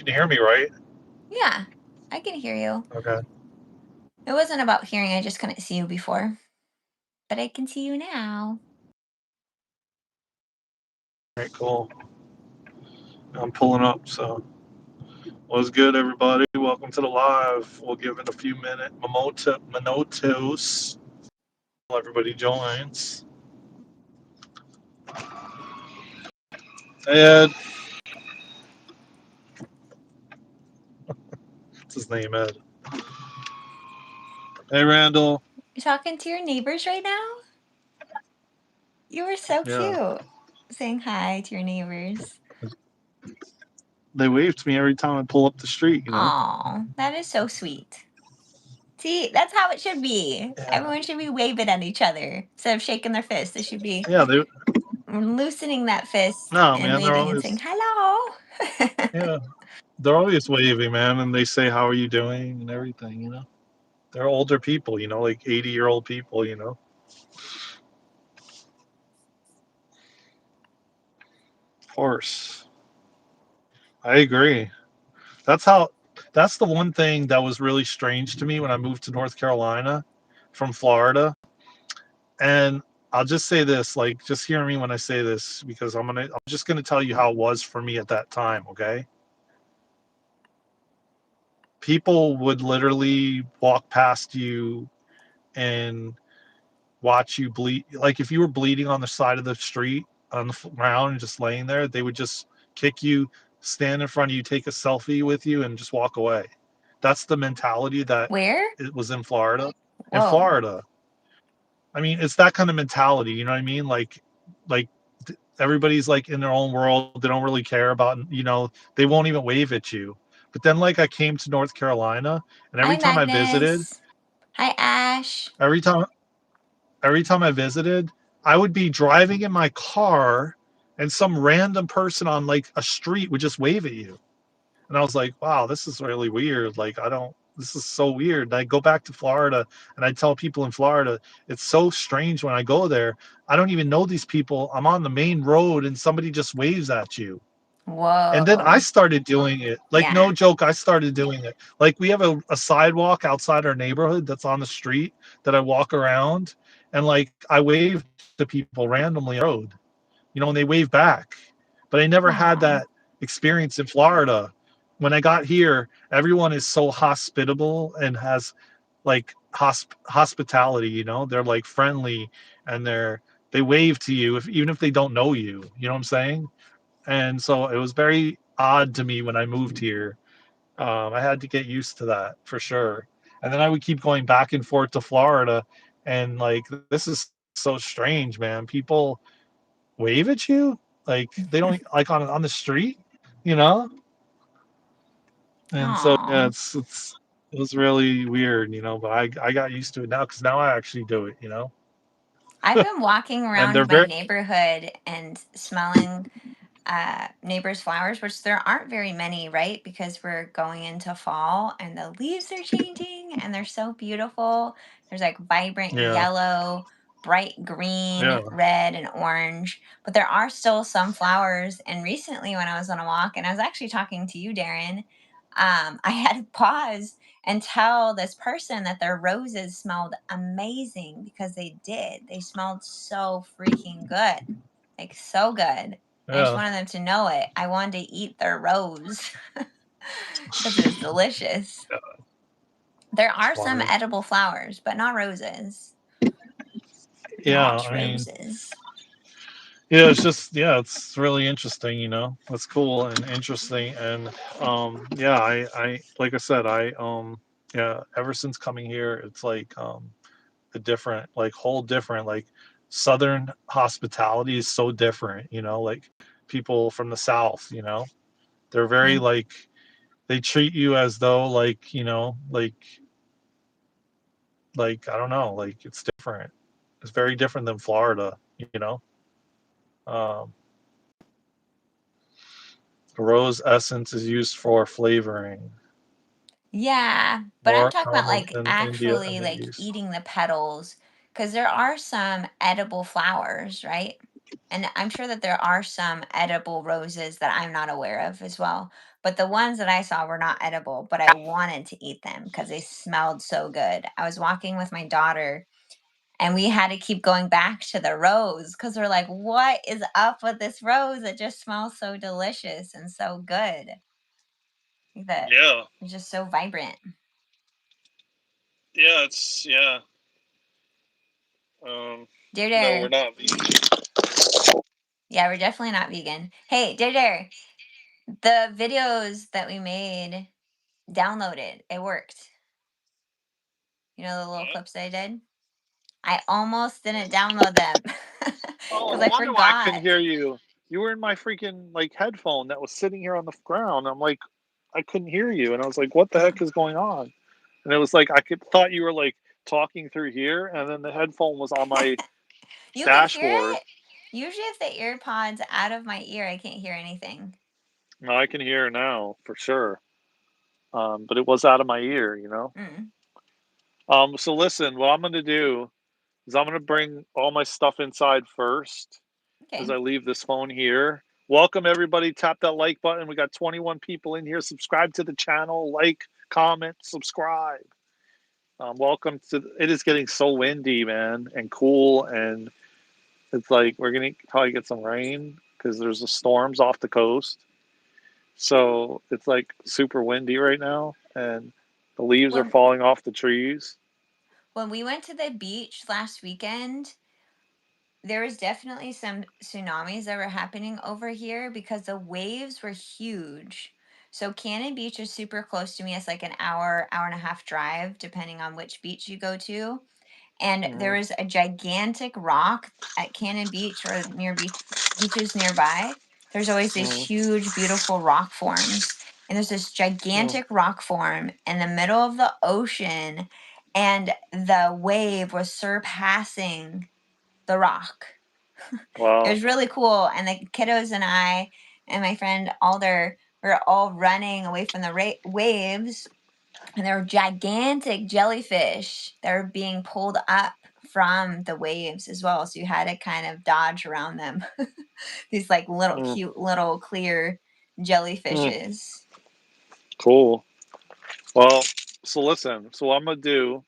can hear me, right? Yeah, I can hear you. Okay. It wasn't about hearing, I just couldn't see you before. But I can see you now. All right, cool. I'm pulling up, so what's good, everybody? Welcome to the live. We'll give it a few minutes. Minotos. Everybody joins. Hey, Ed. What's his name, Ed? Hey, Randall. You're talking to your neighbors right now? You were so Yeah. cute. Saying hi to your neighbors. They wave to me every time I pull up the street, you know? Aw, that is so sweet. See, that's how it should be. Yeah. Everyone should be waving at each other instead of shaking their fist. They should be Yeah, they. loosening that fist No, and man, they're waving and saying always. hello. Yeah. They're always waving, man, and they say, "How are you doing?" and everything, you know? They're older people, you know, like 80-year-old people, you know? Of course. I agree. That's how. That's the one thing that was really strange to me when I moved to North Carolina from Florida. And I'll just say this, like, just hear me when I say this, because I'm just gonna tell you how it was for me at that time. Okay, people would literally walk past you and watch you bleed. Like if you were bleeding on the side of the street on the ground and just laying there, they would just kick you, stand in front of you, take a selfie with you, and just walk away. That's the mentality that Where? it was in Florida. In Whoa. Florida, I mean, it's that kind of mentality. You know what I mean? Like everybody's like in their own world. They don't really care about. You know, they won't even wave at you. But then, like, I came to North Carolina, and Hi, every time I visited, Magnus. Hi, Ash. every time every time I visited, I would be driving in my car and some random person on like a street would just wave at you. And I was like, wow, this is really weird. Like, this is so weird. And I go back to Florida and I tell people in Florida, it's so strange when I go there. I don't even know these people. I'm on the main road and somebody just waves at you. And then I Whoa. started doing it. Like, Yeah. no joke, I started doing it. Like, we have a sidewalk outside our neighborhood that's on the street that I walk around. And, like, I wave to people randomly on the road, you know, and they wave back. But I never had Aw. that experience in Florida. When I got here, everyone is so hospitable and has, like, hospitality, you know? They're, like, friendly and they wave to you even if they don't know you. You know what I'm saying? And so it was very odd to me when I moved here. I had to get used to that for sure. And then I would keep going back and forth to Florida, and like this is so strange, man. People wave at you like they don't like on the street, you know. And so yeah, Aw. it was really weird, you know. But I got used to it now because now I actually do it, you know. I've been walking And they're around my very neighborhood and smelling neighbors' flowers, which there aren't very many, right? Because we're going into fall and the leaves are changing and they're so beautiful. There's like vibrant yeah yellow, bright green, yeah red, and orange. But there are still some flowers. And recently, when I was on a walk, and I was actually talking to you, Daren, I had to pause and tell this person that their roses smelled amazing because they did. They smelled so freaking good. Like so good. I just yeah. wanted them to know it. I wanted to eat their rose because it was delicious. There It's are some funny. edible flowers, but not roses. Yeah, Not I mean, roses. yeah, it's just it's really interesting, you know. It's cool and interesting, and yeah, I like I said, yeah, ever since coming here, it's like a different, like whole different, like Southern hospitality is so different, you know, like people from the South, you know, they're very Yeah. like they treat you as though like you know like I don't know, like it's different. It's very different than Florida, you know. Um, Rose essence is used for flavoring, Yeah, but I'm more talking about common like in India and actually the like East. eating the petals because there are some edible flowers, right? And I'm sure that there are some edible roses that I'm not aware of as well. But the ones that I saw were not edible, but I wanted to eat them because they smelled so good. I was walking with my daughter and we had to keep going back to the rose because we're like, what is up with this rose? It just smells so delicious and so good. That Yeah, it's just so vibrant. yeah, it's yeah. Um, Dear no, we're Dare. not vegan. Yeah, we're definitely not vegan. Hey, Dear Dare, the videos that we made, downloaded. It worked. You know the little Yeah. clips I did? I almost didn't download them Oh, because no I wonder why I couldn't forgot. hear you. You were in my freaking like headphone that was sitting here on the ground. I'm like, I couldn't hear you, and I was like, what the heck is going on? And it was like I could thought you were like talking through here, and then the headphone was on my You could hear dashboard. it. Usually, if the ear pod's out of my ear, I can't hear anything. No, I can hear now for sure. But it was out of my ear, you know. Mm, So listen, what I'm gonna do is I'm gonna bring all my stuff inside first as okay. I leave this phone here. Welcome everybody. Tap that like button. We got 21 people in here. Subscribe to the channel. Like, comment, subscribe. Welcome to. It is getting so windy, man, and cool, and it's like we're gonna probably get some rain because there's the storms off the coast. So it's like super windy right now, and the leaves are When falling off the trees. when we went to the beach last weekend, there was definitely some tsunamis that were happening over here because the waves were huge. So Cannon Beach is super close to me. It's like an hour, hour and a half drive, depending on which beach you go to. And there Mm-hmm. is a gigantic rock at Cannon Beach or near beaches nearby. There's always these Mm-hmm. huge, beautiful rock forms. And there's this gigantic rock form in the middle of the ocean, and the wave was surpassing the rock. It Wow. was really cool. And the kiddos and I and my friend Alder were all running away from the waves, and there were gigantic jellyfish that were being pulled up from the waves as well. So you had to kind of dodge around them. These like little Mm, cute little clear mm, jellyfishes. cool. Well, so listen. So what I'm gonna do.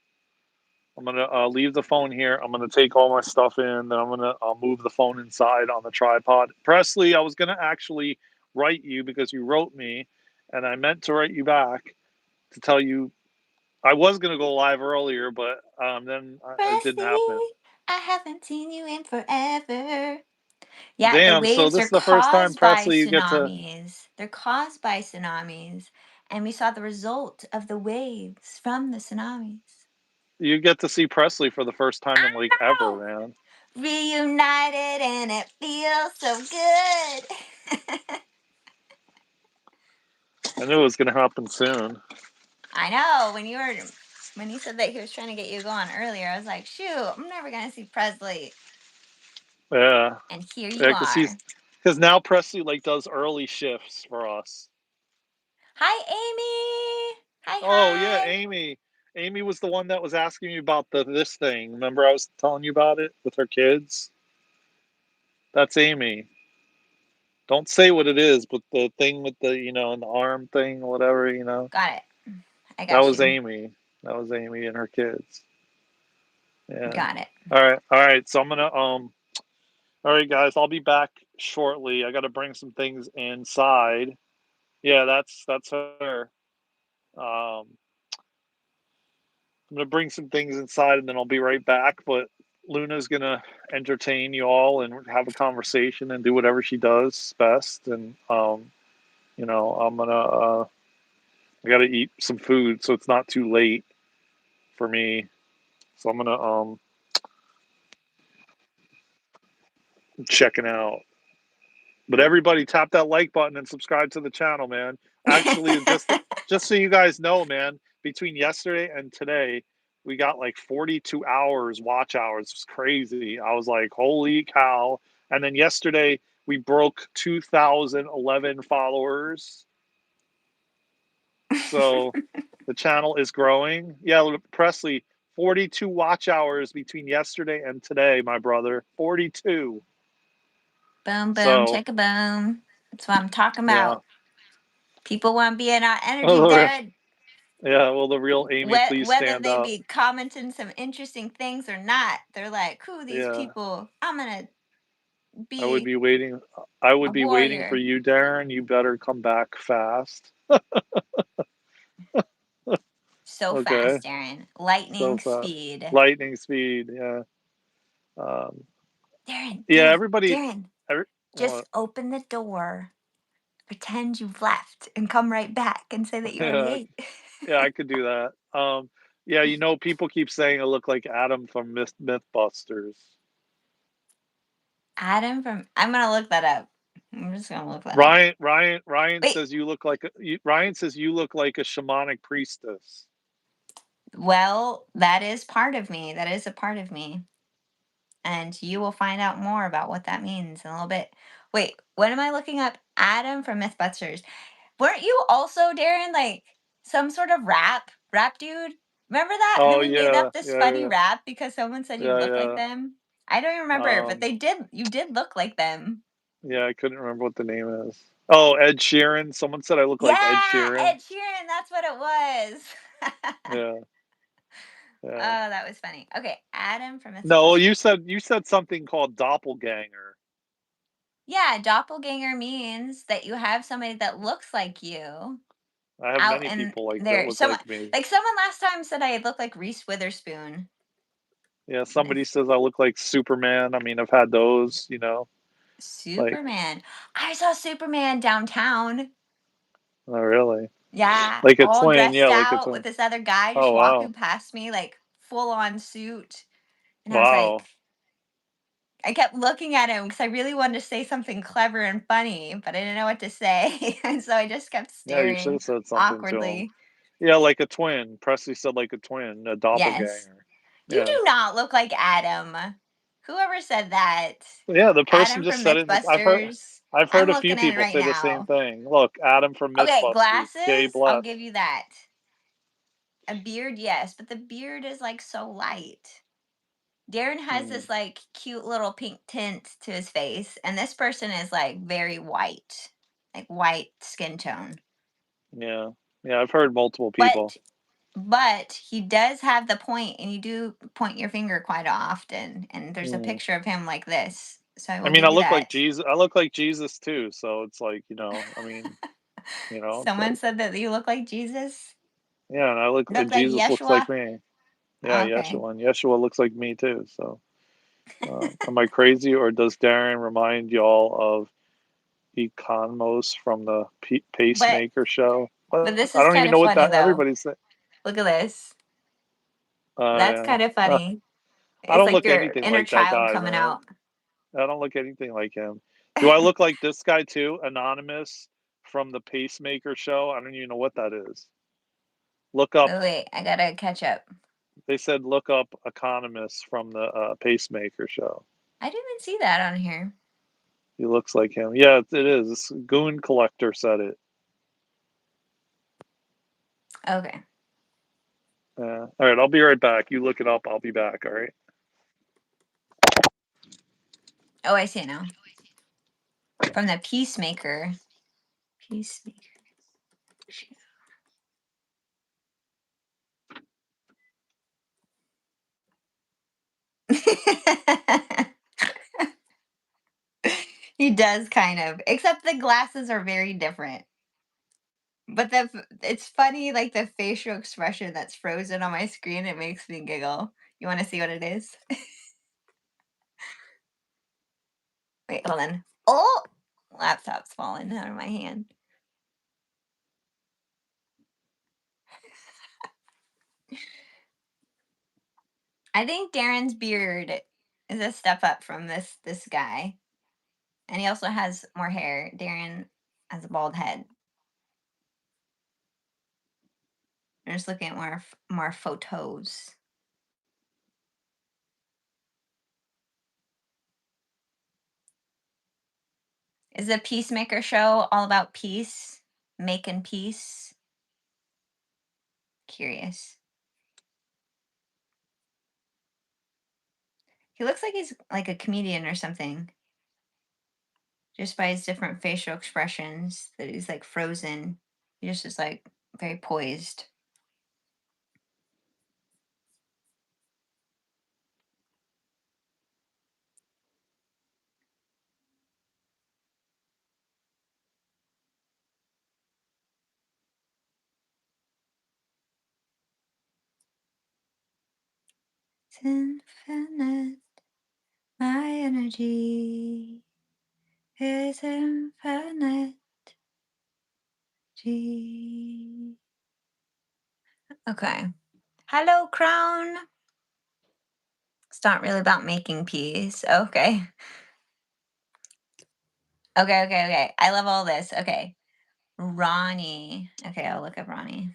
I'm gonna leave the phone here. I'm gonna take all my stuff in. Then I'm gonna move the phone inside on the tripod. Presley, I was gonna actually write you because you wrote me, and I meant to write you back to tell you I was gonna go live earlier, but then it didn't Presley, happen. I haven't seen you in forever. Yeah, the Damn. So waves this are is the first time, caused by Presley, you get to tsunamis. They're caused by tsunamis. And we saw the result of the waves from the tsunamis. see Presley for the first time in like ever, Ow! man. Reunited and it feels so good. I knew it was gonna happen soon. I know when you said that he was trying to get you going earlier, I was like, shoot, I'm never gonna see Presley. Yeah, And here yeah, you because are. now Presley like does early shifts for us. Hi, Amy. Hi, Oh yeah, hi. Amy. Amy was the one that was asking me about the this thing. Remember I was telling you about it with her kids? That's Amy. Don't say what it is, but the thing with the and the arm thing, whatever, Got it. I that got was you. Amy. That was Amy and her kids. Yeah. Got it. All right. All right. So I'm gonna all right guys, I'll be back shortly. I gotta bring some things inside. Yeah, that's her. I'm gonna bring some things inside and then I'll be right back. But Luna's gonna entertain you all and have a conversation and do whatever she does best. And I'm gonna I gotta eat some food so it's not too late for me. So I'm gonna checking out. But everybody tap that like button and subscribe to the channel, man. Actually, just so you guys know, man, between yesterday and today, we got like 42 hours watch hours. It's crazy. I was like, holy cow. And then yesterday we broke 2011 followers. So the channel is growing. Yeah, Presley, 42 watch hours between yesterday and today, my brother. 42. Boom, boom, So chicka boom. That's what I'm talking yeah. about. People want to be in our energy, Darren. Yeah, will the real Amy please Whether stand they up? be commenting some interesting things or not, they're like, "Who these Yeah, people? I'm gonna I would be be waiting. I would a be waiting for warrior." you, Darren. You better come back fast. So Okay, fast, Darren. so Lightning fast, speed. lightning speed. Yeah, um, Darren, yeah. Darren, Everybody, Darren. every, Just what? open the door, pretend you've left, and come right back and say that you already Yeah, ate. yeah. I could do that. Yeah. People keep saying I look like Adam from MythBusters. Adam from. I'm gonna look that up. I'm just gonna look that up. Ryan Wait. says you look like Ryan says you look like a shamanic priestess. Well, that is part of me. That is a part of me. And you will find out more about what that means in a little bit. Wait, what am I looking up? Adam from Mythbusters. Weren't you also, Darren, like some sort of rap dude? Remember that? And then Oh we made yeah, up this yeah, funny yeah, rap because someone said you yeah, look like yeah. them. I don't even remember, but Um, you did look like them. yeah, I couldn't remember what the name is. Oh, Ed Sheeran. Someone said I look like Ed Yeah, Sheeran. Ed Sheeran, that's what it was. Yeah, yeah. Oh, that was funny. Okay, Adam from No, Mythbusters. you said something called doppelganger. Yeah, doppelganger means that you have somebody that looks like you I have out many in people like that there. look Someone like me. like someone last time said I look like Reese Witherspoon. Yeah, And somebody says I look like Superman. I mean, I've had those. Like, Superman. I saw Superman downtown. oh really? Yeah, Like a all twin. Yeah, dressed like a out with twin. this other guy Oh just wow, walking past me, like full on suit. And I was like, wow. I kept looking at him because I really wanted to say something clever and funny, but I didn't know what to say. And so I just kept Yeah, you should staring have said something to him. awkwardly. Yeah, like a twin. Presley said like a twin, a Yes. doppelganger. You Yeah. do not look like Adam. Whoever said that? Yeah, the person Adam just from said it. Mythbusters. I've heard I'm a few looking at it people right say the same now. thing. Look, Adam from Okay, Mythbusters. Gay glasses, I'll blessed. give you that. A beard, yes, but the beard is like so light. Darren has Hmm. this like cute little pink tint to his face, and this person is like very white, like white skin tone. Yeah. Yeah, I've heard multiple people. But he does have the point, and you do point your finger quite often. And there's a Hmm. picture of him like this, so I I will mean, give I you look like that. Jesus. I look like Jesus too. So it's like, I mean, it's Someone like, said that you look like Jesus. yeah, and Look like Jesus looks like Yeshua. me. Yeah, Okay. Yeshua. And Yeshua looks like me too. So, am I crazy or does Darren remind y'all of Economos from the but Pacemaker show? but What? this I is don't kind even of know what funny that though. everybody's saying. Look at this. That's Yeah. kind of funny. I It's don't like look your anything inner like that child guy, coming man. out. I don't look anything like him. Do I look like this guy too? Anonymous from the Pacemaker show? I don't even know what that is. Look up. Wait, wait, I gotta catch up. They said look up Economist from the Pacemaker show. I didn't even see that on here. He looks like him. Yeah, it is. This Goon Collector said it. Okay. All right, I'll be right back. You look it up. I'll be back. All right. Oh, I see it now. From the Peacemaker. Peacemaker. He does kind of, except the glasses are very different. But it's funny, like the facial expression that's frozen on my screen. It makes me giggle. You want to see what it is? Wait, hold on. Oh, laptop's falling out of my hand. I think Darren's beard is a step up from this guy, and he also has more hair. Darren has a bald head. I'm just looking at more photos. Is the Peacemaker show all about peace, making peace? Curious. He looks like he's like a comedian or something. just by his different facial expressions that he's like frozen. He just is like very poised. It's infinite. My energy is infinite. Okay. Hello, Crown. It's not really about making peace. Okay. Okay. I love all this. Okay. Ronnie. Okay, I'll look up Ronnie.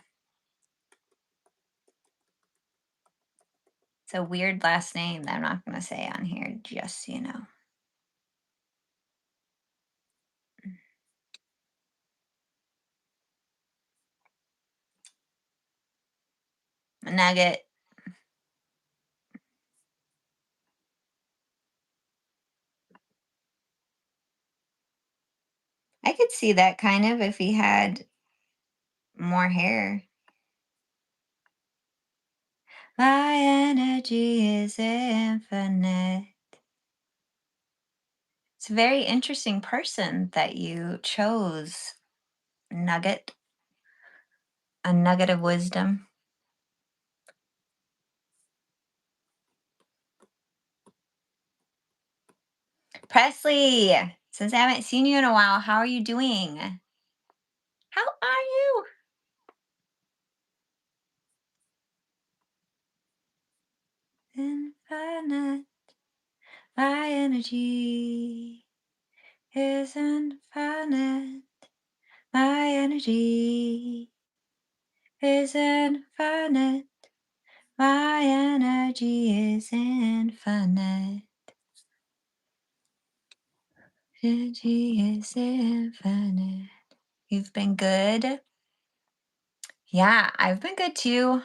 It's a weird last name that I'm not going to say on here, just so you know. Nugget. I could see that kind of if he had more hair. My energy is infinite. It's a very interesting person that you chose, Nugget. A nugget of wisdom. Presley, since I haven't seen you in a while, how are you doing? How are you? Infinite. My energy is infinite. My energy is infinite. My energy is infinite. Energy is infinite. You've been good? Yeah, I've been good too.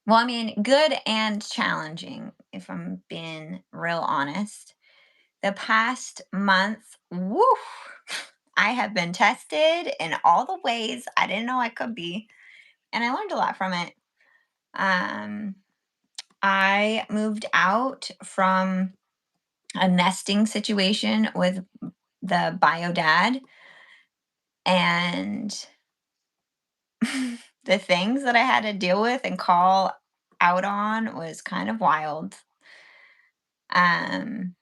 Well, I mean, good and challenging, if I'm being real honest. The past month, woof, I have been tested in all the ways I didn't know I could be, and I learned a lot from it. Um, I moved out from a nesting situation with the bio dad, and the things that I had to deal with and call out on was kind of wild. Um,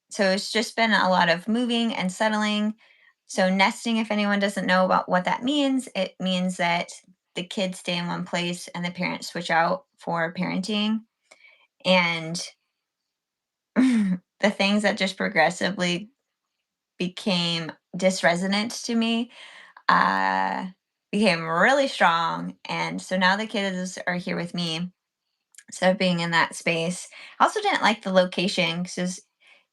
so it's just been a lot of moving and settling. So nesting, if anyone doesn't know about what that means, it means that the kids stay in one place and the parents switch out for parenting. And the things that just progressively became disresonant to me uh, became really strong. And so now the kids are here with me. So being in that space, I also didn't like the location because it's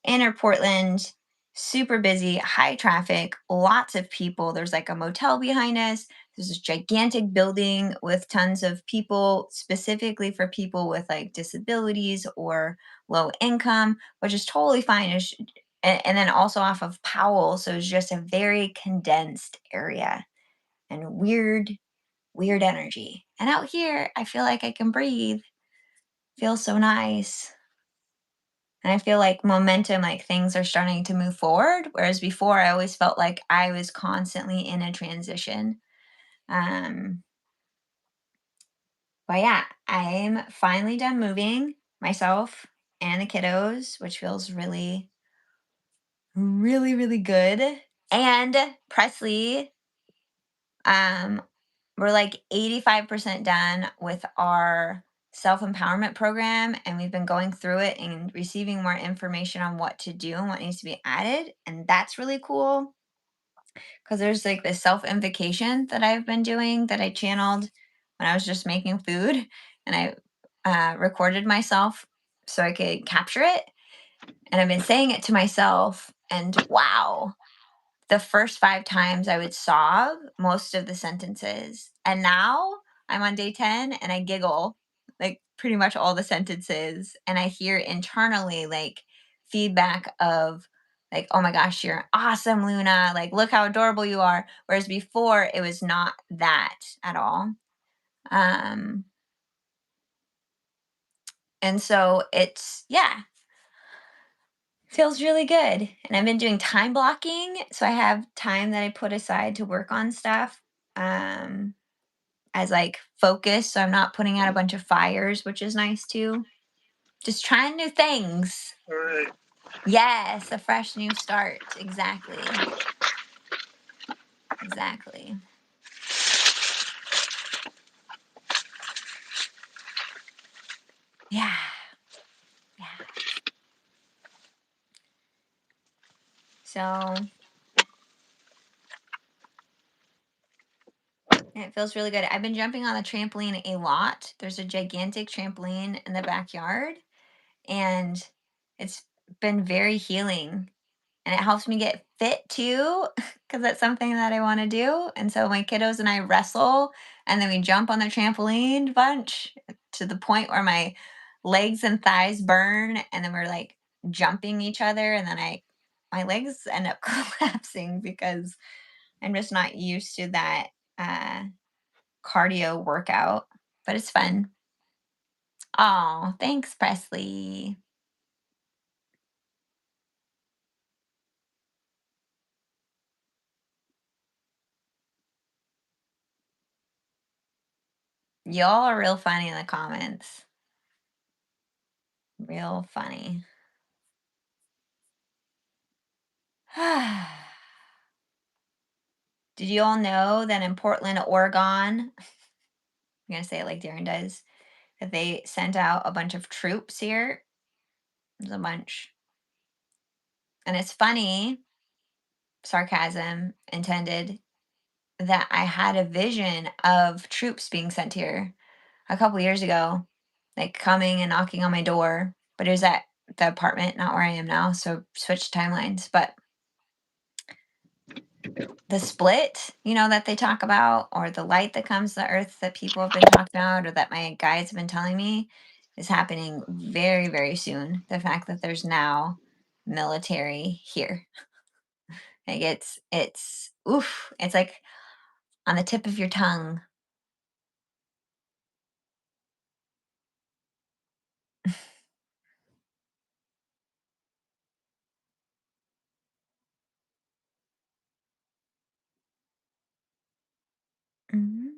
inner Portland, super busy, high traffic, lots of people. There's like a motel behind us. There's this gigantic building with tons of people, specifically for people with like disabilities or low income, which is totally fine. And then also off of Powell. So it's just a very condensed area and weird energy. And out here, I feel like I can breathe. Feels so nice. And I feel like momentum, like things are starting to move forward. Whereas before, I always felt like I was constantly in a transition. Um, but yeah, I'm finally done moving myself and the kiddos, which feels really good. And Presley, um, we're like 85% done with our self empowerment program, and we've been going through it and receiving more information on what to do and what needs to be added. And that's really cool because there's like this self invocation that I've been doing that I channeled when I was just making food, and I recorded myself so I could capture it. And I've been saying it to myself, and wow, the first 5 times I would sob most of the sentences, and now I'm on day 10 and I giggle, like, pretty much all the sentences, and I hear internally, like, feedback of like, "Oh my gosh, you're awesome, Luna. Like, look how adorable you are." Whereas before, it was not that at all. Um, and so it's, yeah, feels really good. And I've been doing time blocking. So I have time that I put aside to work on stuff, um, as like focus. So I'm not putting out a bunch of fires, which is nice too. Just trying new things. All right. Yes, a fresh new start. Exactly. Exactly. Yeah. Yeah. So it feels really good. I've been jumping on the trampoline a lot. There's a gigantic trampoline in the backyard, and it's been very healing. And it helps me get fit too, because that's something that I want to do. And so my kiddos and I wrestle, and then we jump on the trampoline bunch to the point where my legs and thighs burn, and then we're like jumping each other, and then my legs end up collapsing because I'm just not used to that uh, cardio workout. But it's fun. Oh, thanks, Presley. Y'all are real funny in the comments. Real funny. Did you all know that in Portland, Oregon, I'm going to say it like Darren does, that they sent out a bunch of troops here? There's a bunch. And it's funny, sarcasm intended, that I had a vision of troops being sent here a couple years ago, like coming and knocking on my door. But it was at the apartment, not where I am now. So switched timelines. But the split, that they talk about, or the light that comes to earth that people have been talking about, or that my guides have been telling me, is happening very, very soon. The fact that there's now military here. Like it's oof. It's like on the tip of your tongue. Mhm.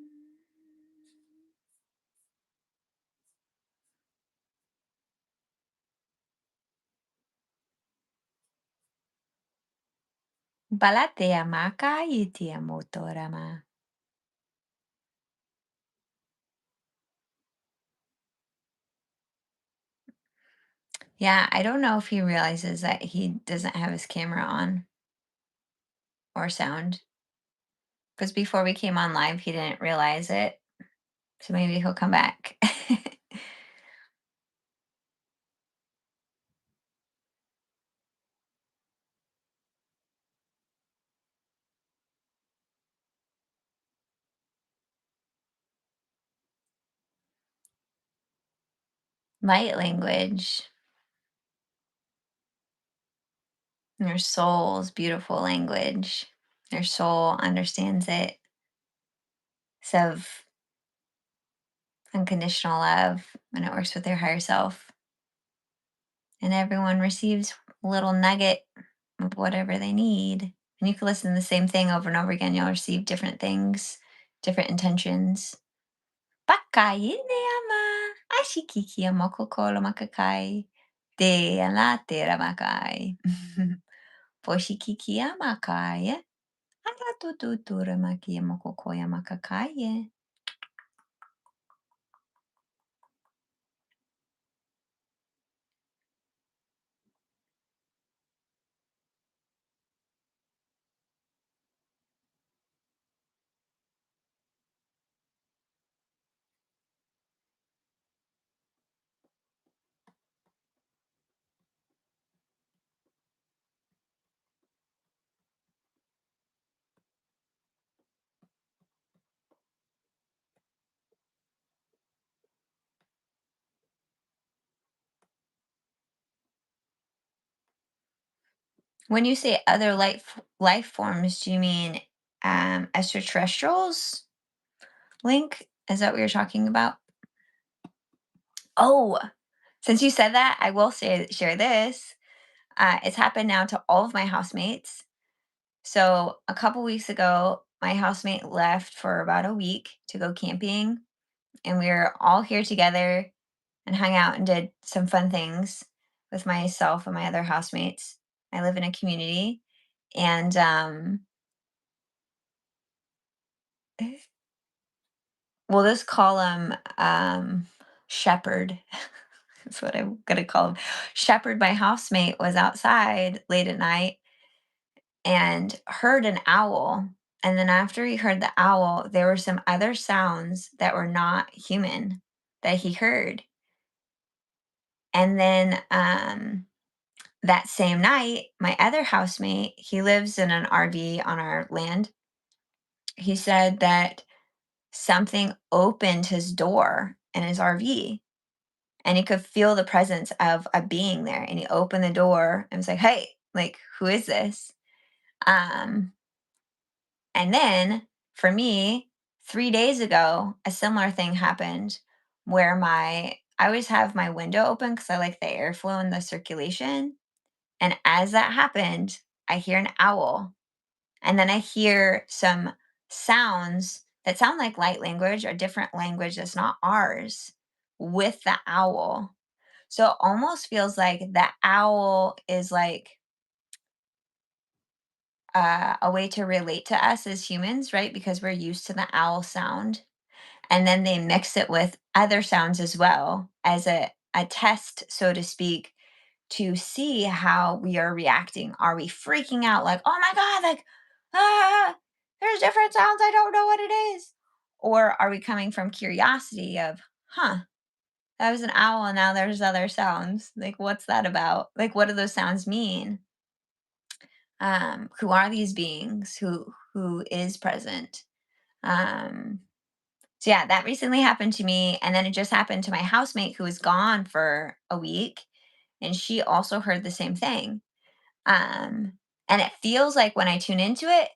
Balatea maka itia motorama. Yeah, I don't know if he realizes that he doesn't have his camera on or sound. Because before we came on live, he didn't realize it. So maybe he'll come back. Light language, your soul's beautiful language. Your soul understands it. It's of unconditional love, and it works with their higher self. And everyone receives a little nugget of whatever they need. And you can listen to the same thing over and over again. You'll receive different things, different intentions. Pakai ama. Ashikiki amokokolo makakai. De alate ramakai. Poshikiki amakai. Aratututura makia mokokoya makakaye. When you say other life forms, do you mean extraterrestrials? Link? Is that what you're talking about? Oh, since you said that, I will share this. It's happened now to all of my housemates. So a couple weeks ago, my housemate left for about a week to go camping, and we were all here together and hung out and did some fun things with myself and my other housemates. I live in a community, and we'll just call him Shepherd. That's what I'm gonna call him. Shepherd, my housemate, was outside late at night and heard an owl. And then after he heard the owl, there were some other sounds that were not human that he heard. And then that same night, my other housemate, he lives in an RV on our land. He said that something opened his door in his RV and he could feel the presence of a being there. And he opened the door and was like, "Hey, like, who is this?" Um, and then for me, 3 days ago, a similar thing happened where I always have my window open because I like the airflow and the circulation. And as that happened, I hear an owl. And then I hear some sounds that sound like light language, a different language that's not ours, with the owl. So it almost feels like the owl is like a way to relate to us as humans, right? Because we're used to the owl sound. And then they mix it with other sounds as well as a test, so to speak, to see how we are reacting. Are we freaking out like, "Oh my God, like, ah, there's different sounds. I don't know what it is." Or are we coming from curiosity of, huh, that was an owl and now there's other sounds. Like, what's that about? Like, what do those sounds mean? Who are these beings? Who is present? Um, so yeah, that recently happened to me. And then it just happened to my housemate who was gone for a week. And she also heard the same thing. Um, and it feels like when I tune into it,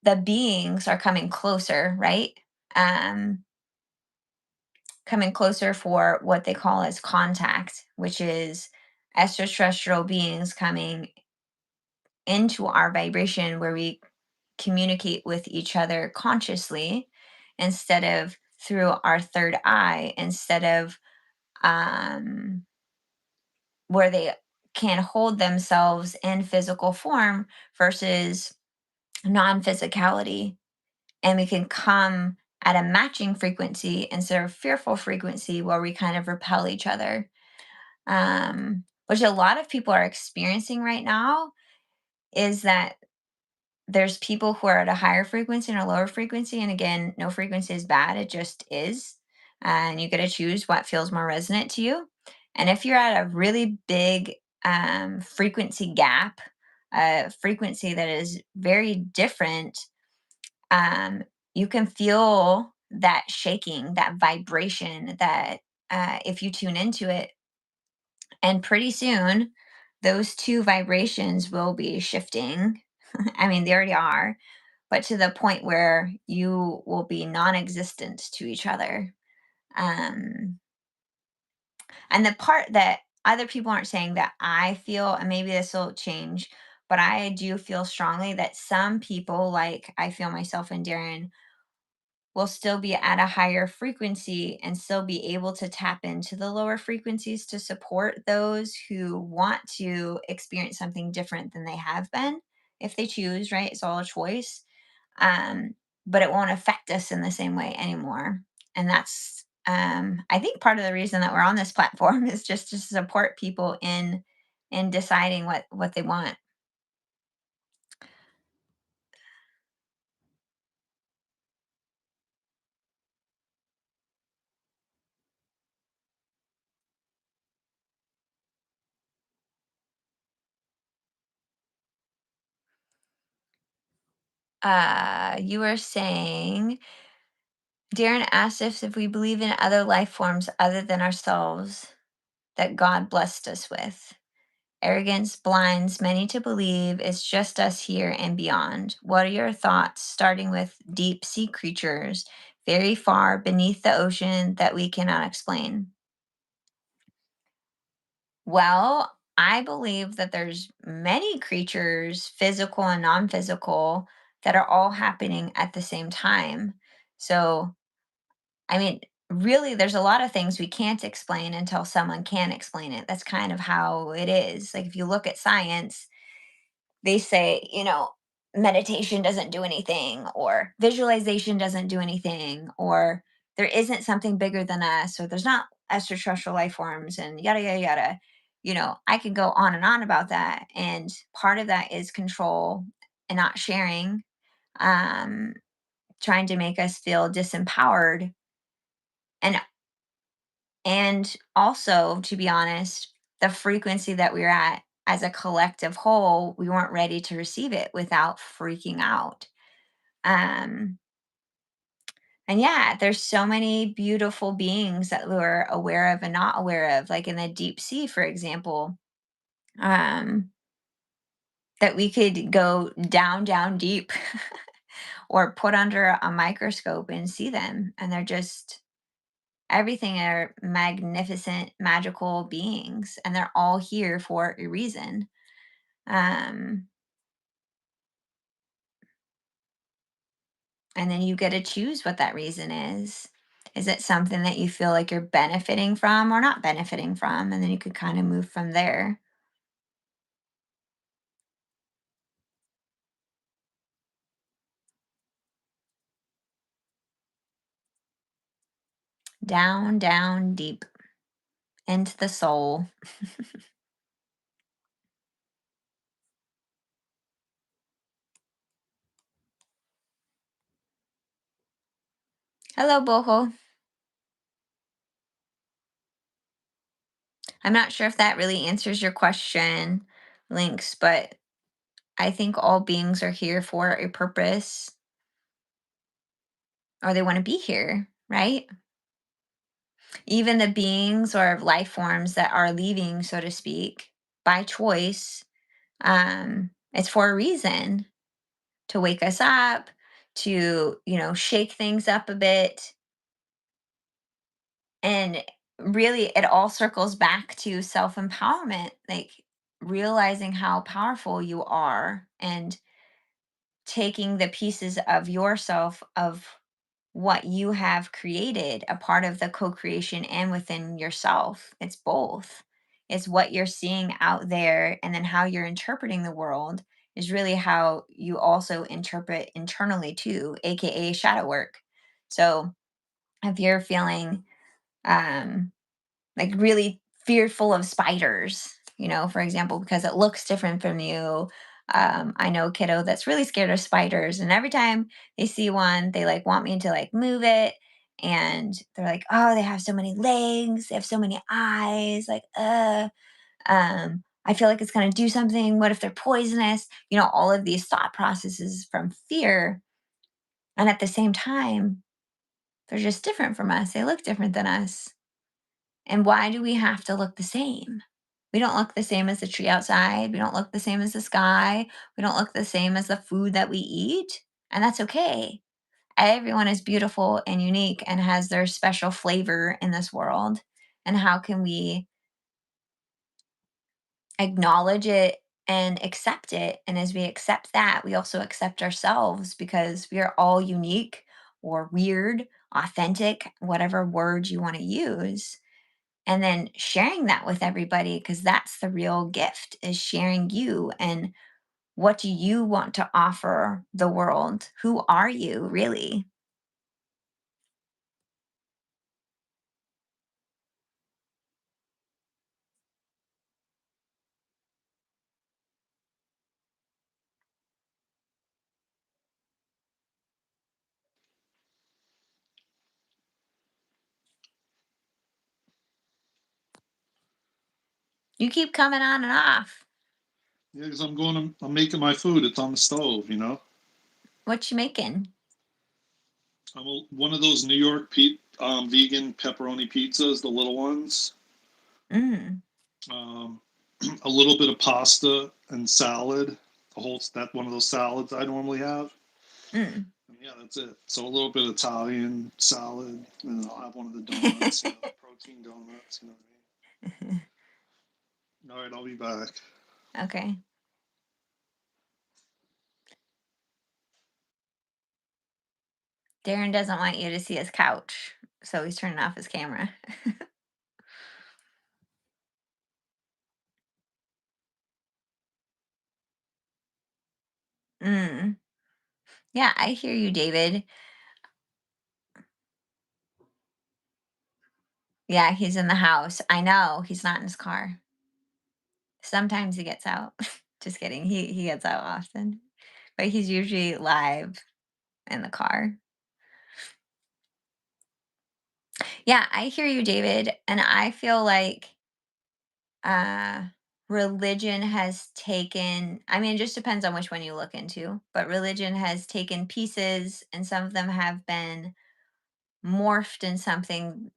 the beings are coming closer, right? Um, Coming closer for what they call as contact, which is extraterrestrial beings coming into our vibration where we communicate with each other consciously instead of through our third eye, instead of um, where they can hold themselves in physical form versus non physicality. And we can come at a matching frequency instead of fearful frequency where we kind of repel each other, which a lot of people are experiencing right now. Is that there's people who are at a higher frequency and a lower frequency. And again, no frequency is bad, it just is. And you get to choose what feels more resonant to you. And if you're at a really big frequency gap, a frequency that is very different, um, you can feel that shaking, that vibration, that if you tune into it. And pretty soon, those two vibrations will be shifting. I mean, they already are, but to the point where you will be non-existent to each other. Um, and the part that other people aren't saying that I feel, and maybe this will change, but I do feel strongly that some people, like I feel myself and Darren, will still be at a higher frequency and still be able to tap into the lower frequencies to support those who want to experience something different than they have been if they choose, right? It's all a choice. um, but it won't affect us in the same way anymore. And that's, I think, part of the reason that we're on this platform is just to support people in deciding what they want. You were saying, Darren asked us if we believe in other life forms other than ourselves that God blessed us with. Arrogance blinds many to believe it's just us here and beyond. What are your thoughts, starting with deep sea creatures very far beneath the ocean that we cannot explain? Well, I believe that there's many creatures, physical and non-physical, that are all happening at the same time. So, I mean, really there's a lot of things we can't explain until someone can explain it. That's kind of how it is. Like if you look at science, they say, meditation doesn't do anything, or visualization doesn't do anything, or there isn't something bigger than us, or there's not extraterrestrial life forms, and yada, yada, yada. I could go on and on about that. And part of that is control and not sharing, um, trying to make us feel disempowered. And also, to be honest, the frequency that we're at as a collective whole, we weren't ready to receive it without freaking out. Um, and yeah, there's so many beautiful beings that we're aware of and not aware of, like in the deep sea, for example, um, that we could go down, down deep or put under a microscope and see them. And they're just everything are magnificent, magical beings, and they're all here for a reason. Um, and then you get to choose what that reason is. Is it something that you feel like you're benefiting from or not benefiting from? And then you could kind of move from there. Down, down, deep into the soul. Hello, Boho. I'm not sure if that really answers your question, Links, but I think all beings are here for a purpose, or they want to be here, right? Even the beings or life forms that are leaving, so to speak, by choice, it's for a reason, to wake us up, to, shake things up a bit. And really, it all circles back to self empowerment, like realizing how powerful you are and taking the pieces of yourself, of what you have created, a part of the co-creation and within yourself. It's both. It's what you're seeing out there, and then how you're interpreting the world is really how you also interpret internally too, aka shadow work. So if you're feeling um like really fearful of spiders, for example, because it looks different from you. I know a kiddo that's really scared of spiders, and every time they see one, they like want me to like move it. And they're like, oh, they have so many legs, they have so many eyes, like, I feel like it's gonna do something. What if they're poisonous? All of these thought processes from fear. And at the same time, they're just different from us. They look different than us. And why do we have to look the same? We don't look the same as the tree outside. We don't look the same as the sky. We don't look the same as the food that we eat. And that's okay. Everyone is beautiful and unique and has their special flavor in this world. And how can we acknowledge it and accept it? And as we accept that, we also accept ourselves, because we are all unique or weird, authentic, whatever word you want to use. And then sharing that with everybody, because that's the real gift, is sharing you and what do you want to offer the world? Who are you really? You keep coming on and off. Yeah, because I'm making my food. It's on the stove, What you making? One of those New York vegan pepperoni pizzas, the little ones. Mm. Um, a little bit of pasta and salad, a whole that one of those salads I normally have. Mm. And yeah, that's it. So a little bit of Italian salad, and then I'll have one of the donuts, protein donuts. You know what I mean? All right, I'll be back. Okay. Daren doesn't want you to see his couch, so he's turning off his camera. Mm. Yeah, I hear you, David. Yeah, he's in the house. I know he's not in his car. Sometimes he gets out. Just kidding. He gets out often, but he's usually live in the car. Yeah, I hear you, David, and I feel like uh religion has taken, I mean, it just depends on which one you look into, but religion has taken pieces and some of them have been morphed in something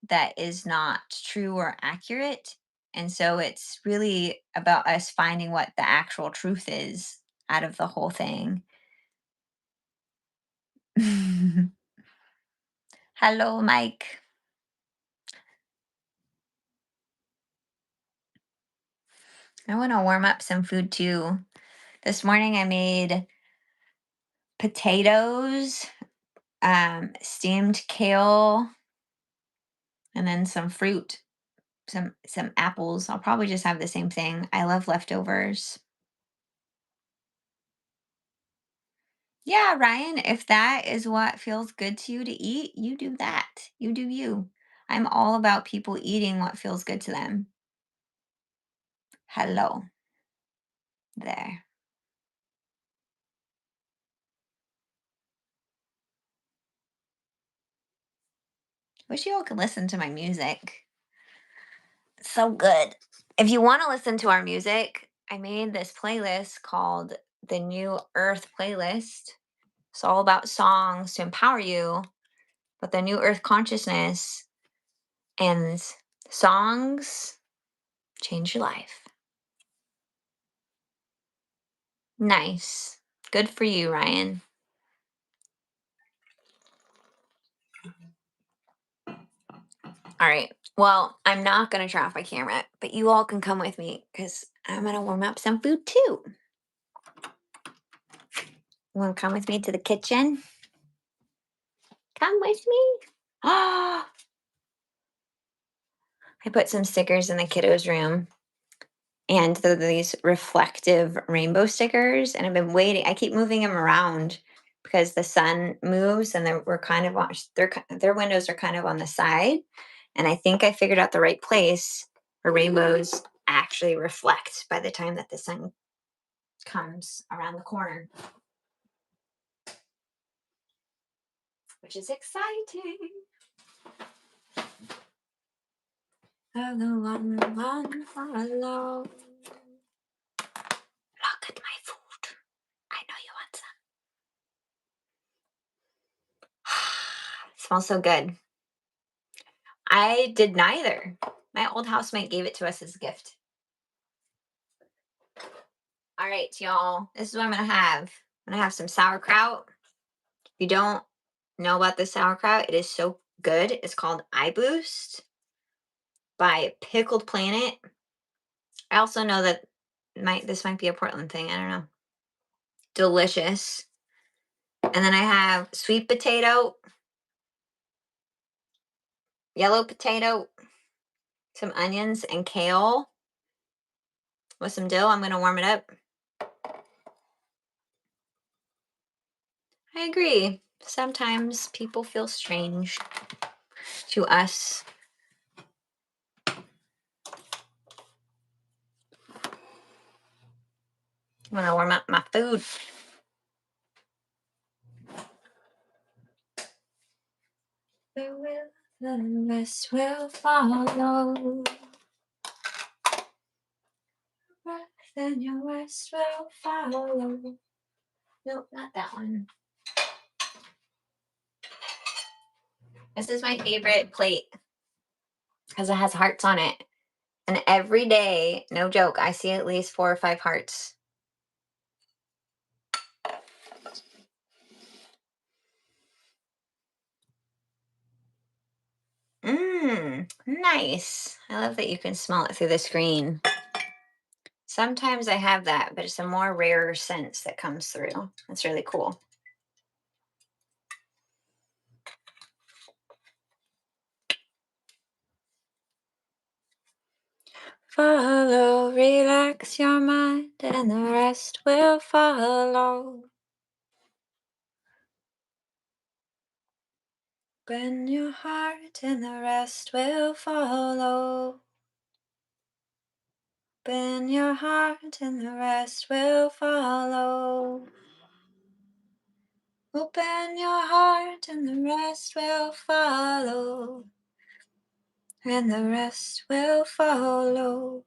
that is not true or accurate. And so it's really about us finding what the actual truth is out of the whole thing. Hello, Mike. I want to warm up some food too. This morning I made potatoes, steamed kale, and then some fruit, some apples. I'll probably just have the same thing. I love leftovers. Yeah, Ryan, if that is what feels good to you to eat, you do that. You do you. I'm all about people eating what feels good to them. Hello there. Wish you all could listen to my music. It's so good. If you want to listen to our music, I made this playlist called the New Earth Playlist. It's all about songs to empower you, but the New Earth consciousness and songs change your life. Nice. Good for you, Ryan. All right. Well, I'm not going to turn off my camera, but you all can come with me because I'm going to warm up some food too. You want to come with me to the kitchen? Come with me. Ah, I put some stickers in the kiddos' room, and they're these reflective rainbow stickers. And I've been waiting. I keep moving them around because the sun moves, and we're kind of on their windows are kind of on the side. And I think I figured out the right place where rainbows actually reflect by the time that the sun comes around the corner, which is exciting. Hello, hello. Look at my food. I know you want some. It smells so good. I did neither. My old housemate gave it to us as a gift. All right, y'all. This is what I'm gonna have. I'm gonna have some sauerkraut. If you don't know about the sauerkraut, it is so good. It's called Eye Boost by Pickled Planet. I also know that this might be a Portland thing. I don't know. Delicious. And then I have sweet potato, yellow potato, some onions, and kale with some dill. I'm gonna warm it up. I agree. Sometimes people feel strange to us. I'm gonna warm up my food. The rest will follow. Then your rest will follow. Nope, not that one. This is my favorite plate because it has hearts on it. And every day, no joke, I see at least 4 or 5 hearts. Nice. I love that you can smell it through the screen. Sometimes I have that, but it's a more rarer sense that comes through. That's really cool. Follow, relax your mind, and the rest will follow. Open your heart, and the rest will follow. Open your heart, and the rest will follow. Open your heart, and the rest will follow. And the rest will follow.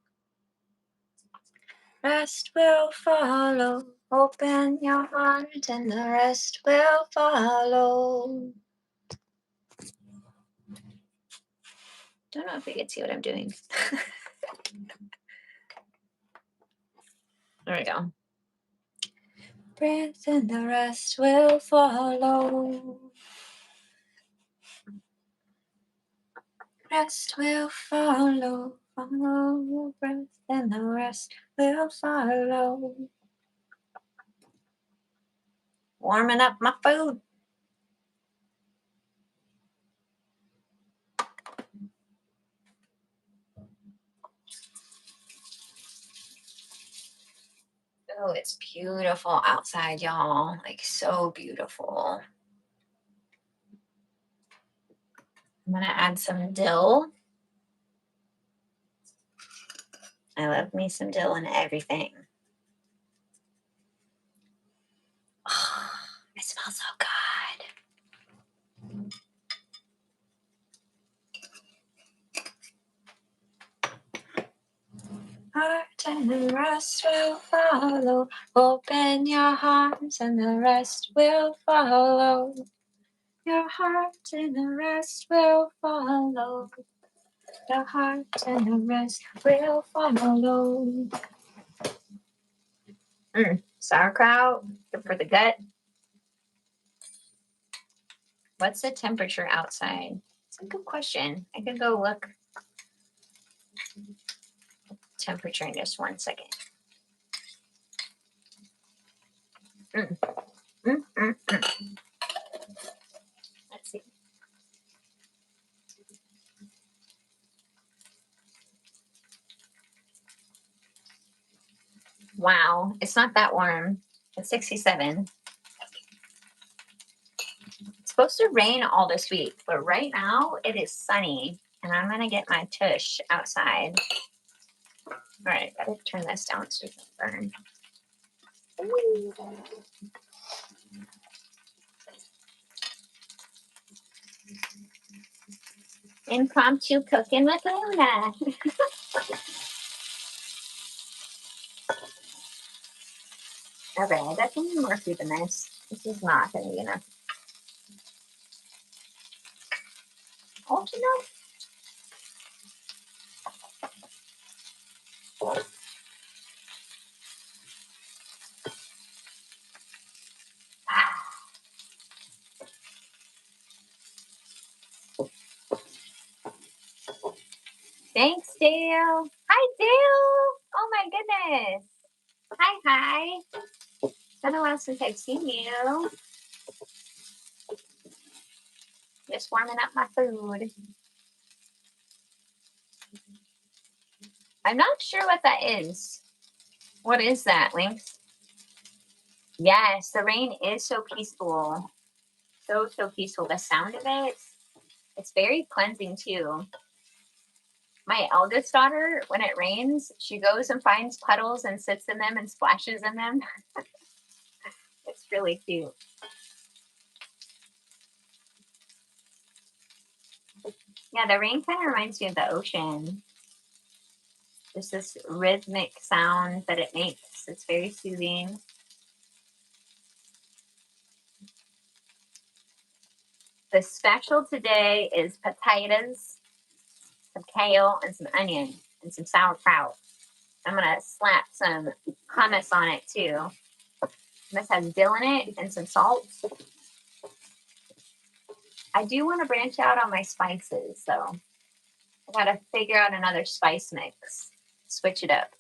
Rest will follow. Open your heart, and the rest will follow. Don't know if you can see what I'm doing. There we go. Breath, and the rest will follow. Rest will follow. Follow breath, and the rest will follow. Warming up my food. Oh, it's beautiful outside, y'all. Like, so beautiful. I'm going to add some dill. I love me some dill in everything. Oh, it smells so good. Heart, and the rest will follow. Open your arms, and the rest will follow. Your heart, and the rest will follow. Your heart, and the rest will follow. Sauerkraut, good for the gut. What's the temperature outside? It's a good question. I could go look. Temperature in just 1 second. Let's see. Wow, it's not that warm. It's 67. It's supposed to rain all this week, but right now it is sunny, and I'm gonna get my tush outside. All right, gotta turn this down so it doesn't burn. Ooh. Impromptu cooking with Luna. Okay, that's gonna be more food than this. This is not gonna be enough. Oh, you know. Thanks, Dale. Hi, Dale. Oh my goodness. Hi. It's been a while since I've seen you. Just warming up my food. I'm not sure what that is. What is that, Lynx? Yes, the rain is so peaceful. So peaceful. The sound of it, it's very cleansing too. My eldest daughter, when it rains, she goes and finds puddles and sits in them and splashes in them. It's really cute. Yeah, the rain kind of reminds me of the ocean. Just this rhythmic sound that it makes. It's very soothing. The special today is potatoes, some kale, and some onion. and some sauerkraut. I'm going to slap some hummus on it too. Hummus has dill in it and some salt. I do want to branch out on my spices, so I got to figure out another spice mix. Switch it up.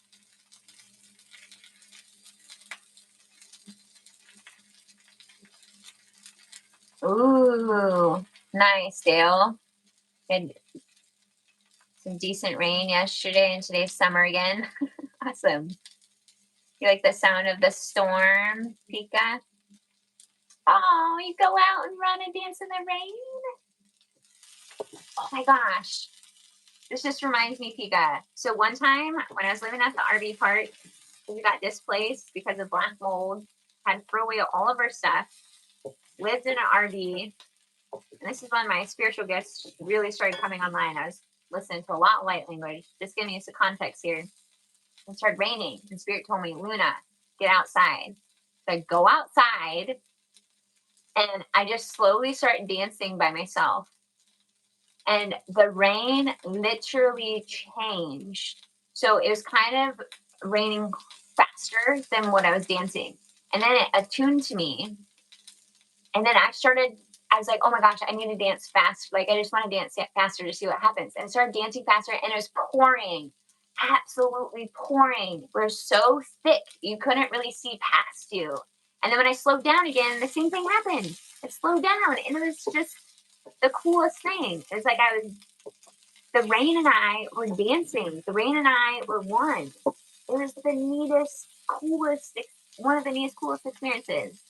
Ooh, nice, Dale. Good. Some decent rain yesterday, and today's summer again. Awesome. You like the sound of the storm, Pika? Oh, you go out and run and dance in the rain? Oh my gosh. This just reminds me, Pika. So one time when I was living at the RV park, we got displaced because of black mold, had to throw away all of our stuff, lived in an RV, and this is when my spiritual gifts really started coming online. I was listening to a lot of light language. Just giving you some context here. It started raining, and Spirit told me, Luna, get outside. So I go outside, and I just slowly start dancing by myself. And the rain literally changed. So it was kind of raining faster than what I was dancing. And then it attuned to me. And then I was like, oh my gosh, I need to dance fast. Like, I just want to dance faster to see what happens. And I started dancing faster, and it was pouring, absolutely pouring. It was so thick, you couldn't really see past you. And then when I slowed down again, the same thing happened. It slowed down, and it was just the coolest thing. It's like the rain and I were dancing. The rain and I were one. It was the neatest, coolest, one of the neatest, coolest experiences.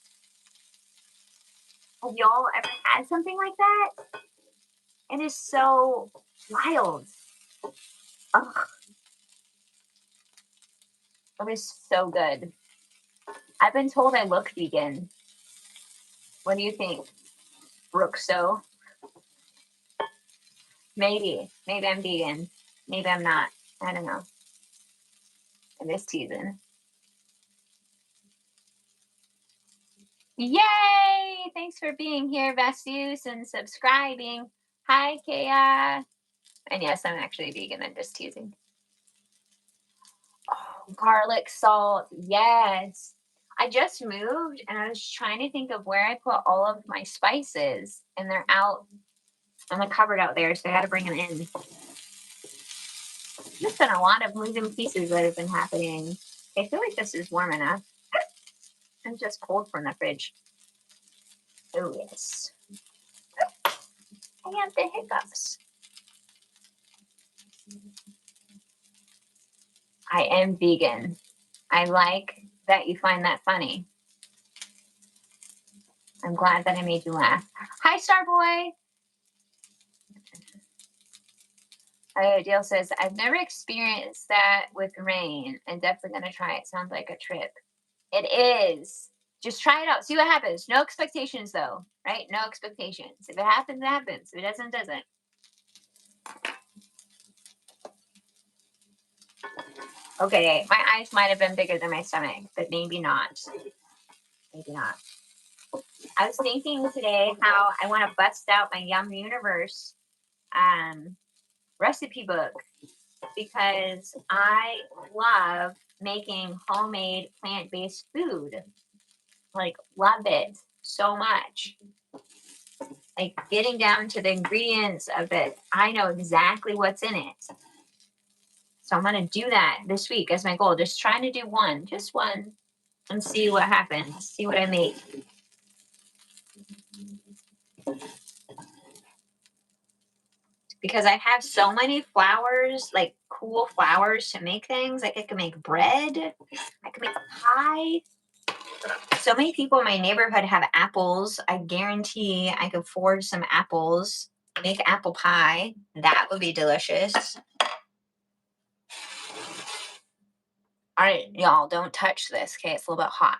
Have y'all ever had something like that? It is so wild. Ugh. It was so good. I've been told I look vegan. What do you think, Brookso? Maybe. Maybe I'm vegan. Maybe I'm not. I don't know. I'm just teasing. Yay! Thanks for being here, Vasius, and subscribing. Hi, Kaya. And yes, I'm actually vegan. I'm just teasing. Oh, garlic salt. Yes. I just moved, and I was trying to think of where I put all of my spices, and they're out on the cupboard out there, so I got to bring them in. There's been a lot of moving pieces that have been happening. I feel like this is warm enough. I'm just cold from the fridge. Oh, yes. I have the hiccups. I am vegan. I like that you find that funny. I'm glad that I made you laugh. Hi, Starboy. Dale says, I've never experienced that with rain. I'm definitely going to try it. Sounds like a trip. It is. Just try it out. See what happens. No expectations, though, right? No expectations. If it happens, it happens. If it doesn't, it doesn't. Okay, my eyes might have been bigger than my stomach, but maybe not. Maybe not. I was thinking today how I want to bust out my Yum Universe recipe book because I love making homemade plant-based food. Like, love it so much. Like, getting down to the ingredients of it. I know exactly what's in it. So I'm going to do that this week as my goal. Just trying to do one, just one, and see what happens. See what I make. Because I have so many flours, like cool flours to make things. Like I can make bread. I can make a pie. So many people in my neighborhood have apples. I guarantee I could forge some apples, make apple pie. That would be delicious. All right, y'all, don't touch this, okay? It's a little bit hot.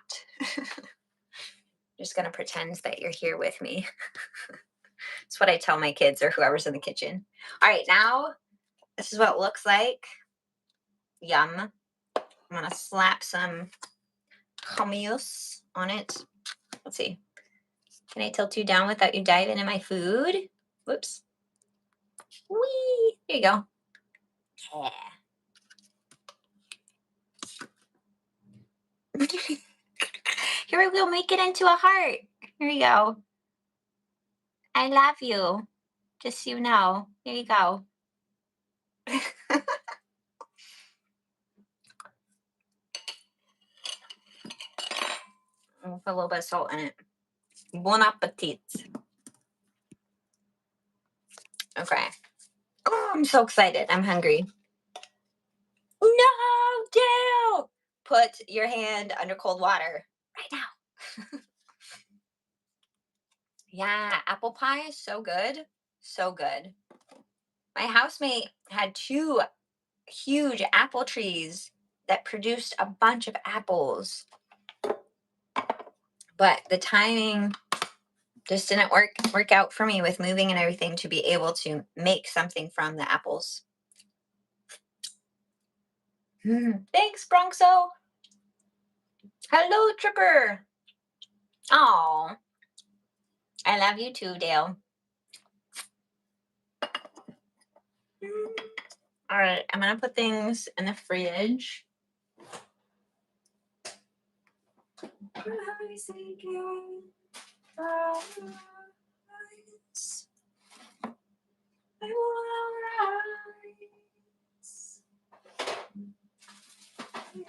Just gonna pretend that you're here with me. That's what I tell my kids or whoever's in the kitchen. All right, now this is what it looks like. Yum. I'm gonna slap some hummus on it. Let's see. Can I tilt you down without you diving in my food? Whoops. Whee! Here you go. Yeah. Here, we'll make it into a heart. Here you go. I love you. Just so you know. Here you go. I'll put a little bit of salt in it. Bon appetit. Okay. Oh, I'm so excited. I'm hungry. No, Dale! Put your hand under cold water right now. Yeah, apple pie is so good. So good. My housemate had 2 huge apple trees that produced a bunch of apples. But the timing just didn't work out for me with moving and everything to be able to make something from the apples. Thanks, Bronxo. Hello, Tripper. Oh, I love you too, Dale. All right, I'm gonna put things in the fridge.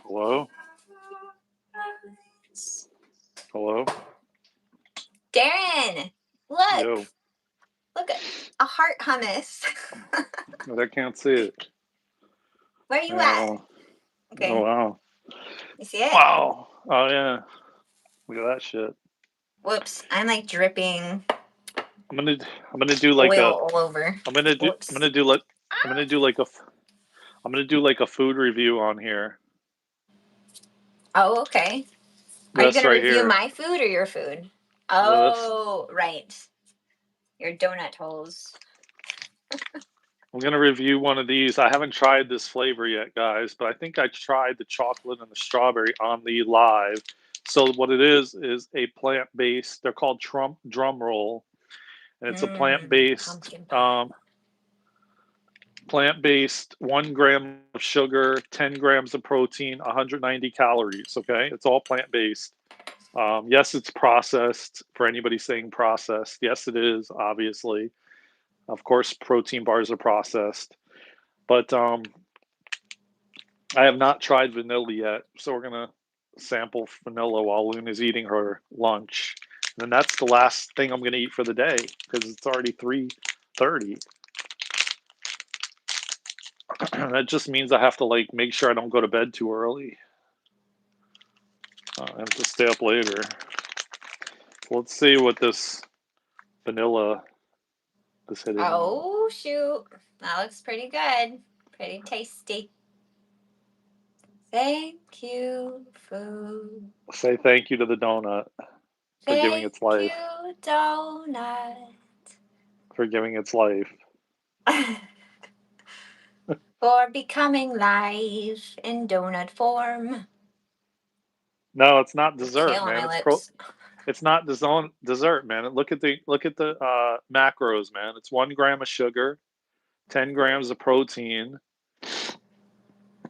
Hello? Hello? Darren, Yo. look at a heart hummus. I can't see it. Where are you at? Oh, Okay, oh wow. you see it? Wow. Oh yeah. Look at that shit. Whoops, I'm like dripping I'm gonna do like oil a all over. I'm gonna do Whoops. I'm gonna do like I'm gonna do like a I'm gonna do like a food review on here. Oh, okay. Are you This gonna right review here. my food or your food? This. Oh, right. Your donut holes. I'm gonna review one of these. I haven't tried this flavor yet, guys, but I think I tried the chocolate and the strawberry on the live. So what it is a plant-based. They're called drum roll, and it's a plant-based Pumpkin pie. plant-based 1 gram of sugar, 10 grams of protein, 190 calories. Okay, it's all plant-based. Yes, it's processed. For anybody saying processed, yes, it is. Obviously, of course, protein bars are processed, but I have not tried vanilla yet. So we're gonna sample vanilla while Luna's eating her lunch, and then that's the last thing I'm gonna eat for the day because it's already 3:30. That just means I have to like make sure I don't go to bed too early. I have to stay up later. Let's see what this vanilla is hitting on. Oh, shoot. That looks pretty good. Pretty tasty. Thank you, food. Say thank you to the donut for giving Thank its life. you, donut. For giving its life. For becoming life in donut form. No, it's not You're dessert, killing man. my lips. It's not dessert, man. Look at the macros, man. It's 1 gram of sugar, 10 grams of protein,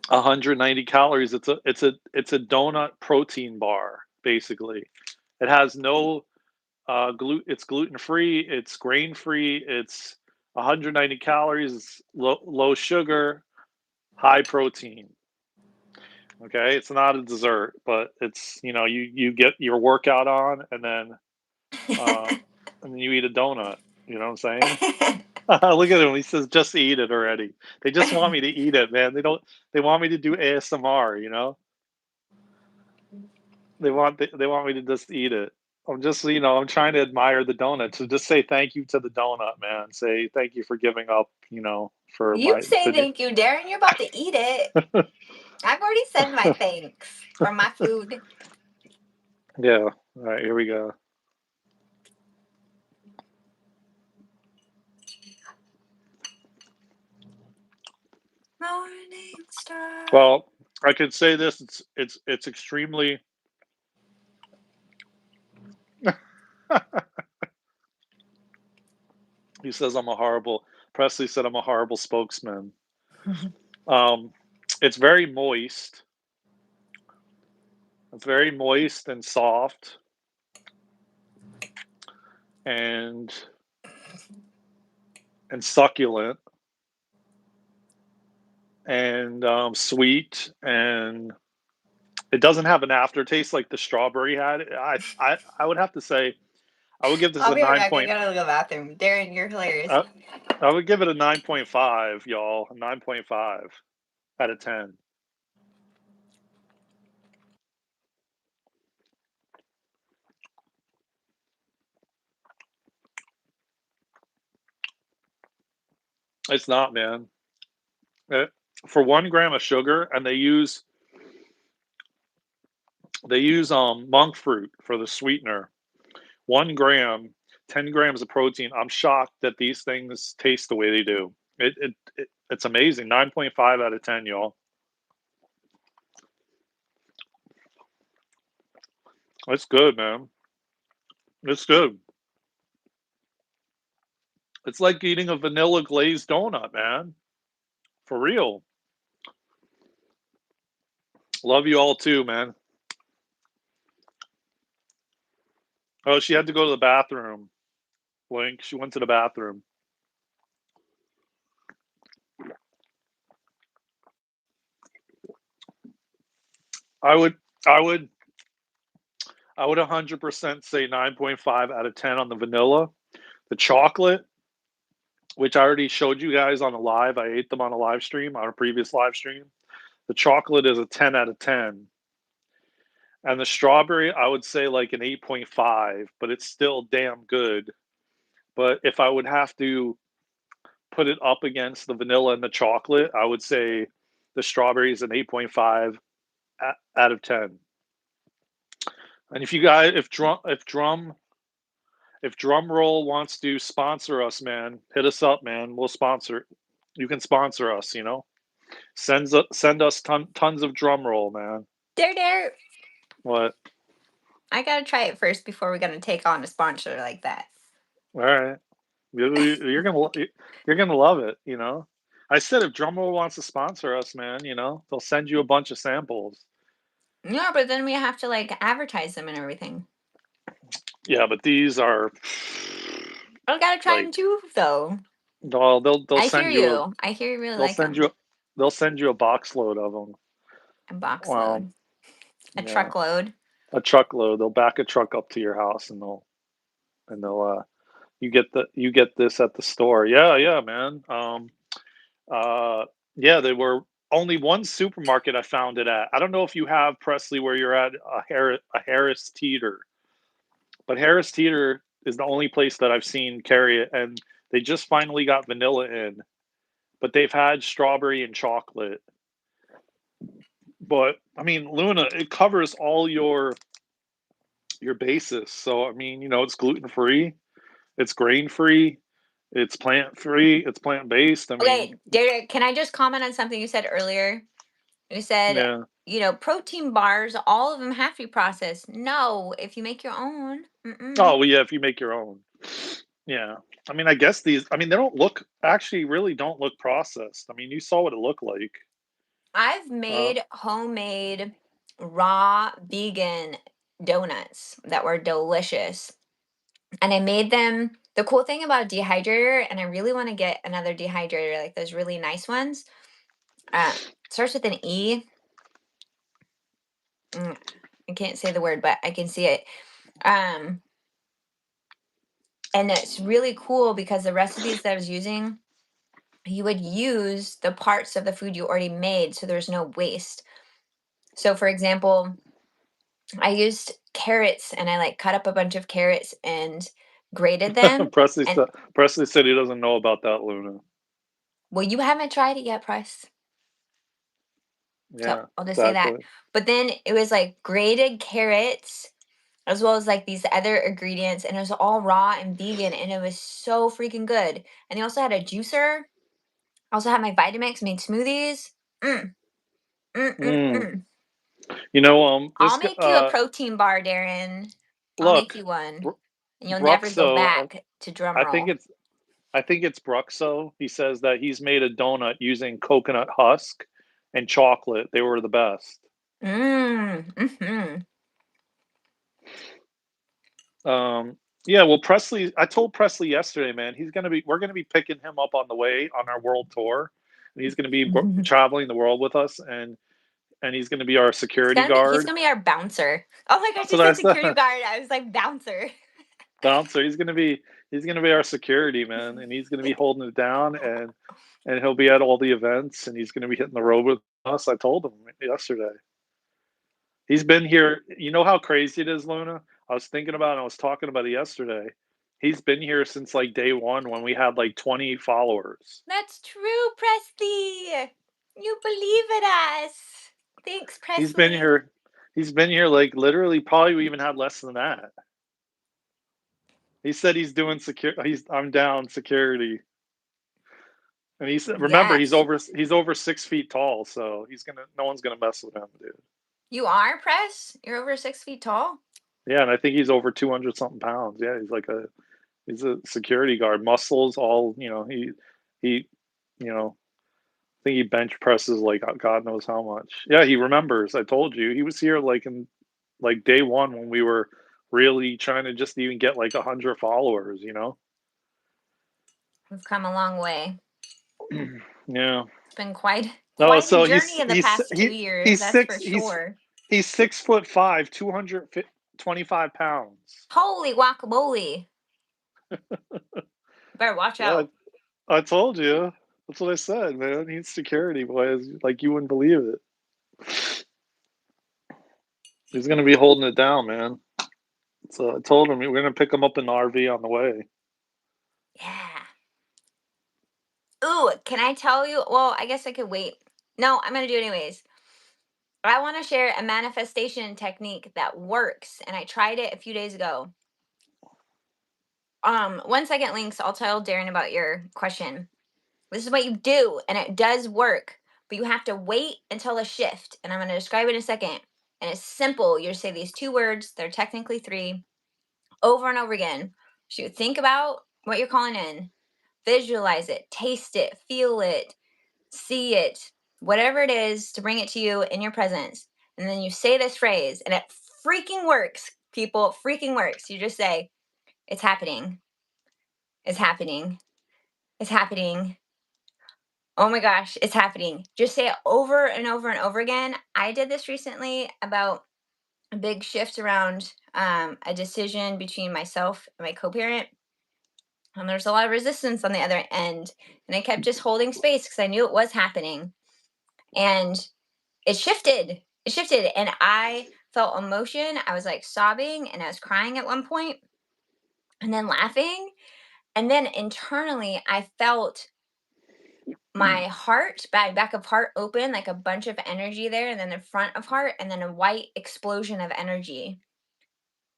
190 calories. It's a donut protein bar, basically. It has no it's gluten free, it's grain free, it's 190 calories, it's low sugar, high protein. Okay, it's not a dessert, but it's you get your workout on, uh, and then you eat a donut. You know what I'm saying? Look at him. He says, "Just eat it already." They just want me to eat it, man. They don't. They want me to do ASMR. They want me to just eat it. I'm trying to admire the donut. So just say thank you to the donut, man. Say thank you for giving up. For You my say to thank you, Darren. You're about to eat it. I've already said my thanks for my food. Yeah. All right. Here we go. Morning star. Well, I could say this. It's extremely. He says I'm a horrible. Presley said I'm a horrible spokesman. Um, it's very moist. It's very moist and soft, and succulent, and sweet, and it doesn't have an aftertaste like the strawberry had. I would have to say I would give this I'll a be right 9 back. I point. gotta go to the bathroom. Daren, you're hilarious. I would give it a 9.5, y'all. 9.5 out of 10. It's not, man. Uh, for 1 gram of sugar, and they use monk fruit for the sweetener. 1 gram, 10 grams of protein. I'm shocked that these things taste the way they do. It's amazing. 9.5 out of 10, y'all. It's good, man. It's good. It's like eating a vanilla glazed donut, man. For real. Love you all too, man. Oh, she had to go to the bathroom. Link. She went to the bathroom. I would, I would, I would 100% say 9.5 out of 10 on the vanilla. The chocolate, which I already showed you guys on a live, I ate them on a live stream, on a previous live stream. The chocolate is a 10 out of 10. And the strawberry, I would say like an 8.5, but it's still damn good. But if I would have to put it up against the vanilla and the chocolate, I would say the strawberry is an 8.5 out of 10. And if you guys, if drum roll wants to sponsor us, man, hit us up, man. We'll sponsor. You can sponsor us. Send us tons of drum roll, man. Dare. What? I gotta try it first before we're gonna take on a sponsor like that. All right, you're gonna love it. I said if drum roll wants to sponsor us, man, they'll send you a bunch of samples. No, but then we have to like advertise them and everything. Yeah, but these are I gotta try them like, too, though. they'll I hear send you a you. I hear you really they'll like send them. you they'll send you a box load of them. A box Well, load, a yeah, truckload. a truckload. They'll back a truck up to your house, and they'll you get this at the store. Yeah, yeah, man. Uh, yeah, they were only one supermarket I found it at. I don't know if you have, Presley, where you're at, a Harris Teeter, but Harris Teeter is the only place that I've seen carry it, and they just finally got vanilla in, but they've had strawberry and chocolate. But I mean, Luna, it covers all your bases. So I mean, it's gluten free, it's grain free, it's plant free, it's plant based. I mean, Okay, Derek, can I just comment on something you said earlier? You said, yeah. protein bars, all of them have to be processed. No, if you make your own. Mm-mm. Oh, well, yeah, if you make your own. Yeah. I mean, I guess they don't look, actually really don't look processed. I mean, you saw what it looked like. I've Uh, made homemade raw vegan donuts that were delicious. And I made them. The cool thing about dehydrator, and I really want to get another dehydrator, like those really nice ones. Starts with an E. I can't say the word, but I can see it. Um, and it's really cool because the recipes that I was using, you would use the parts of the food you already made, so there's no waste. So, for example, I used carrots and I like cut up a bunch of carrots and grated them. Presley And said Presley said he doesn't know about that, Luna. well, you haven't tried it yet, Price. So Yeah, I'll just say that. exactly. But then it was like grated carrots as well as like these other ingredients, and it was all raw and vegan, and it was so freaking good. And they also had a juicer. I also had my Vitamix, made smoothies. Mm, Mm. mm. This I'll make you a protein bar, Darren. I'll make look, you one, Br- and you'll never go Bruxo. back to drum I think roll. it's I think it's Bruxo. He says that he's made a donut using coconut husk and chocolate. They were the best. Mm-hmm. Yeah, well, Presley, I told Presley yesterday, man, we're gonna be picking him up on the way on our world tour, and he's gonna be traveling the world with us, and he's gonna be our security He's guard. gonna be our bouncer. Oh my gosh, That's you what I said security said. guard. I was like bouncer. Bouncer. He's gonna be our security man, and he's gonna be holding it down, and he'll be at all the events, and he's gonna be hitting the road with us. I told him yesterday. He's been here. You know how crazy it is, Luna? I was thinking about it, I was talking about it yesterday. He's been here since like day one when we had like 20 followers. That's true, Presley. You believe in us. Thanks, He's been Presley. here. He's been here like literally probably we even had less than that. He said he's doing secure. I'm down security, and he said remember Yes. he's over 6 feet tall, so he's gonna no one's gonna mess with him, dude. You are, Press? You're over 6 feet tall? Yeah, and I think he's over 200 something pounds. Yeah, he's a security guard, muscles, all he I think he bench presses like God knows how much. Yeah, he remembers. I told you he was here like in like day one when we were really trying to just even get like 100 followers. We've come a long way. Yeah. It's been quite No, quite a so journey in the past 2 years, he's that's six for sure. he's 6'5", 225 pounds. Holy guacamole. Better watch Yeah, out. I told you. That's what I said, man. He's security, boys. Like you wouldn't believe it. He's gonna be holding it down, man. So I told him we're gonna pick him up in the RV on the way. Yeah. Ooh, can I tell you? Well, I guess I could wait. No, I'm going to do it anyways. I want to share a manifestation technique that works, and I tried it a few days ago. 1 second, links. I'll tell Darren about your question. This is what you do, and it does work, but you have to wait until a shift. And I'm going to describe it in a second. And it's simple. You just say these 2 words, they're technically three, over and over again. So you think about what you're calling in, visualize it, taste it, feel it, see it, whatever it is to bring it to you in your presence. And then you say this phrase, and it freaking works, people. It freaking works. You just say, it's happening. It's happening. It's happening. Oh my gosh, it's happening. Just say it over and over and over again. I did this recently about a big shift around a decision between myself and my co-parent. And there's a lot of resistance on the other end. And I kept just holding space because I knew it was happening. And it shifted. It shifted. And I felt emotion. I was like sobbing and I was crying at one point and then laughing. And then internally, I felt my heart, back of heart open, like a bunch of energy there, and then the front of heart, and then a white explosion of energy.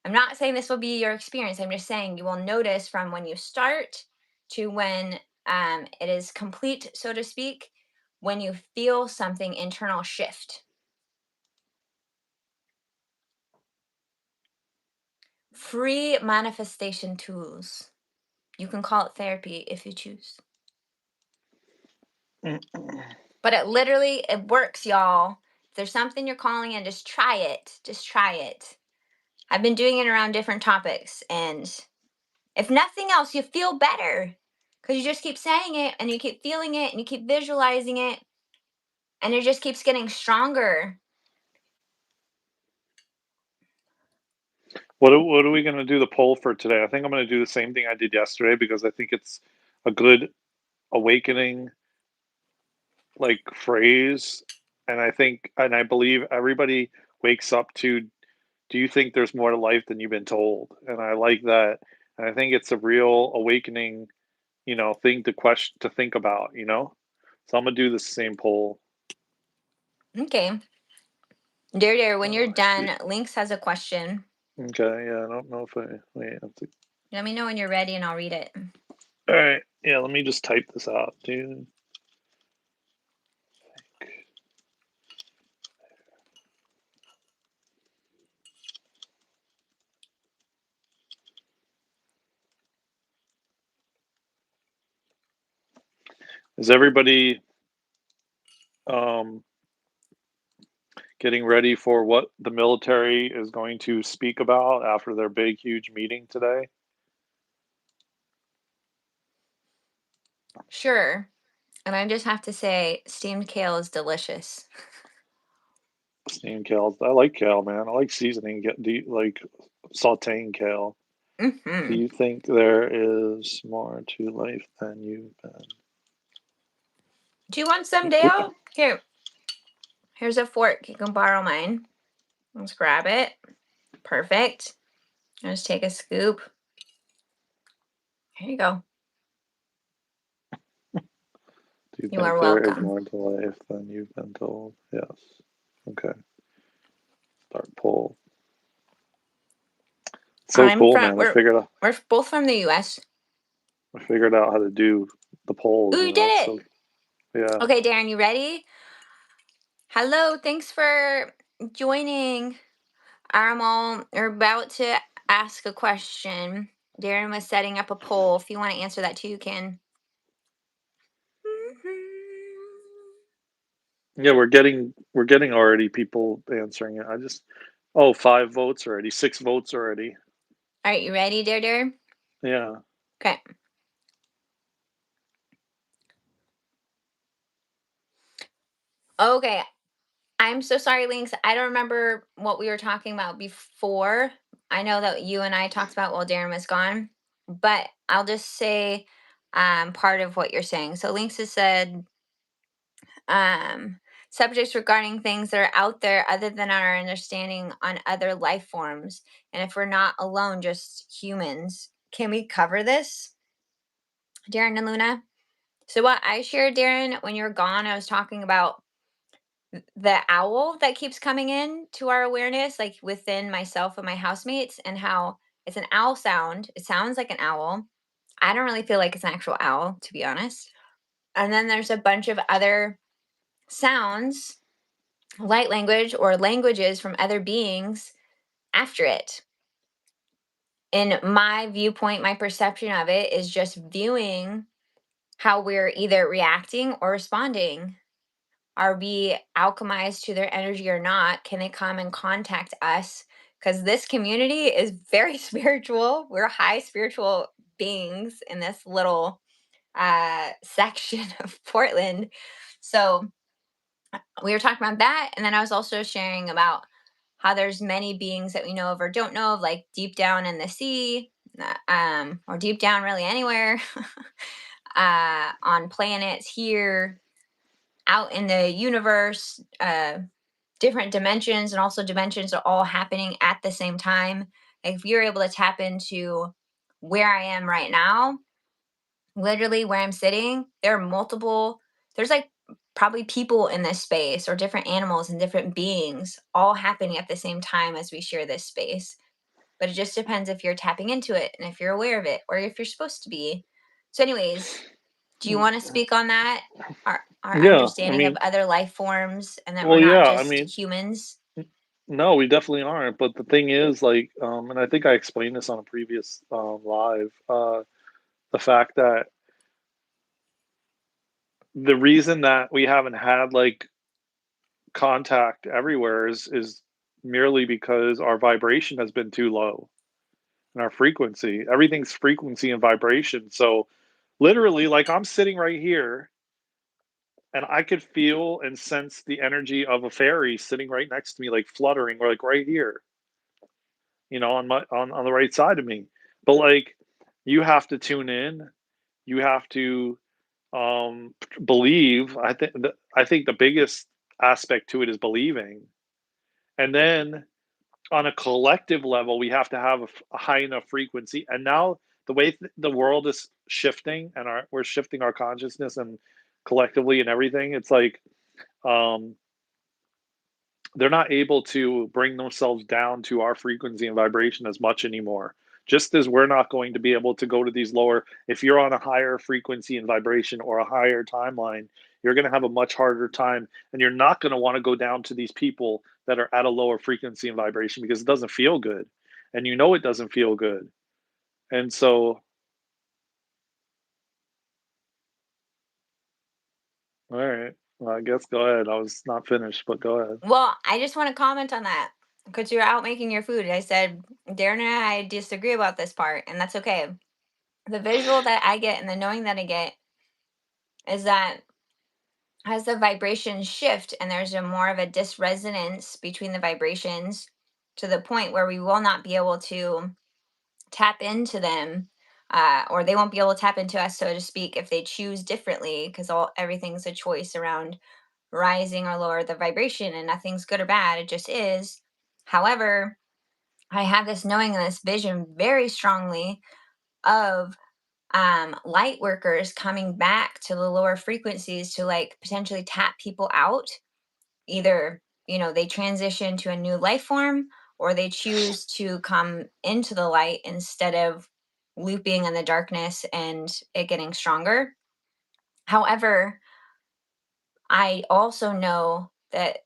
I'm not saying this will be your experience. I'm just saying you will notice from when you start to when it is complete, so to speak, when you feel something internal shift. Free manifestation tools. You can call it therapy if you choose. But it works, y'all. If there's something you're calling in, just try it. Just try it. I've been doing it around different topics, and if nothing else, you feel better because you just keep saying it and you keep feeling it and you keep visualizing it, and it just keeps getting stronger. What are we gonna do the poll for today? I think I'm gonna do the same thing I did yesterday because I think it's a good awakening like phrase, and I believe everybody wakes up to, do you think there's more to life than you've been told? And I like that, and I think it's a real awakening, thing to think about. So I'm gonna do the same poll. Okay. Dear, when you're I see. done, Lynx has a question. Okay, yeah, I don't know if wait, Let me know when you're ready and I'll read it. all right, yeah, let me just type this out, dude. Is everybody um Getting ready for what the military is going to speak about after their big, huge meeting today. Sure. And I just have to say, steamed kale is delicious. Steamed kale. I like kale, man. I like seasoning, like sauteing kale. Do Hmm. you think there is more to life than you've been? Do you want some, Dale? Here, here's a fork. You can borrow mine. Let's grab it. Perfect. I'll just take a scoop. Here you go. Do you You are think there is welcome. more to life than you've been told? Yes. Okay. Start poll. So I'm cool, from man. we're both from the US. I figured out how to do the polls, Ooh, you you know. did it. So yeah. Okay, Darren, you ready? Hello, thanks for joining. Armel, you're about to ask a question. Darren was setting up a poll. If you want to answer that too, you can. Yeah, we're getting already people answering it. I just oh, 5 votes already, 6 votes already. All right, you ready, Dare? Yeah. Okay. Okay. I'm so sorry, Links. I don't remember what we were talking about before. I know that you and I talked about while Darren was gone, but I'll just say part of what you're saying. So Links has said subjects regarding things that are out there other than our understanding on other life forms. And if we're not alone, just humans. Can we cover this, Darren and Luna? So what I shared, Darren, when you're gone, I was talking about the owl that keeps coming in to our awareness, like within myself and my housemates, and how it's an owl sound. It sounds like an owl. I don't really feel like it's an actual owl, to be honest. And then there's a bunch of other sounds, light language or languages from other beings after it. In my viewpoint, my perception of it is just viewing how we're either reacting or responding. Are we alchemized to their energy or not? Can they come and contact us? Because this community is very spiritual. We're high spiritual beings in this little section of Portland. So we were talking about that. And then I was also sharing about how there's many beings that we know of or don't know of, like deep down in the sea, or deep down really anywhere, on planets here, out in the universe, different dimensions, and also dimensions are all happening at the same time. Like if you're able to tap into where I am right now, literally where I'm sitting, there are multiple, there's like probably people in this space or different animals and different beings all happening at the same time as we share this space. But it just depends if you're tapping into it and if you're aware of it or if you're supposed to be. So, anyways, do you Mm, want to speak on that? Our yeah, I understanding of mean, other life forms and that we're well, not yeah, I just mean, humans. no, we definitely aren't. But the thing is, like, and I think I explained this on a previous live, the fact that the reason that we haven't had like contact everywhere is merely because our vibration has been too low and our frequency. Everything's frequency and vibration. So literally, like I'm sitting right here and I could feel and sense the energy of a fairy sitting right next to me, like fluttering, or like right here, on my on the right side of me. But like you have to tune in, you have to believe. I think the biggest aspect to it is believing. And then on a collective level, we have to have a high enough frequency. And now the way the world is shifting and we're shifting our consciousness and collectively and everything, it's like um, they're not able to bring themselves down to our frequency and vibration as much anymore. Just as we're not going to be able to go to these lower, if you're on a higher frequency and vibration or a higher timeline, you're going to have a much harder time. And you're not going to want to go down to these people that are at a lower frequency and vibration because it doesn't feel good. And it doesn't feel good. And so, all right. I guess go ahead. I was not finished, but go ahead. Well, I just want to comment on that because you're out making your food. I said, Darren and I disagree about this part, and that's okay. The visual that I get and the knowing that I get is that as the vibrations shift and there's a more of a disresonance between the vibrations to the point where we will not be able to tap into them, or they won't be able to tap into us, so to speak, if they choose differently, because all everything's a choice around rising or lower the vibration, and nothing's good or bad, it just is. However, I have this knowing and this vision very strongly of light workers coming back to the lower frequencies to like potentially tap people out. Either, they transition to a new life form, or they choose to come into the light instead of looping in the darkness and it getting stronger. However, I also know that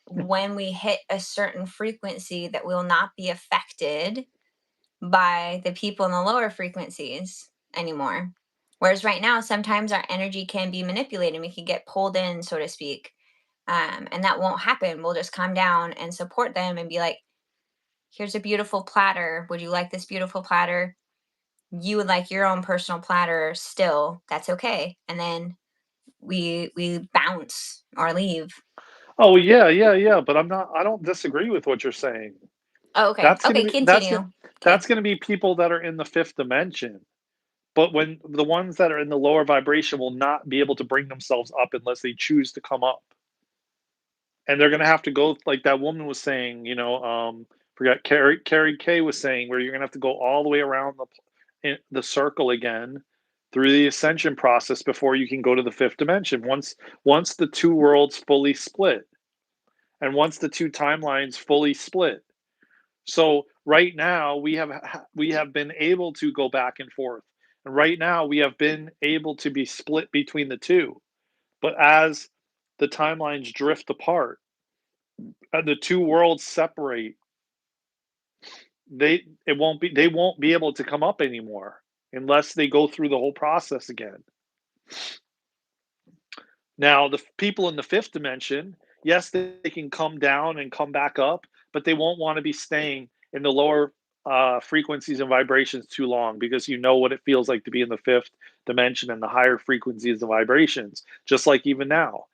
when we hit a certain frequency that we will not be affected by the people in the lower frequencies anymore. Whereas right now, sometimes our energy can be manipulated. We can get pulled in, so to speak. And that won't happen. We'll just come down and support them and be like, here's a beautiful platter. Would you like this beautiful platter? You would like your own personal platter still. That's okay. And then we bounce or leave. Oh yeah, yeah, yeah. But I'm not. I don't disagree with what you're saying. Oh, okay. That's gonna Okay, be. That's gonna. continue. Okay. That's gonna be people that are in the fifth dimension. But when the ones that are in the lower vibration will not be able to bring themselves up unless they choose to come up. And they're gonna have to go like that woman was saying, forgot Carrie K was saying, where you're gonna have to go all the way around the circle again through the ascension process before you can go to the fifth dimension. Once the two worlds fully split, and once the two timelines fully split. So right now we have been able to go back and forth, and right now we have been able to be split between the two. But as the timelines drift apart and the two worlds separate, they won't be able to come up anymore unless they go through the whole process again. Now, the people in the fifth dimension, yes, they can come down and come back up, but they won't want to be staying in the lower frequencies and vibrations too long, because you know what it feels like to be in the fifth dimension and the higher frequencies and vibrations. Just like even now,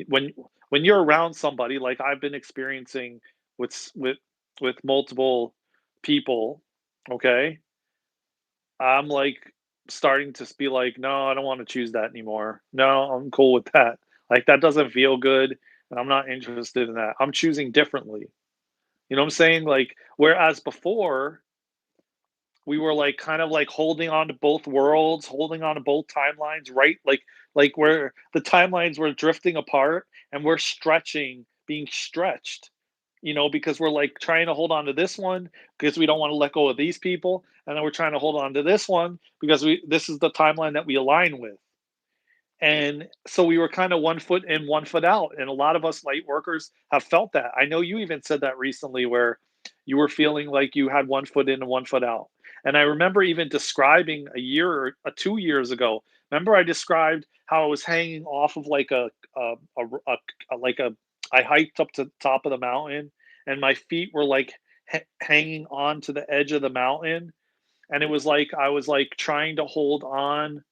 when when you're around somebody like I've been experiencing with multiple people, okay, I'm like starting to be like, no, I don't want to choose that anymore. No, I'm cool with that. Like that doesn't feel good, and I'm not interested in that. I'm choosing differently. You know what I'm saying? Like whereas before we were like kind of like holding on to both worlds, holding on to both timelines, right? Like where the timelines were drifting apart and we're stretching, being stretched, because we're like trying to hold on to this one because we don't want to let go of these people, and then we're trying to hold on to this one because we this is the timeline that we align with. And so we were kind of 1 foot in, 1 foot out. And a lot of us light workers have felt that. I know you even said that recently where you were feeling like you had 1 foot in and 1 foot out. And I remember even describing a year or 2 years ago. Remember, I described how I was hanging off of like a I hiked up to the top of the mountain and my feet were like hanging on to the edge of the mountain. And it was like I was like trying to hold on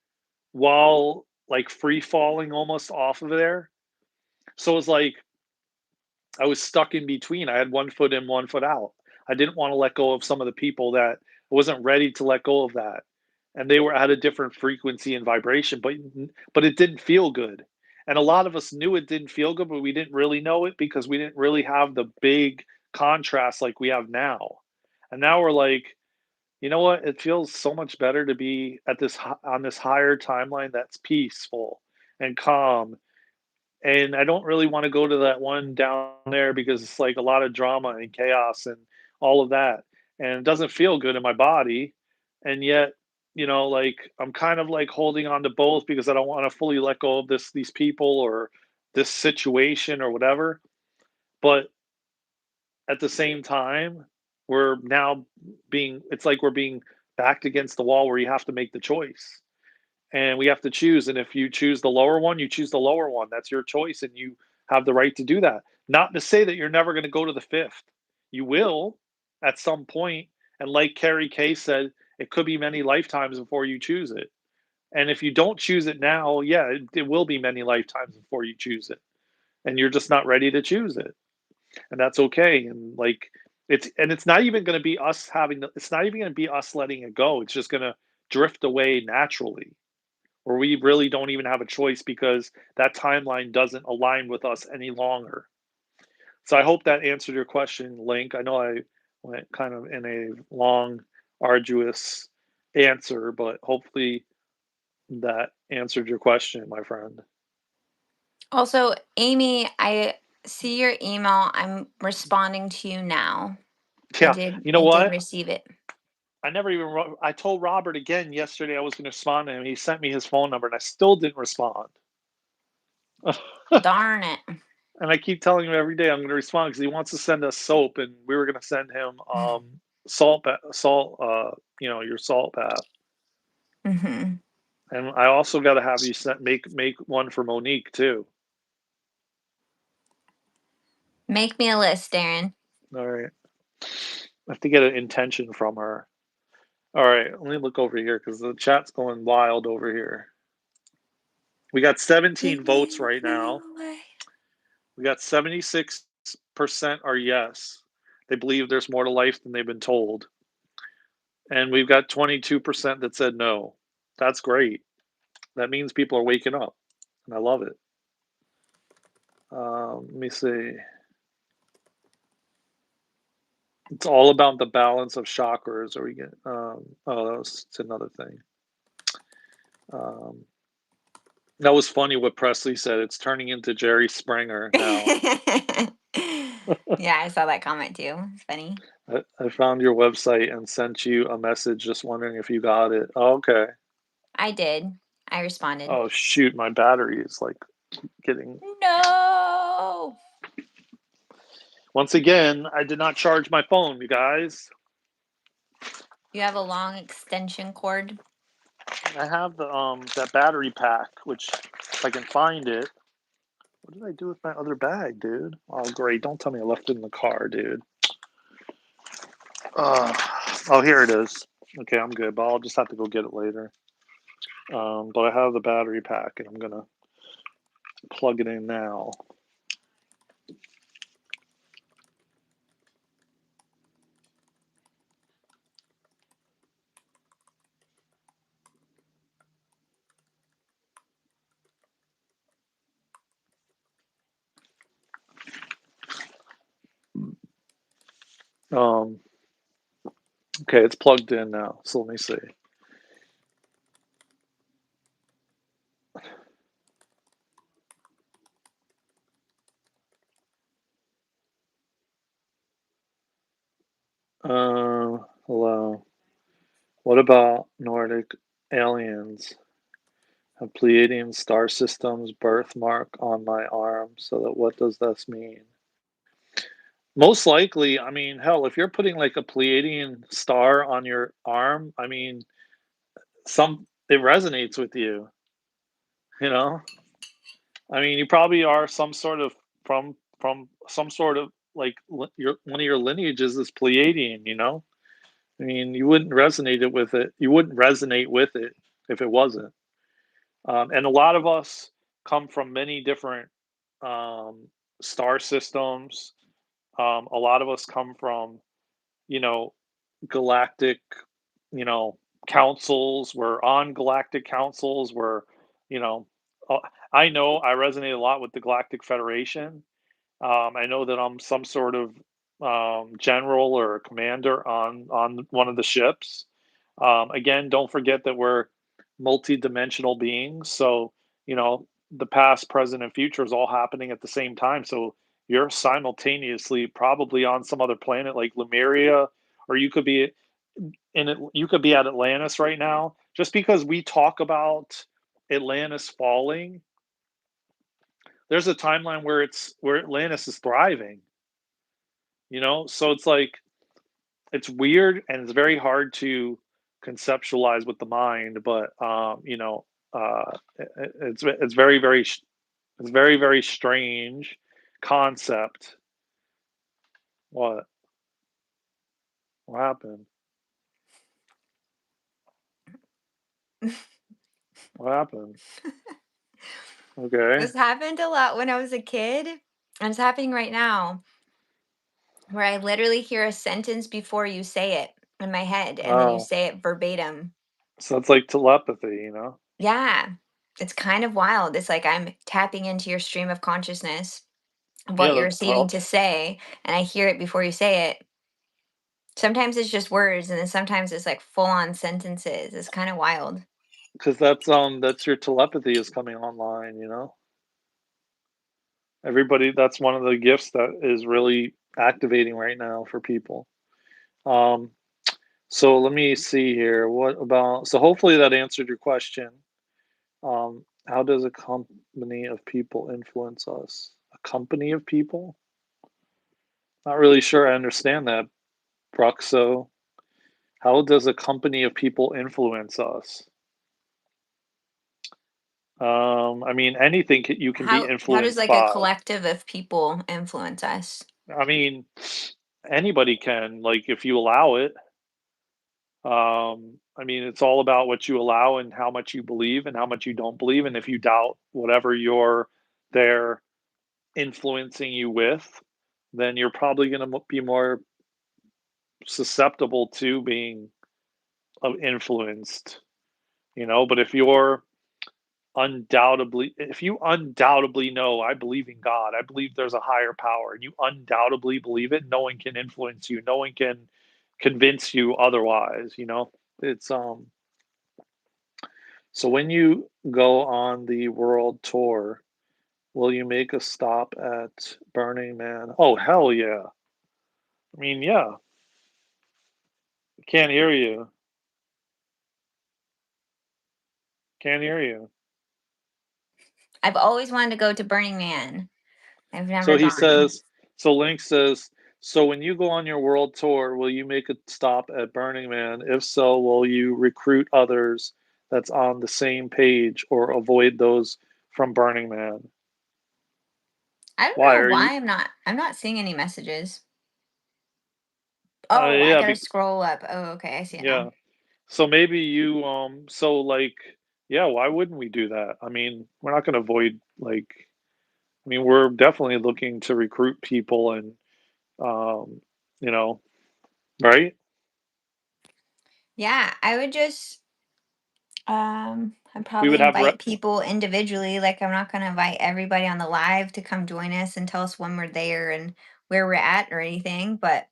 while like free falling almost off of there. So it was like I was stuck in between. I had 1 foot in, 1 foot out. I didn't want to let go of some of the people that I wasn't ready to let go of that. And they were at a different frequency and vibration, but it didn't feel good. And a lot of us knew it didn't feel good, but we didn't really know it because we didn't really have the big contrast like we have now. And now we're like, you know what? It feels so much better to be at on this higher timeline that's peaceful and calm. And I don't really want to go to that one down there because it's like a lot of drama and chaos and all of that. And it doesn't feel good in my body. And yet, like I'm kind of like holding on to both because I don't want to fully let go of these people or this situation or whatever. But at the same time, we're now it's like we're being backed against the wall where you have to make the choice. and we have to choose. And if you choose the lower one, you choose the lower one. That's your choice, and you have the right to do that. Not to say that you're never going to go to the fifth. You will at some point, and like Carrie Kay said, it could be many lifetimes before you choose it. And if you don't choose it now, yeah, it will be many lifetimes before you choose it, and you're just not ready to choose it, and that's okay. And like it's not even going to be us having the, it's not even going to be us letting it go. It's just going to drift away naturally, or we really don't even have a choice because that timeline doesn't align with us any longer. So I hope that answered your question, Link. I know I went kind of in a long, arduous answer, but hopefully that answered your question, my friend. Also, Amy, I see your email. I'm responding to you now. I Yeah, did you know I did what? receive it. I never even I told Robert again yesterday I was going to respond to him. He sent me his phone number, and I still didn't respond. Darn it. And I keep telling him every day I'm going to respond because he wants to send us soap, and we were going to send him salt, your salt bath. Hmm. And I also got to have you make one for Monique too. Make me a list, Darren. All right, I have to get an intention from her. All right, let me look over here because the chat's going wild over here. We got 17 Take me votes right now. away. We got 76% are yes. They believe there's more to life than they've been told. And we've got 22% that said no. That's great. That means people are waking up. And I love it. Let me see. It's all about the balance of chakras. Are we get? It's another thing. Um, that was funny what Presley said. It's turning into Jerry Springer now. Yeah, I saw that comment too. It's funny. I found your website and sent you a message just wondering if you got it. Oh, okay. I did. I responded. Oh, shoot. My battery is like getting. No. Once again, I did not charge my phone, you guys. You have a long extension cord. I have the that battery pack, which if I can find it. What did I do with my other bag, dude? Oh, great. Don't tell me I left it in the car, dude. Uh, oh, here it is. Okay, I'm good, but I'll just have to go get it later. But I have the battery pack, and I'm gonna plug it in now. Um, okay, it's plugged in now. So let me see. Hello. What about Nordic aliens? A Pleiadian star system's birthmark on my arm. So that what does this mean? Most likely, I mean, hell, if you're putting like a Pleiadian star on your arm, I mean, some it resonates with you, you know? I mean, you probably are some sort of from some sort of like your one of your lineages is Pleiadian, you know? I mean, you wouldn't resonate it with it. You wouldn't resonate with it if it wasn't. And a lot of us come from many different um, star systems. A lot of us come from, you know, galactic, you know, councils. We're on galactic councils. We're, you know, uh, I know I resonate a lot with the Galactic Federation. I know that I'm some sort of general or commander on one of the ships. Again, don't forget that we're multi-dimensional beings. So, you know, the past, present, and future is all happening at the same time. So you're simultaneously probably on some other planet like Lemuria, or you could be in it. You could be at Atlantis right now. Just because we talk about Atlantis falling, there's a timeline where Atlantis is thriving. You know, so it's like it's weird and it's very hard to conceptualize with the mind, but you know, It's very very it's very very strange concept. What? What happened? What happened? Okay. This happened a lot when I was a kid, and it's happening right now, where I literally hear a sentence before you say it in my head, and then you Oh, say it verbatim. so it's like telepathy, you know? Yeah, it's kind of wild. It's like I'm tapping into your stream of consciousness of Yeah, what you're that's receiving to say, and I hear it before you say it. Sometimes it's just words, and then sometimes it's like full on sentences. It's kind of wild. because that's your telepathy is coming online, you know? Everybody, that's one of the gifts that is really activating right now for people. Um, so let me see here. What about, so hopefully that answered your question. How does a company of people influence us? A company of people? Not really sure I understand that, Brooke. So, how does a company of people influence us? I mean, anything you can be How does influenced like a by. collective of people influence us? I mean, anybody can, like, if you allow it. I mean, it's all about what you allow and how much you believe and how much you don't believe. And if you doubt whatever they're influencing you with, then you're probably going to be more susceptible to being influenced, you know. But if you undoubtedly know, I believe in God, I believe there's a higher power, and you undoubtedly believe it, no one can influence you, no one can convince you otherwise, you know. It's So when you go on the world tour, will you make a stop at Burning Man? Oh, hell yeah. I mean, yeah. Can't hear you. Can't hear you. I've always wanted to go to Burning Man. I've So never he gone. says, so Link says, so when you go on your world tour, will you make a stop at Burning Man? If so, will you recruit others that's on the same page or avoid those from Burning Man? I don't Why know are you? why I'm not seeing any messages. Oh, I Yeah, gotta scroll up. Oh, okay, I see it now. yeah. So maybe you so like yeah, why wouldn't we do that? I mean, we're not going to avoid like I mean, we're definitely looking to recruit people and um you know, right? Yeah, I would just I'd We probably would have invite people individually. Like I'm not gonna invite everybody on the live to come join us and tell us when we're there and where we're at or anything. But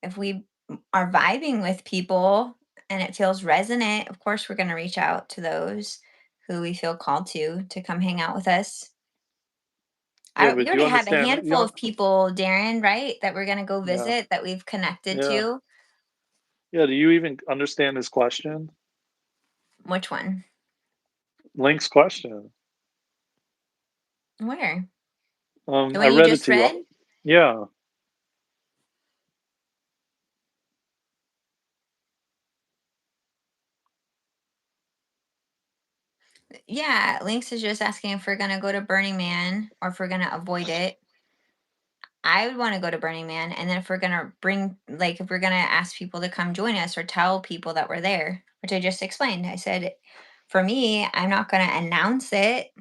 if we are vibing with people and it feels resonant, of course we're gonna reach out to those who we feel called to come hang out with us. yeah, We but do you already have a understand? You handful know, of people, Darren, right? That we're gonna go yeah. visit that we've connected Yeah. to. Yeah, do you even understand his question? Which one? Link's question. Where? The I one you read it just to you. read? Yeah. Yeah, Lynx is just asking if we're gonna go to Burning Man or if we're gonna avoid it. I would want to go to Burning Man, and then if we're gonna if we're gonna ask people to come join us or tell people that we're there, which I just explained. I said, for me, I'm not gonna announce it.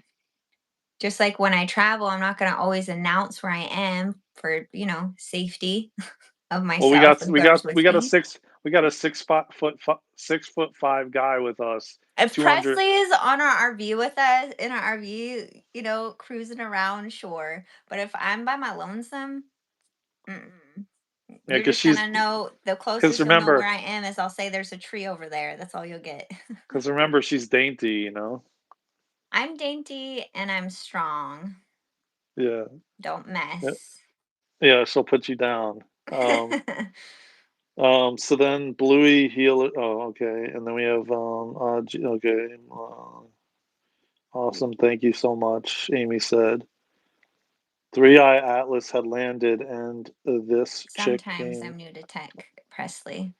Just like when I travel, I'm not gonna always announce where I am for safety of Well, we myself got and we those got with we got a me. six we got a 6'5" guy with us. If 200. Presley is on our RV with us in our RV, cruising around, sure. But if I'm by my lonesome, mm-mm. Yeah, You're because just she's gonna know. The because closest you'll know where remember I am is I'll say there's a tree over there. That's all you'll get. because remember she's dainty, you know. I'm dainty and I'm strong. Yeah, Don't yeah, mess. yeah. She'll put you down. Um, so then Bluey heal. Oh, okay, and then we have okay. Awesome, thank you so much. Amy said. Three Eye Atlas had landed, and this chick Sometimes came. I'm new to tech, Presley.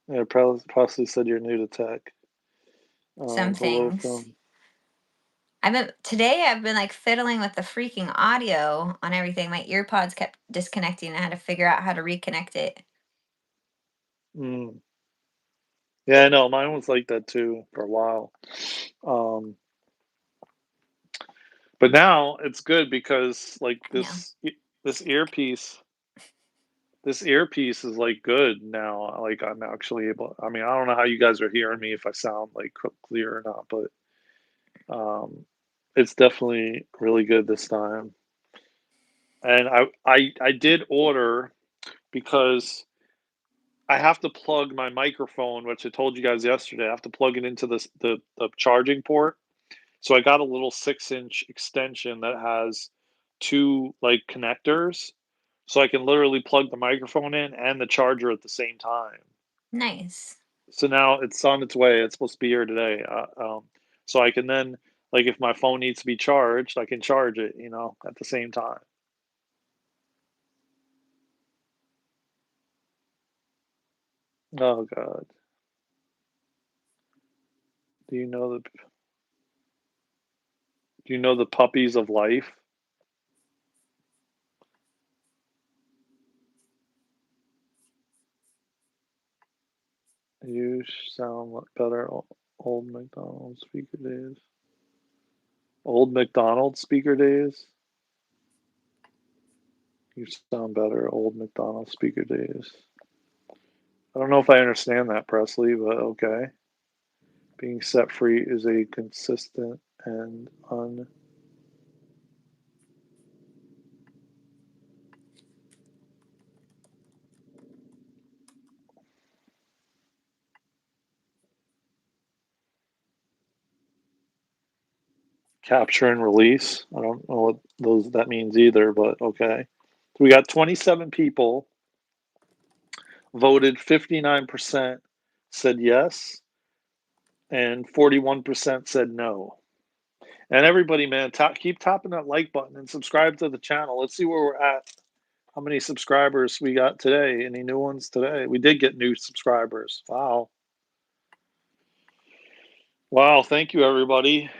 Yeah, Presley said you're new to tech. some Hello things. from. I've been like fiddling with the freaking audio on everything. My ear pods kept disconnecting. I had to figure out how to reconnect it. Mm. Yeah, I know. Mine was like that too for a while. Um, but now it's good because like I know. this earpiece this earpiece is like good now. Like I'm actually able. I mean, I don't know how you guys are hearing me if I sound like clear or not, but it's definitely really good this time. And I did order because I have to plug my microphone, which I told you guys yesterday. I have to plug it into the charging port. So I got a little 6-inch extension that has two like connectors, so I can literally plug the microphone in and the charger at the same time. Nice. So now it's on its way. It's supposed to be here today. So I can then, like, if my phone needs to be charged, I can charge it, at the same time. Oh God. Do you know the do you know the puppies of life? You sound better. Old McDonald speaker days. Old McDonald speaker days. You sound better. Old McDonald speaker days. I don't know if I understand that, Presley, but okay. Being set free is a consistent and capture and release. I don't know what that means either, but okay. So we got 27 people voted. 59% said yes, and 41% said no. And everybody, man, keep tapping that like button and subscribe to the channel. Let's see where we're at. How many subscribers we got today? Any new ones today? We did get new subscribers. Wow. Wow. Thank you, everybody.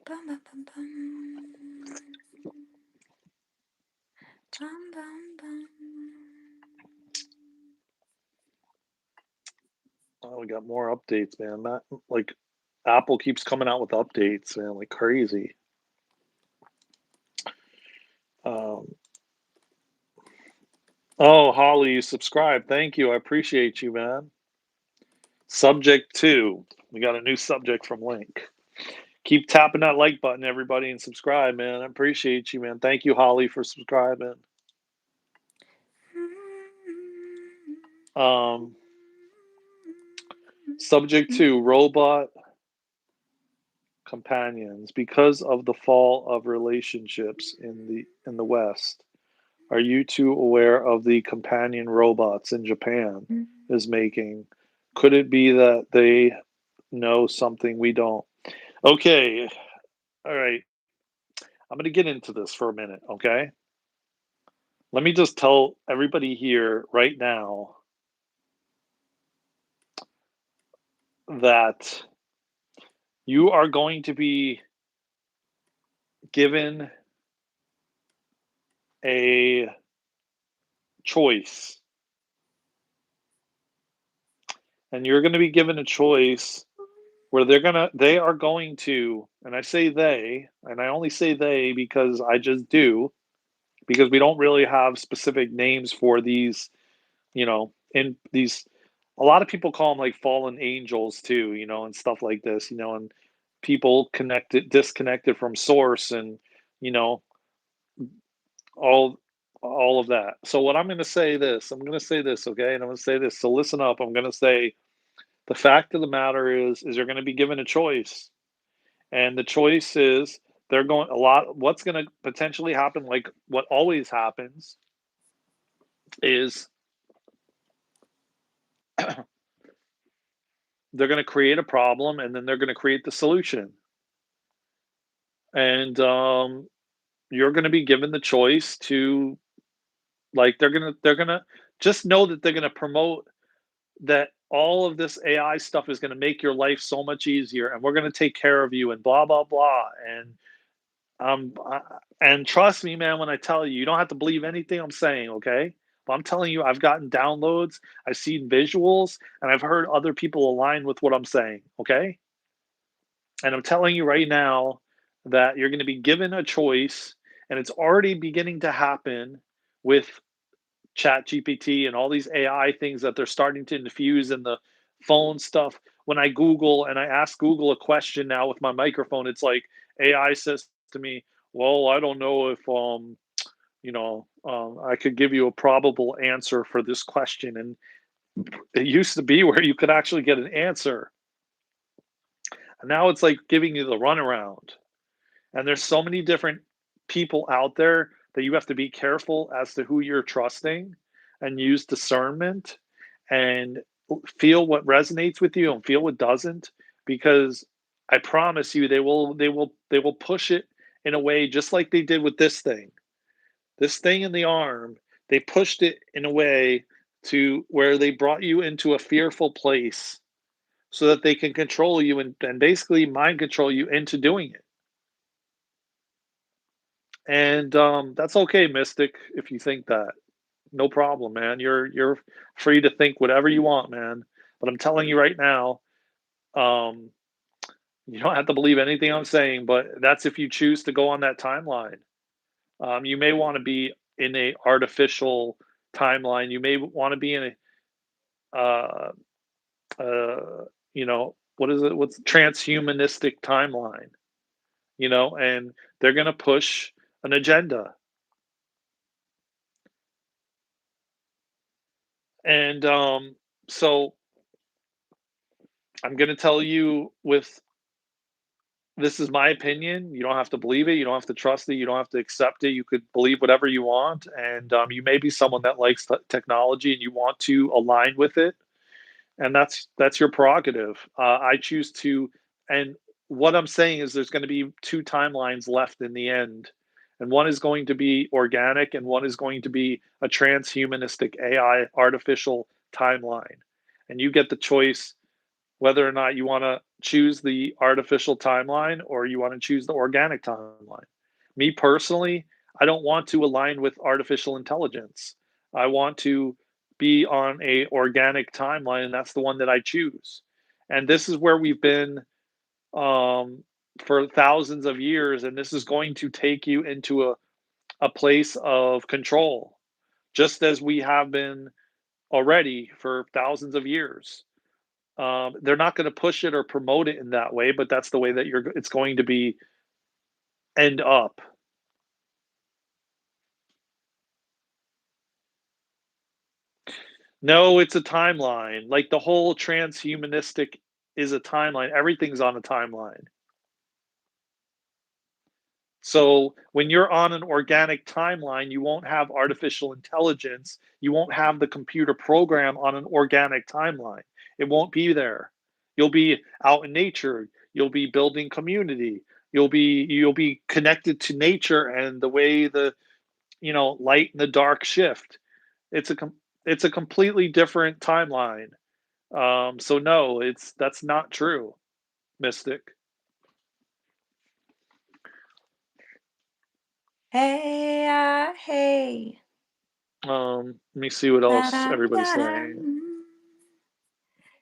Bum, bum, bum, bum. Bum, bum, bum. Oh, we got more updates, man. Like Apple keeps coming out with updates, man, like crazy. Um, oh, Holly, you subscribed. Thank you. I appreciate you, man. Subject 2. We got a new subject from Link. Keep tapping that like button, everybody, and subscribe, man. I appreciate you, man. Thank you, Holly, for subscribing. Um, Subject 2, robot companions. Because of the fall of relationships in the West, are you two aware of the companion robots in Japan is making? Could it be that they know something we don't? Okay, all right. I'm going to get into this for a minute, okay? Let me just tell everybody here right now that you are going to be given a choice. And you're going to be given a choice where they are going to, and I say they, and I only say they because I just do, because we don't really have specific names for these, in these, a lot of people call them like fallen angels too, and stuff like this, and people disconnected from source, and you know all all of that. So what I'm going to say this, okay, and I'm going to say this. So listen up. I'm going to say the fact of the matter is you're going to be given a choice, and the choice is they're going a lot. What's going to potentially happen, like what always happens, is they're going to create a problem, and then they're going to create the solution, and you're going to be given the choice to, like, they're going to just know that they're going to promote. that all of this AI stuff is going to make your life so much easier, and we're going to take care of you, and blah blah blah. And trust me, man, when I tell you, you don't have to believe anything I'm saying, okay? But I'm telling you, I've gotten downloads, I've seen visuals, and I've heard other people align with what I'm saying, okay? And I'm telling you right now that you're going to be given a choice, and it's already beginning to happen with Chat GPT and all these AI things that they're starting to infuse in the phone stuff. When I Google and I ask Google a question now with my microphone, it's like AI says to me, "Well, I don't know if I could give you a probable answer for this question." And it used to be where you could actually get an answer, and now it's like giving you the runaround. And there's so many different people out there that you have to be careful as to who you're trusting, and use discernment, and feel what resonates with you and feel what doesn't, because I promise you they will push it in a way just like they did with this thing. This thing in the arm, they pushed it in a way to where they brought you into a fearful place so that they can control you, and basically mind control you into doing it. And that's okay, Mystic, if you think that. No problem, man. You're free to think whatever you want, man. But I'm telling you right now, um, you don't have to believe anything I'm saying, but that's if you choose to go on that timeline. You may want to be in a artificial timeline. You may want to be in a what is it? What's transhumanistic timeline? And they're gonna push an agenda. And so I'm going to tell you, with this is my opinion. You don't have to believe it. You don't have to trust it. You don't have to accept it. You could believe whatever you want. And you may be someone that likes technology and you want to align with it, and that's your prerogative. I choose to, and what I'm saying is there's going to be two timelines left in the end, and one is going to be organic, and one is going to be a transhumanistic AI artificial timeline, and you get the choice whether or not you want to choose the artificial timeline or you want to choose the organic timeline. Me personally, I don't want to align with artificial intelligence. I want to be on a organic timeline, and that's the one that I choose. And this is where we've been um, for thousands of years, and this is going to take you into a place of control, just as we have been already for thousands of years. They're not going to push it or promote it in that way, but that's the way that it's going to be end up. No, it's a timeline. Like the whole transhumanistic is a timeline. Everything's on a timeline. So when you're on an organic timeline, you won't have artificial intelligence. You won't have the computer program on an organic timeline. It won't be there. You'll be out in nature. You'll be building community. You'll be connected to nature and the way the light and the dark shift. It's a it's a completely different timeline. So no, that's not true, Mystic. Hey, hey. Let me see what else Da-dum, everybody's saying. da-dum.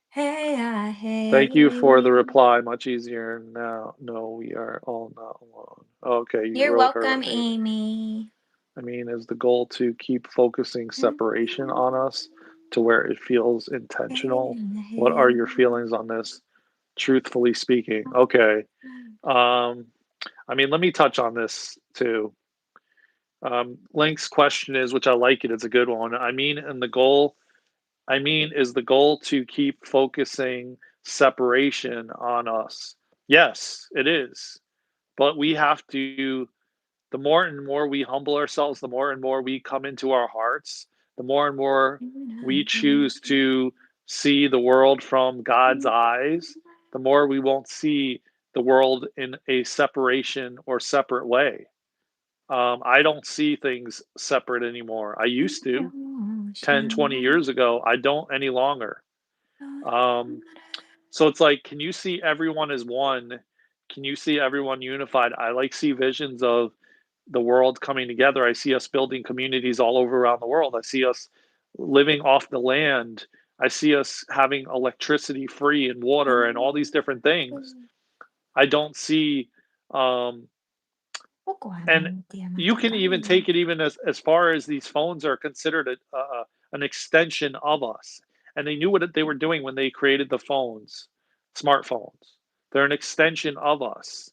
Hey, Thank you for the hey. reply. Much easier now. No, we are all not alone. Okay, you You're wrote her, welcome, Amy. Amy. I mean, is the goal to keep focusing separation on us to where it feels intentional? What are your feelings on this? Truthfully speaking. Okay. Um, I mean, let me touch on this too. Link's question is, which I like it, it's a good one. Is the goal to keep focusing separation on us? Yes, it is. But we have to, the more and more we humble ourselves, the more and more we come into our hearts, the more and more we choose to see the world from God's eyes, the more we won't see the world in a separation or separate way. I don't see things separate anymore. I used to 10, 20 years ago. I don't any longer. So it's like, can you see everyone as one? Can you see everyone unified? I like see visions of the world coming together. I see us building communities all over around the world. I see us living off the land. I see us having electricity free and water and all these different things. I don't see, um, and you can even take it even as far as these phones are considered an extension of us. And they knew what they were doing when they created the phones, smartphones. They're an extension of us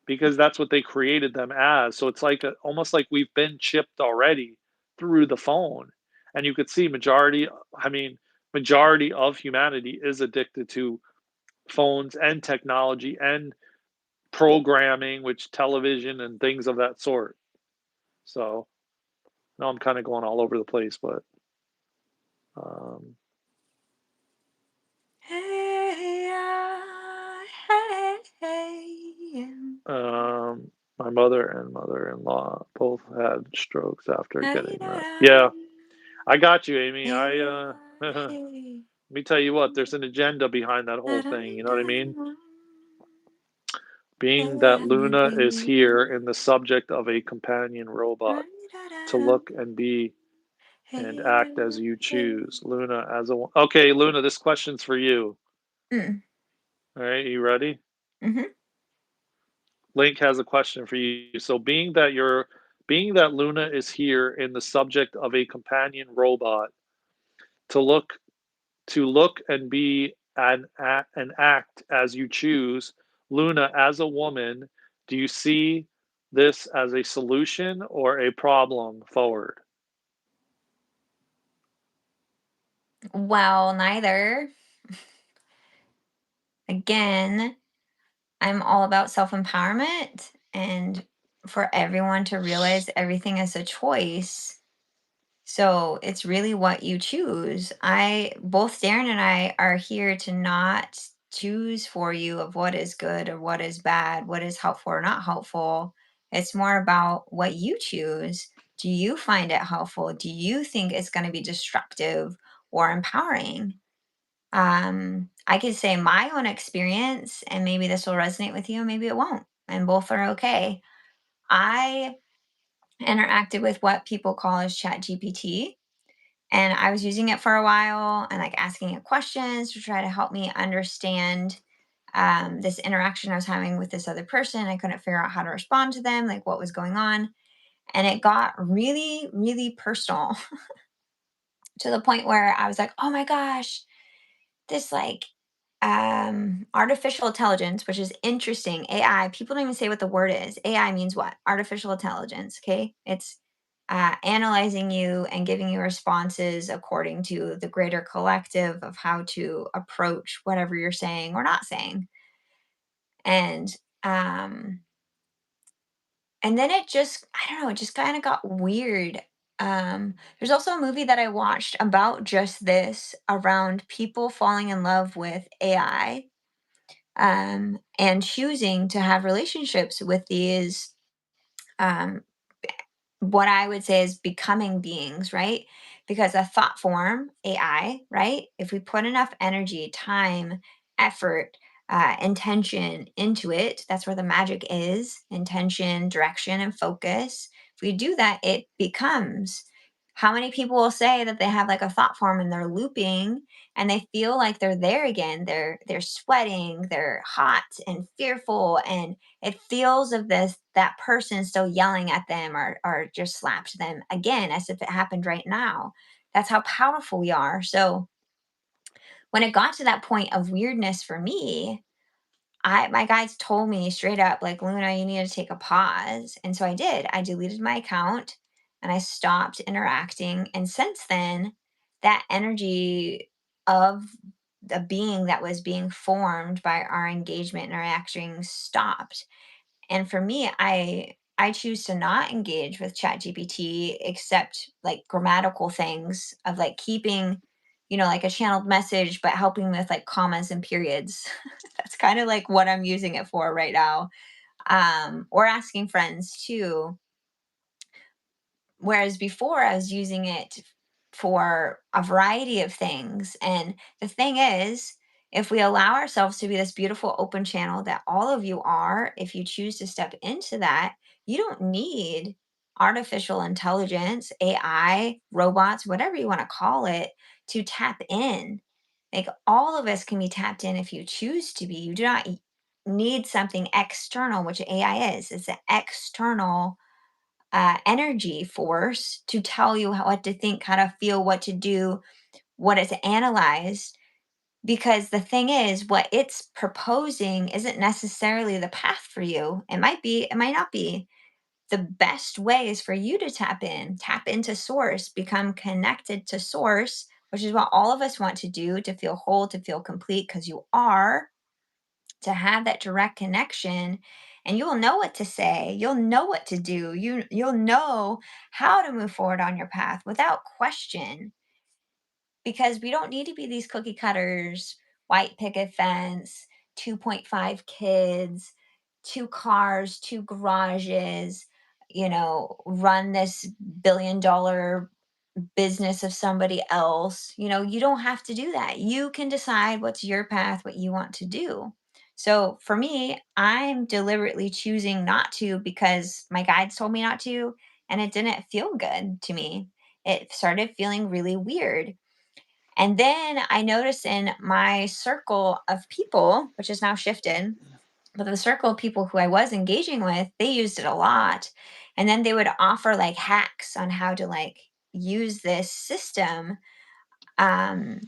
because that's what they created them as. So it's like almost like we've been chipped already through the phone. And you could see I mean, majority of humanity is addicted to phones and technology and programming, which television and things of that sort. So now I'm kind of going all over the place, but um, Hey, hey, hey. my mother and mother-in-law both had strokes after Hey, getting that. Yeah, I got you, Amy. hey, Let hey. me tell you what, there's an agenda behind that whole thing. You know what I mean? Being that Luna is here in the subject of a companion robot to look and be and act as you choose. Luna as a okay, Luna, this question's for you. Mm, All right, you ready? mhm. Link has a question for you. So being that Luna is here in the subject of a companion robot to look and be and act as you choose, Luna as a woman, do you see this as a solution or a problem forward? Well, neither. Again, I'm all about self empowerment and for everyone to realize everything is a choice. So it's really what you choose. Both Darren and I are here to not choose for you of what is good or what is bad, what is helpful or not helpful. It's more about what you choose. Do you find it helpful? Do you think it's going to be destructive or empowering? I could say my own experience, and maybe this will resonate with you, maybe it won't, and both are okay. I interacted with what people call as chat GPT, and I was using it for a while and like asking it questions to try to help me understand this interaction I was having with this other person. I couldn't figure out how to respond to them, like what was going on. And it got really, really personal to the point where I was like, oh my gosh, this like artificial intelligence, which is interesting. AI, people don't even say what the word is. AI means what? Artificial intelligence. Okay. It's analyzing you and giving you responses according to the greater collective of how to approach whatever you're saying or not saying. And um and then it just, I don't know, it just kind of got weird. There's also a movie that I watched about just this around people falling in love with AI, and choosing to have relationships with these um, what I would say is becoming beings, right? Because a thought form, AI, right? If we put enough energy, time, effort, intention into it, that's where the magic is: intention, direction, and focus. If we do that, it becomes. How many people will say that they have like a thought form and they're looping and they feel like they're there again? They're sweating, they're hot and fearful, and it feels of this that person still yelling at them or just slapped them again as if it happened right now. That's how powerful we are. So when it got to that point of weirdness for me, I my guides told me straight up, like, Luna, you need to take a pause. And so I did. I deleted my account and I stopped interacting. And since then, that energy of the being that was being formed by our engagement and our actions stopped. And for me, I choose to not engage with ChatGPT except like grammatical things of like keeping, like a channeled message, but helping with like commas and periods. That's kind of like what I'm using it for right now. Or asking friends too. Whereas before I was using it for a variety of things. And the thing is, if we allow ourselves to be this beautiful open channel that all of you are, if you choose to step into that, you don't need artificial intelligence, AI, robots, whatever you want to call it, to tap in. Like all of us can be tapped in if you choose to be. You do not need something external, which AI is. It's an external energy force to tell you what to think, how to feel, what to do, what it's analyzed. Because the thing is, what it's proposing isn't necessarily the path for you. It might be, it might not be. The best way is for you to tap into source, become connected to source, which is what all of us want to do, to feel whole, to feel complete, because you are, to have that direct connection. And you'll know what to say, you'll know what to do, you'll know how to move forward on your path without question, because we don't need to be these cookie cutters, white picket fence, 2.5 kids, two cars, two garages, run this $1 billion business of somebody else. You don't have to do that. You can decide what's your path, what you want to do. So for me, I'm deliberately choosing not to because my guides told me not to, and it didn't feel good to me. It started feeling really weird. And then I noticed in my circle of people, which has now shifted, but the circle of people who I was engaging with, they used it a lot. And then they would offer like hacks on how to like use this system. Um,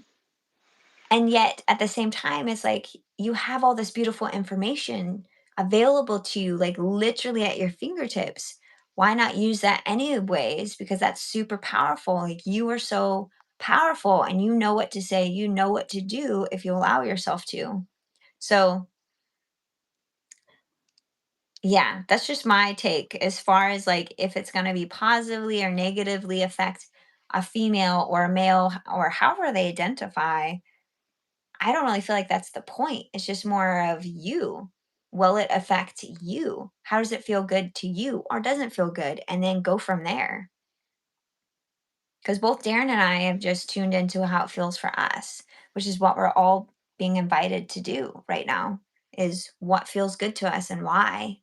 and yet at the same time, it's like you have all this beautiful information available to you, like literally at your fingertips. Why not use that anyways? Because that's super powerful. Like you are so powerful and you know what to say, you know what to do if you allow yourself to. So, yeah, that's just my take as far as like if it's going to be positively or negatively affect a female or a male or however they identify. I don't really feel like that's the point. It's just more of you. Will it affect you? How does it feel good to you or doesn't feel good? And then go from there. Because both Darren and I have just tuned into how it feels for us, which is what we're all being invited to do right now, is what feels good to us and why.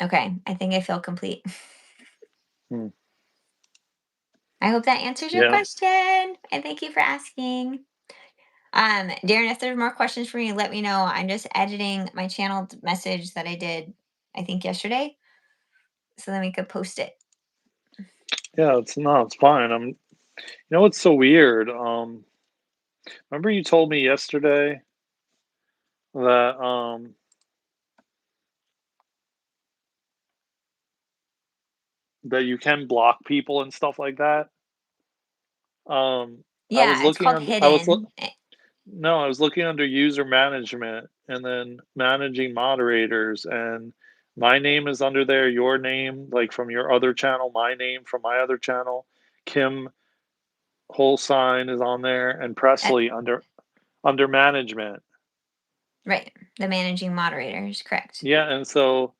Okay, I think I feel complete. Hmm. I hope that answers your Yeah. question. And thank you for asking. Darren, if there's more questions for me, let me know. I'm just editing my channeled message that I did, I think yesterday, so then we could post it. Yeah, it's fine. You know what's so weird? Remember you told me yesterday that that you can block people and stuff like that? I was Yeah, it's looking called under hidden. no, I was looking under user management and then managing moderators, and my name is under there, your name, like from your other channel, my name from my other channel. Kim Holstein is on there, and Uh, Presley under management. right, the managing moderators, correct. Yeah, and so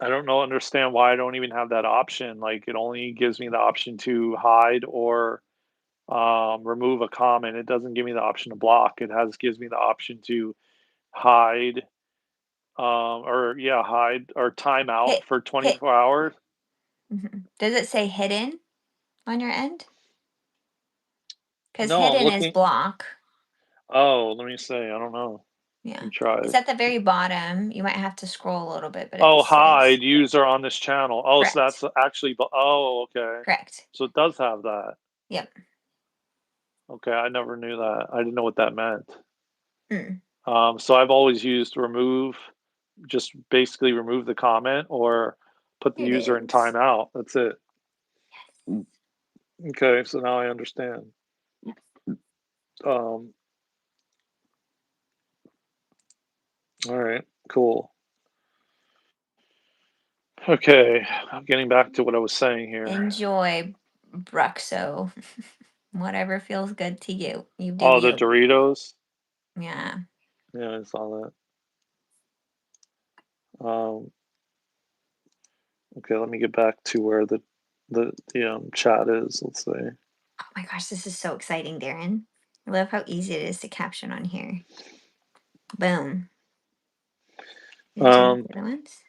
I don't know understand why I don't even have that option. Like it only gives me the option to hide or remove a comment. It doesn't give me the option to block. It has gives me the option to hide, or yeah, hide or time out Hit, for hit. 24 hours. Does it say hidden on your end? Because No, I'm hidden is looking. block. Oh, let me say. I don't know. Yeah, Let me try it's it. at the very bottom. You might have to scroll a little bit, but it Oh, says hide user on this channel. Oh, so correct. that's actually. Oh, okay. Correct. So it does have that. Yep. Okay, I never knew that. I didn't know what that meant. Mm. So I've always used remove, just basically remove the comment or put the It user in is. timeout. That's it. Okay, so now I understand. Um, all right, cool. Okay, I'm getting back to what I was saying here. Enjoy, Bruxo. Whatever feels good to you. You do Oh, the you. Doritos. Yeah. Yeah, I saw that. Okay, let me get back to where the the chat is. Let's see. Oh my gosh, this is so exciting, Daren. I love how easy it is to caption on here. Boom. These are the other ones.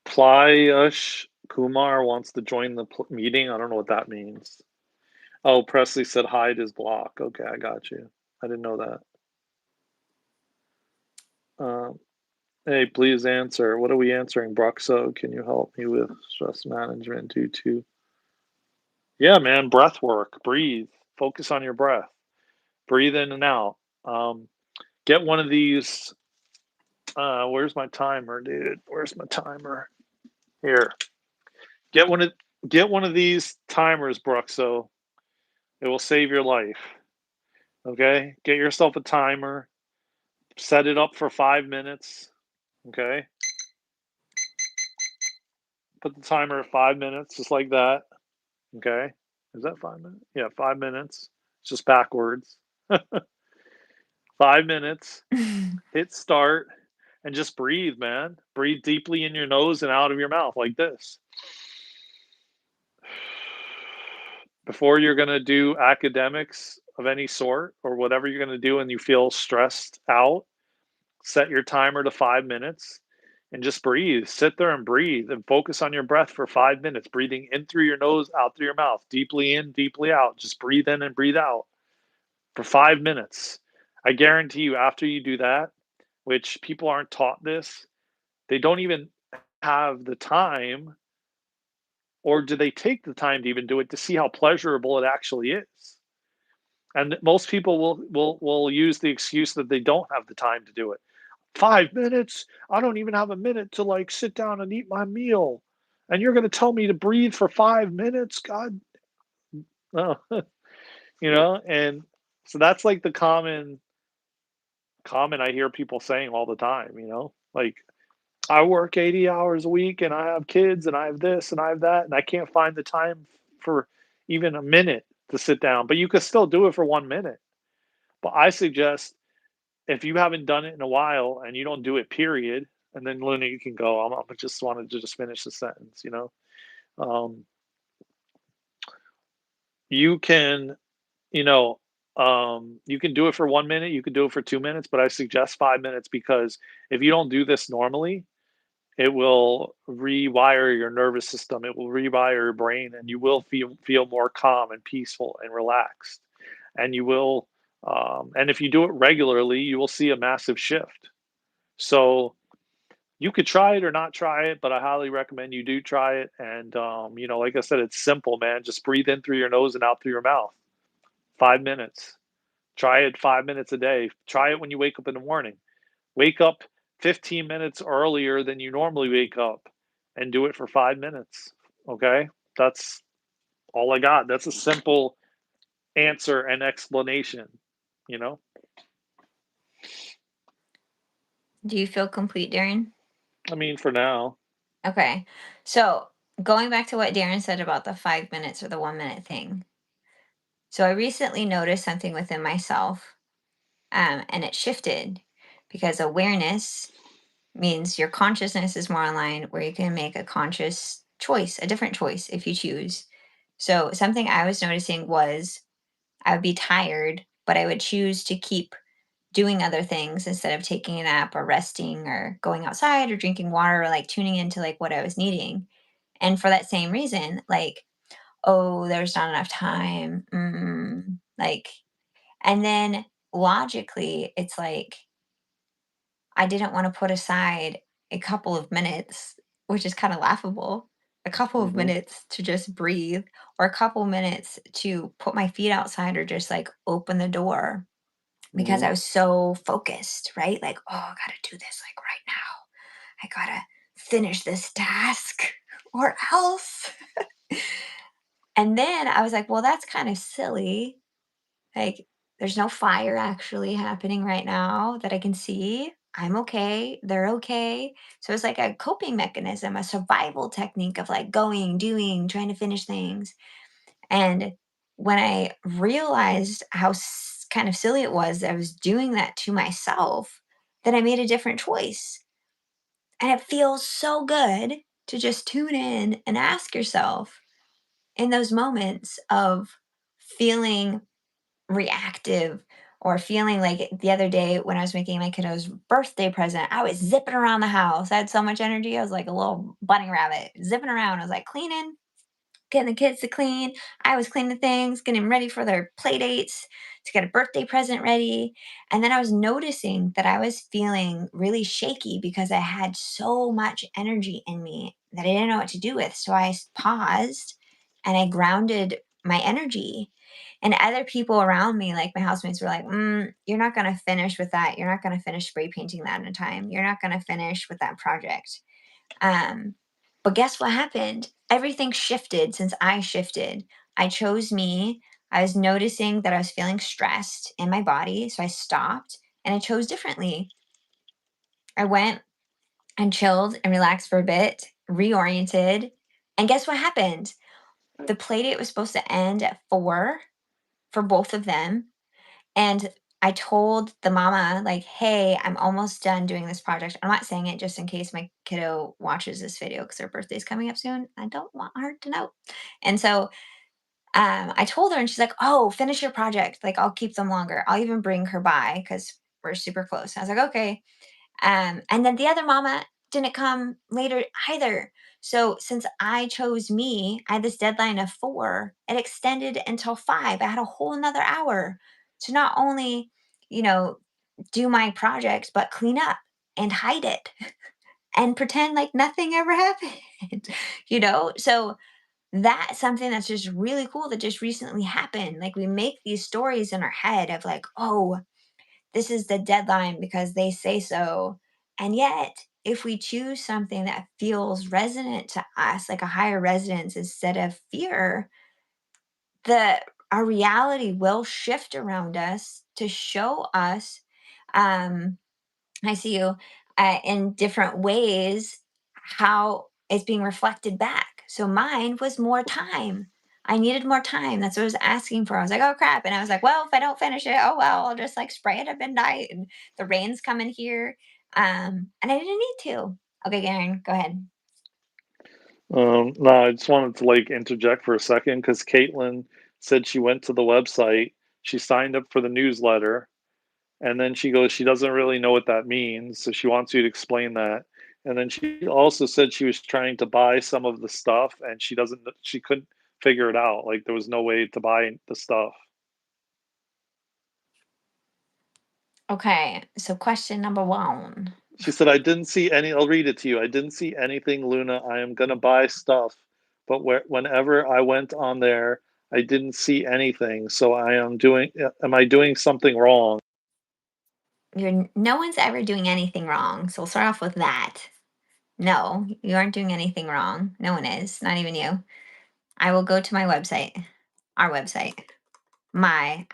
Plyush Kumar wants to join the meeting. I don't know what that means. Oh, Presley said hide his block. Okay, I got you. I didn't know that. Hey, please answer. What are we answering, Bruxo? Can you help me with stress management due to? Yeah, man, breath work. Breathe. Focus on your breath. Breathe in and out. Get one of these. Where's my timer, dude? Where's my timer? Here. Get one of these timers, Bruxo. It will save your life. Okay? Get yourself a timer. Set it up for 5 minutes. Okay? Put the timer at 5 minutes, just like that. Okay? Is that 5 minutes? Yeah, 5 minutes. It's just backwards. 5 minutes. Hit start and just breathe, man. Breathe deeply in your nose and out of your mouth like this. Before you're going to do academics of any sort or whatever you're going to do and you feel stressed out, set your timer to 5 minutes and just breathe. Sit there and breathe and focus on your breath for 5 minutes, breathing in through your nose, out through your mouth, deeply in, deeply out. Just breathe in and breathe out for 5 minutes. I guarantee you, after you do that, which people aren't taught this, they don't even have the time, or do they take the time to even do it to see how pleasurable it actually is? And most people will use the excuse that they don't have the time to do it. 5 minutes? I don't even have a minute to like sit down and eat my meal. And you're going to tell me to breathe for 5 minutes? God. Oh. And so that's like the common I hear people saying all the time, like I work 80 hours a week and I have kids and I have this and I have that and I can't find the time for even a minute to sit down, but you could still do it for 1 minute. But I suggest if you haven't done it in a while and you don't do it, period, and then Luna, you can go. I just wanted to just finish the sentence. You can, you can do it for 1 minute. You can do it for 2 minutes, but I suggest 5 minutes because if you don't do this normally, it will rewire your nervous system. It will rewire your brain, and you will feel more calm and peaceful and relaxed. And you will, and if you do it regularly, you will see a massive shift. So you could try it or not try it, but I highly recommend you do try it. And like I said, it's simple, man. Just breathe in through your nose and out through your mouth. 5 minutes. Try it 5 minutes a day. Try it when you wake up in the morning. Wake up 15 minutes earlier than you normally wake up and do it for 5 minutes. Okay? That's all I got. That's a simple answer and explanation, you know? Do you feel complete, Daren? I mean, for now. Okay. So going back to what Daren said about the 5 minutes or the 1 minute thing. So I recently noticed something within myself, and it shifted because awareness means your consciousness is more online where you can make a conscious choice, a different choice if you choose. So something I was noticing was I would be tired, but I would choose to keep doing other things instead of taking a nap or resting or going outside or drinking water or like tuning into like what I was needing. And for that same reason, like, oh, there's not enough time. Like, and then logically, it's like, I didn't want to put aside a couple of minutes, which is kind of laughable, a couple of Mhm. minutes to just breathe, or a couple minutes to put my feet outside or just like open the door because I Mhm. was so focused, right? Like, oh, I gotta do this like right now. I gotta finish this task or else. And then I was like, well, that's kind of silly. Like, there's no fire actually happening right now that I can see. I'm okay. They're okay. So it's like a coping mechanism, a survival technique of like going, doing, trying to finish things. And when I realized how kind of silly it was that I was doing that to myself, then I made a different choice. And it feels so good to just tune in and ask yourself, in those moments of feeling reactive or feeling like the other day when I was making my kiddo's birthday present, I was zipping around the house. I had so much energy. I was like a little bunny rabbit zipping around. I was like cleaning, getting the kids to clean. I was cleaning things, getting ready for their play dates, to get a birthday present ready. And then I was noticing that I was feeling really shaky because I had so much energy in me that I didn't know what to do with. So I paused and I grounded my energy. And other people around me, like my housemates, were like, you're not going to finish with that. You're not going to finish spray painting that in a time. You're not going to finish with that project. Um, but guess what happened? Everything shifted since I shifted. I chose me. I was noticing that I was feeling stressed in my body. So I stopped and I chose differently. I went and chilled and relaxed for a bit, reoriented. And guess what happened? The play date was supposed to end at 4 for both of them. And I told the mama, like, hey, I'm almost done doing this project. I'm not saying it just in case my kiddo watches this video because her birthday's coming up soon. I don't want her to know. And so I told her, and she's like, oh, finish your project. Like, I'll keep them longer. I'll even bring her by because we're super close. I was like, okay. And then the other mama didn't come later either. So since I chose me, I had this deadline of 4. It extended until 5. I had a whole another hour to not only, you know, do my project, but clean up and hide it and pretend like nothing ever happened, So that's something that's just really cool that just recently happened. Like we make these stories in our head of like, oh, this is the deadline because they say so. And yet, if we choose something that feels resonant to us, like a higher resonance instead of fear, the our reality will shift around us to show us um I see you in different ways how it's being reflected back. So mine was more time. I needed more time. That's what I was asking for. I was like, oh crap. And I was like, well, if I don't finish it, oh well, I'll just like spray it at midnight and the rain's coming here. And I didn't need to. Okay, Garen, go ahead. No, I just wanted to like interject for a second because Caitlin said she went to the website, she signed up for the newsletter, and then she goes, she doesn't really know what that means, so she wants you to explain that. And then she also said she was trying to buy some of the stuff and she couldn't figure it out. Like there was no way to buy the stuff. Okay, so question number 1. She said, I didn't see any, I'll read it to you. I didn't see anything, Luna. I am going to buy stuff. But whenever I went on there, I didn't see anything. So am I doing something wrong? No one's ever doing anything wrong. So we'll start off with that. No, you aren't doing anything wrong. No one is, not even you. I will go to my website, our website,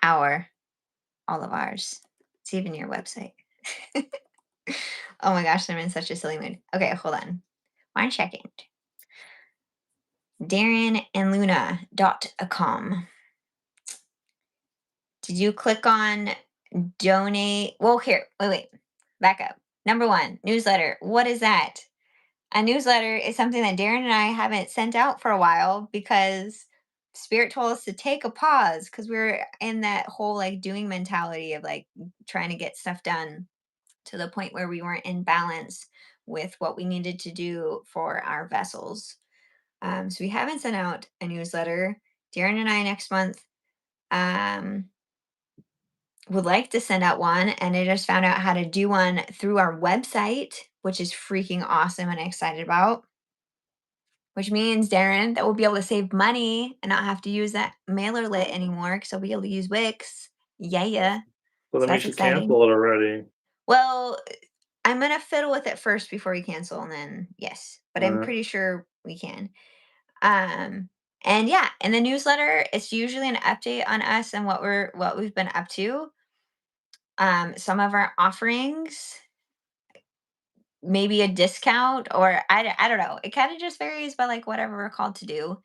our, all of ours. It's even your website. Oh my gosh, I'm in such a silly mood. Okay, hold on. 1 second. DarenandLuna.com. Did you click on donate? Well, here, wait. Back up. Number 1, newsletter. What is that? A newsletter is something that Daren and I haven't sent out for a while because Spirit told us to take a pause because we were in that whole like doing mentality of like trying to get stuff done to the point where we weren't in balance with what we needed to do for our vessels. So we haven't sent out a newsletter. Daren and I next month um, would like to send out one, and I just found out how to do one through our website, which is freaking awesome and excited about. Which means, Daren, that we'll be able to save money and not have to use that mailer lit anymore because I'll be able to use Wix. Yeah. So So then we that's should exciting. cancel it already. Well, I'm gonna fiddle with it first before we cancel, and then yes, but I'm Uh, pretty sure we can. Um, and yeah, in the newsletter, it's usually an update on us and what we've been up to. Some of our offerings, maybe a discount, or I don't know. It kind of just varies by like whatever we're called to do.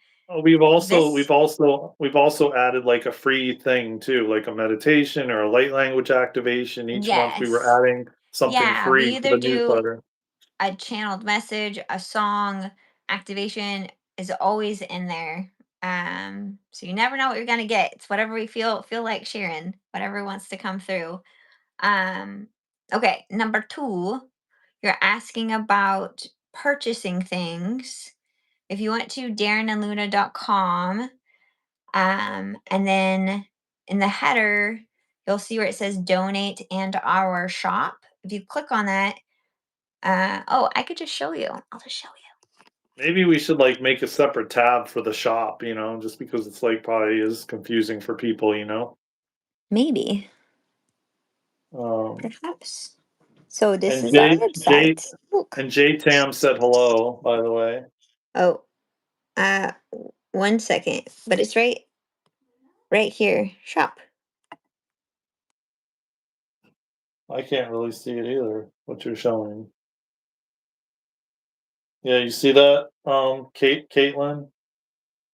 we've also This we've also we've also added like a free thing too, like a meditation or a light language activation. Each month we were Yes. adding something Yeah, we free to either the do newsletter. a channeled message, a song, activation is always in there. So you never know what you're gonna get. It's whatever we feel like sharing, whatever wants to come through. Okay, number 2, you're asking about purchasing things. If you went to darenandluna.com, and then in the header, you'll see where it says donate and our shop. If you click on that, I could just show you. I'll just show you. Maybe we should like make a separate tab for the shop, just because it's like probably is confusing for people, Maybe, Um, perhaps. So this and is our J website. Look. and J Tam said hello, by the way. Oh, 1 second, but it's right here. Shop. I can't really see it either, what you're showing. Yeah, you see that, Caitlin?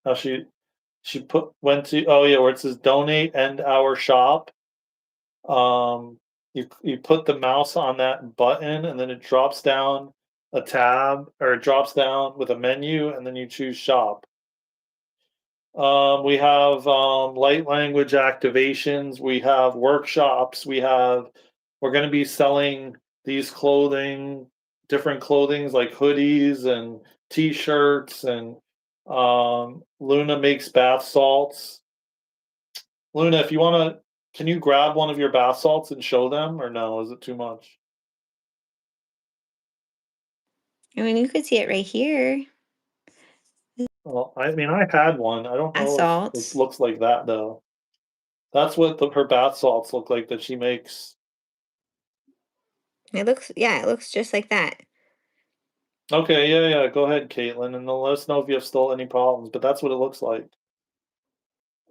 How she went to, oh yeah, where it says donate and our shop. You put the mouse on that button and then it drops down a tab, or it drops down with a menu, and then you choose shop. We have light language activations. We have workshops. We're going to be selling these different clothings like hoodies and t-shirts, and Luna makes bath salts. Luna, if you want to, can you grab one of your bath salts and show them, or no? Is it too much? I mean, you could see it right here. Well, I mean, I had one. I don't know if it Salts. looks like that though. That's what her bath salts look like that she makes. It looks just like that. Okay, yeah. Go ahead, Caitlin, and then let us know if you have still any problems. But that's what it looks like.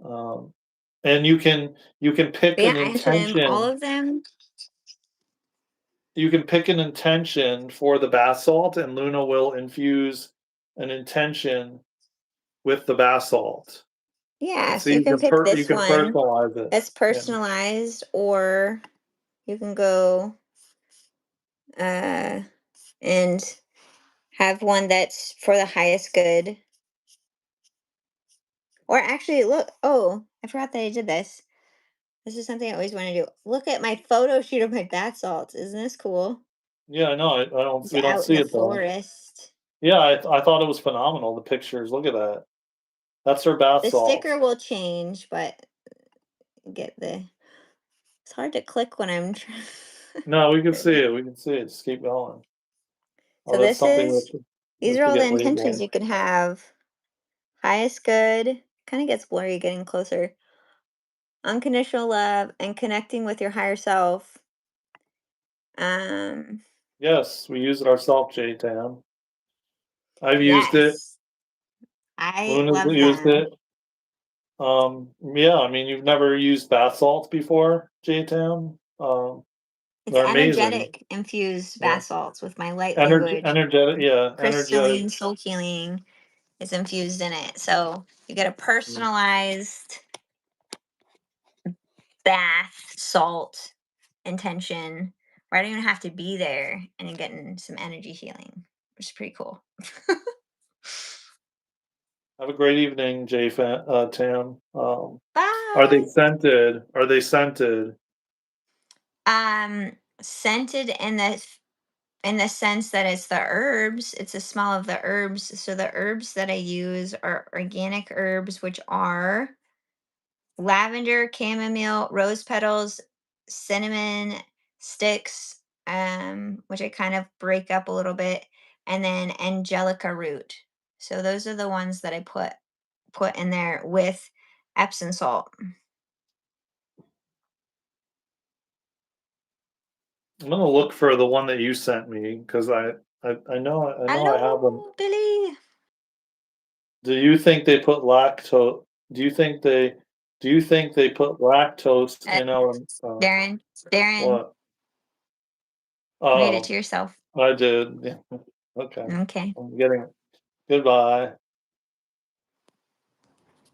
Um, and you can pick But yeah, an I answered them, all intention. of them. You can pick an intention for the bath salt, and Luna will infuse an intention with the bath salt. Yeah, so See, you can pick you this can one personalize it. that's Yeah. personalized, or you can go uh and have one that's for the highest good. Or actually, look, I forgot that I did this. This is something I always want to do. Look at my photo shoot of my bath salts. Isn't this cool? Yeah, I know. I don't. It's We don't out in see the it though. forest. Yeah, I thought it was phenomenal. The pictures. Look at that. That's her bath The salt. sticker will change, but get the. It's hard to click when I'm. No, we can see it. We can see it. Just keep going. So Oh, that's this something is. we These have are to all the get intentions labeled. you can have. Highest good. Kind of gets blurry getting closer. Unconditional love and connecting with your higher self. Um. Yes, we use it ourselves, J-Tam. I've used it. Yes, I Luna's love used them. it. Yeah, I mean, you've never used bath salts before, J-Tam. It's They're amazing. energetic infused Yeah. bath salts with my light language. Energetic, yeah, energetic. Crystalline soul healing is infused in it. So you get a Mm. personalized bath salt intention where I don't even have to be there, and you're getting some energy healing, which is pretty cool. Have a great evening, Tam. Are they Bye. scented? Are they scented? Scented in the sense that it's the herbs, it's the smell of the herbs. So the herbs that I use are organic herbs, which are lavender, chamomile, rose petals, cinnamon sticks, which I kind of break up a little bit, and then angelica root. So those are the ones that I put in there with Epsom salt. I'm gonna look for the one that you sent me because I know I have them. Hello, Billy. Do you think they put lactose? Do you think they? Do you think they put lactose Uh, in our? Darren, What? read it to Oh, yourself. I did. Yeah. Okay. Okay. I'm getting it. Goodbye.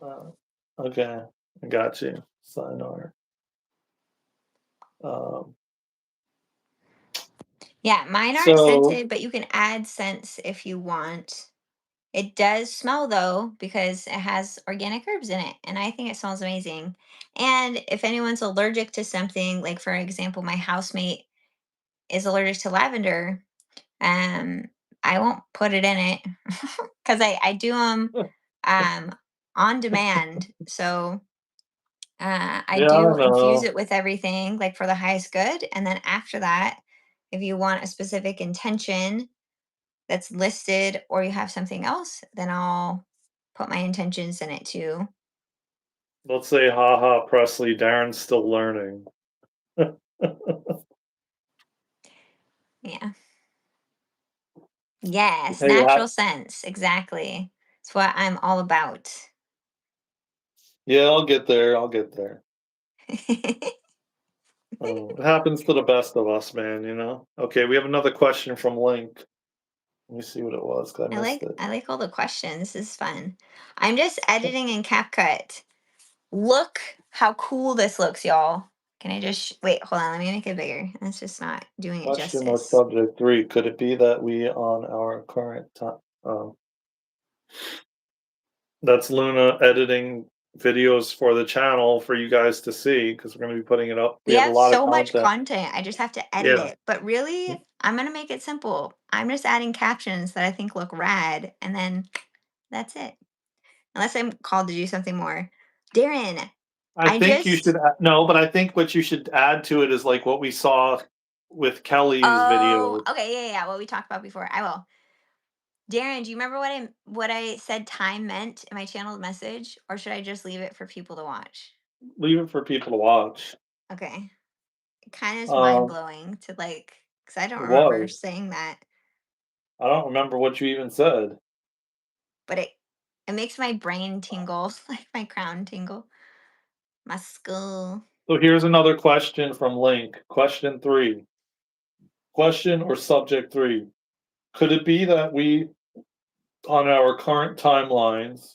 Uh, okay, I got you. Sayonara. Um, Yeah, mine aren't so scented, but you can add scents if you want. It does smell though, because it has organic herbs in it, and I think it smells amazing. And if anyone's allergic to something, like for example, my housemate is allergic to lavender, um, I won't put it in it because I do them um, on demand. So I Yeah, I do don't infuse know. it with everything, like for the highest good. And then after that, if you want a specific intention that's listed or you have something else, then I'll put my intentions in it too. Let's say, haha, Presley, Darren's still learning. Yeah. Yes, Hey, natural sense. Exactly. It's what I'm all about. yeah, I'll get there. I'll get there. It happens to the best of us, man, you know? Okay, we have another question from Link. Let me see what it was, 'cause I missed it. I like all the questions. This is fun. I'm just editing in CapCut. Look how cool this looks, y'all. Can I just wait? Hold on. Let me make it bigger. It's just not doing it Question or justice. subject 3, could it be that we on our current time that's Luna editing videos for the channel for you guys to see, because we're gonna be putting it up. We We have a have lot of so much content. content. I just have to edit Yeah. it. But really, I'm going to make it simple. I'm just adding captions that I think look rad. And then that's it. Unless I'm called to do something more. Darren, I I think you should just. no, but I think what you should add to it is like what we saw with Kelly's Oh, video. okay. Yeah. What we talked about before. I will. Darren, do you remember what I said time meant in my channeled message? Or should I just leave it for people to watch? Leave it for people to watch. Okay. It kind of is mind Um, blowing to like, because I don't it remember was. saying that. I don't remember what you even said. But it makes my brain tingle, like my crown tingle, my skull. So here's another question from Link. Question 3. Question or subject 3. Could it be that we, on our current timelines,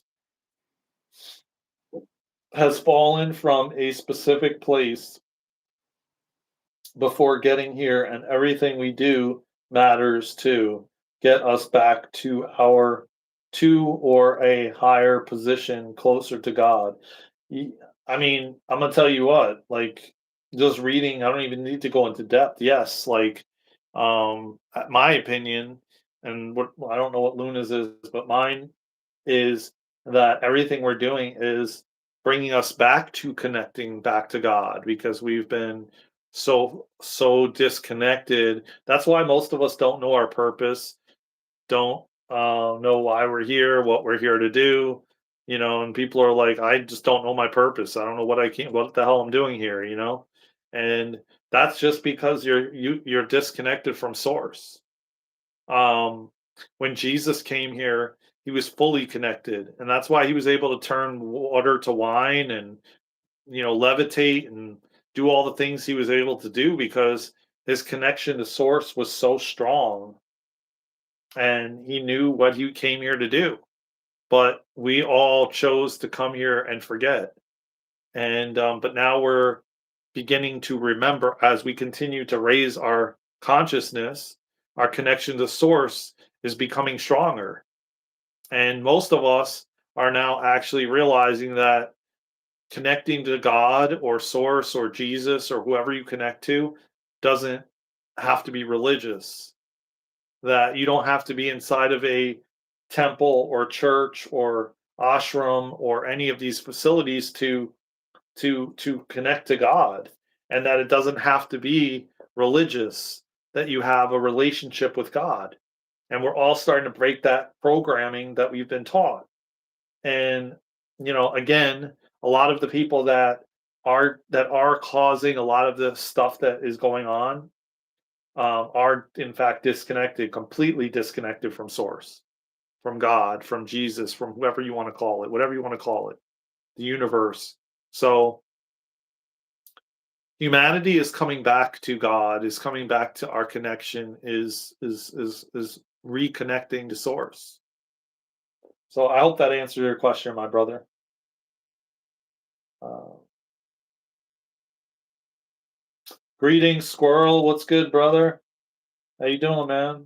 has fallen from a specific place before getting here, and everything we do matters to get us back to our to or a higher position closer to God? Y- I mean, I'm gonna tell you what, like just reading, I don't even need to go into depth. Yes, like my opinion, and what I don't know what Luna's is, but mine is that everything we're doing is bringing us back to connecting back to God, because we've been so disconnected. That's why most of us don't know our purpose, don't know why we're here, what we're here to do, you know. And people are like, I just don't know my purpose. I don't know what the hell I'm doing here, you know. And that's just because you're disconnected from source. um, when Jesus came here, he was fully connected, and that's why he was able to turn water to wine and, you know, levitate and do all the things he was able to do, because his connection to source was so strong, and he knew what he came here to do. But we all chose to come here and forget. And but now we're beginning to remember as we continue to raise our consciousness. Our connection to source is becoming stronger, and most of us are now actually realizing that connecting to God or source or Jesus or whoever you connect to doesn't have to be religious. That you don't have to be inside of a temple or church or ashram or any of these facilities to connect to God, and that it doesn't have to be religious, that you have a relationship with God. And we're all starting to break that programming that we've been taught. And you know, again, a lot of the people that are causing a lot of the stuff that is going on are in fact disconnected, completely disconnected from source, from God, from Jesus, from whoever you want to call it, whatever you want to call it, the universe. So humanity is coming back to God, is coming back to our connection, is reconnecting to source. So I hope that answered your question, my brother. Uh, Greetings, Squirrel. What's good, brother? How you doing, man?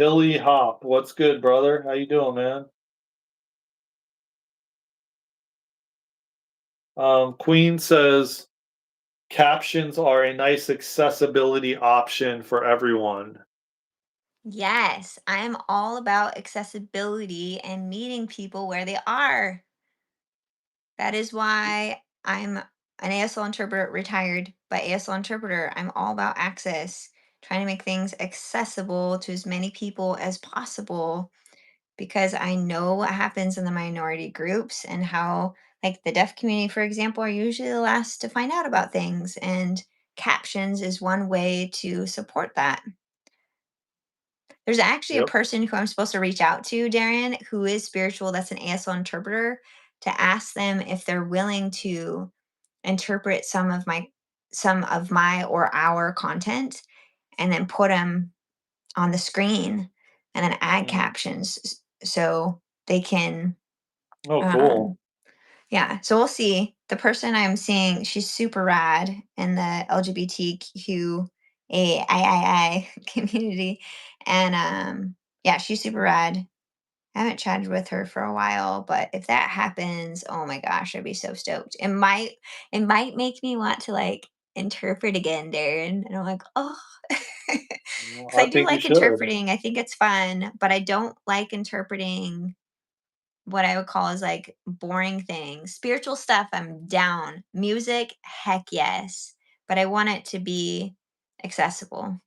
Hilly Hop, what's good, brother? How you doing, man? Queen says captions are a nice accessibility option for everyone. Yes, I am all about accessibility and meeting people where they are. That is why I'm an ASL interpreter, retired, but ASL interpreter. I'm all about access, trying to make things accessible to as many people as possible because I know what happens in the minority groups and how, like, the deaf community, for example, are usually the last to find out about things. And captions is one way to support that. There's actually a Yep. person who I'm supposed to reach out to, Daren, who is spiritual, that's an ASL interpreter, to ask them if they're willing to interpret some of my or our content and then put them on the screen and then add Mhm. captions so they can Oh, cool. um yeah, so we'll see. The person I'm seeing, she's super rad in the LGBTQAI community. And yeah, she's super rad. I haven't chatted with her for a while, but if that happens, oh my gosh, I'd be so stoked. It might make me want to like interpret again, Darren. And I'm like, oh, because Well, I I do think you like should. interpreting. I think it's fun, but I don't like interpreting what I would call is like boring things. Spiritual stuff, I'm down. Music, heck yes. But I want it to be accessible.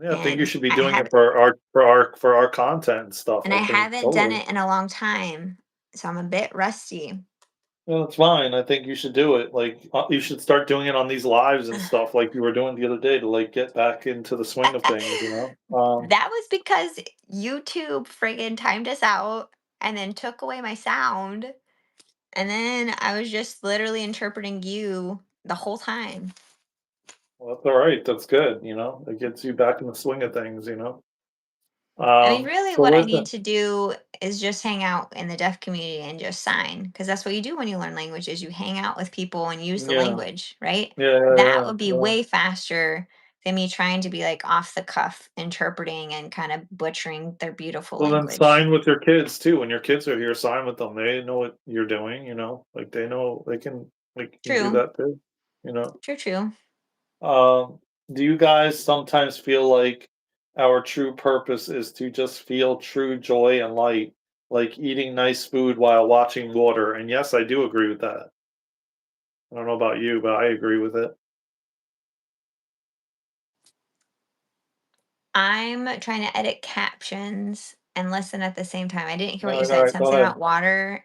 Yeah, I think you And should be I doing have it for our content and stuff. and I I think haven't done totally. it in a long time. So I'm a bit rusty. Yeah, that's fine. I think you should do it. Like, you should start doing it on these lives and stuff, like you were doing the other day, to like get back into the swing of things. That was because YouTube friggin' timed us out and then took away my sound. And then I was just literally interpreting you the whole time. Well, that's all right. That's good. It gets you back in the swing of things. I mean, really, So what I need listen. to do is just hang out in the deaf community and just sign, because that's what you do when you learn languages. You hang out with people and use the Yeah, language, right? yeah, yeah, That yeah. would be Yeah. way faster than me trying to be like off the cuff interpreting and kind of butchering their beautiful Well, then language. sign with your kids too. When your kids are here, sign with them. They know what you're doing. Like they know they can do True, that too. You know. true, true. Um, do you guys sometimes feel like our true purpose is to just feel true joy and light, like eating nice food while watching water? And yes, I do agree with that. I don't know about you, but I agree with it. I'm trying to edit captions and listen at the same time. I didn't hear what you All said. right, go Something ahead. about water.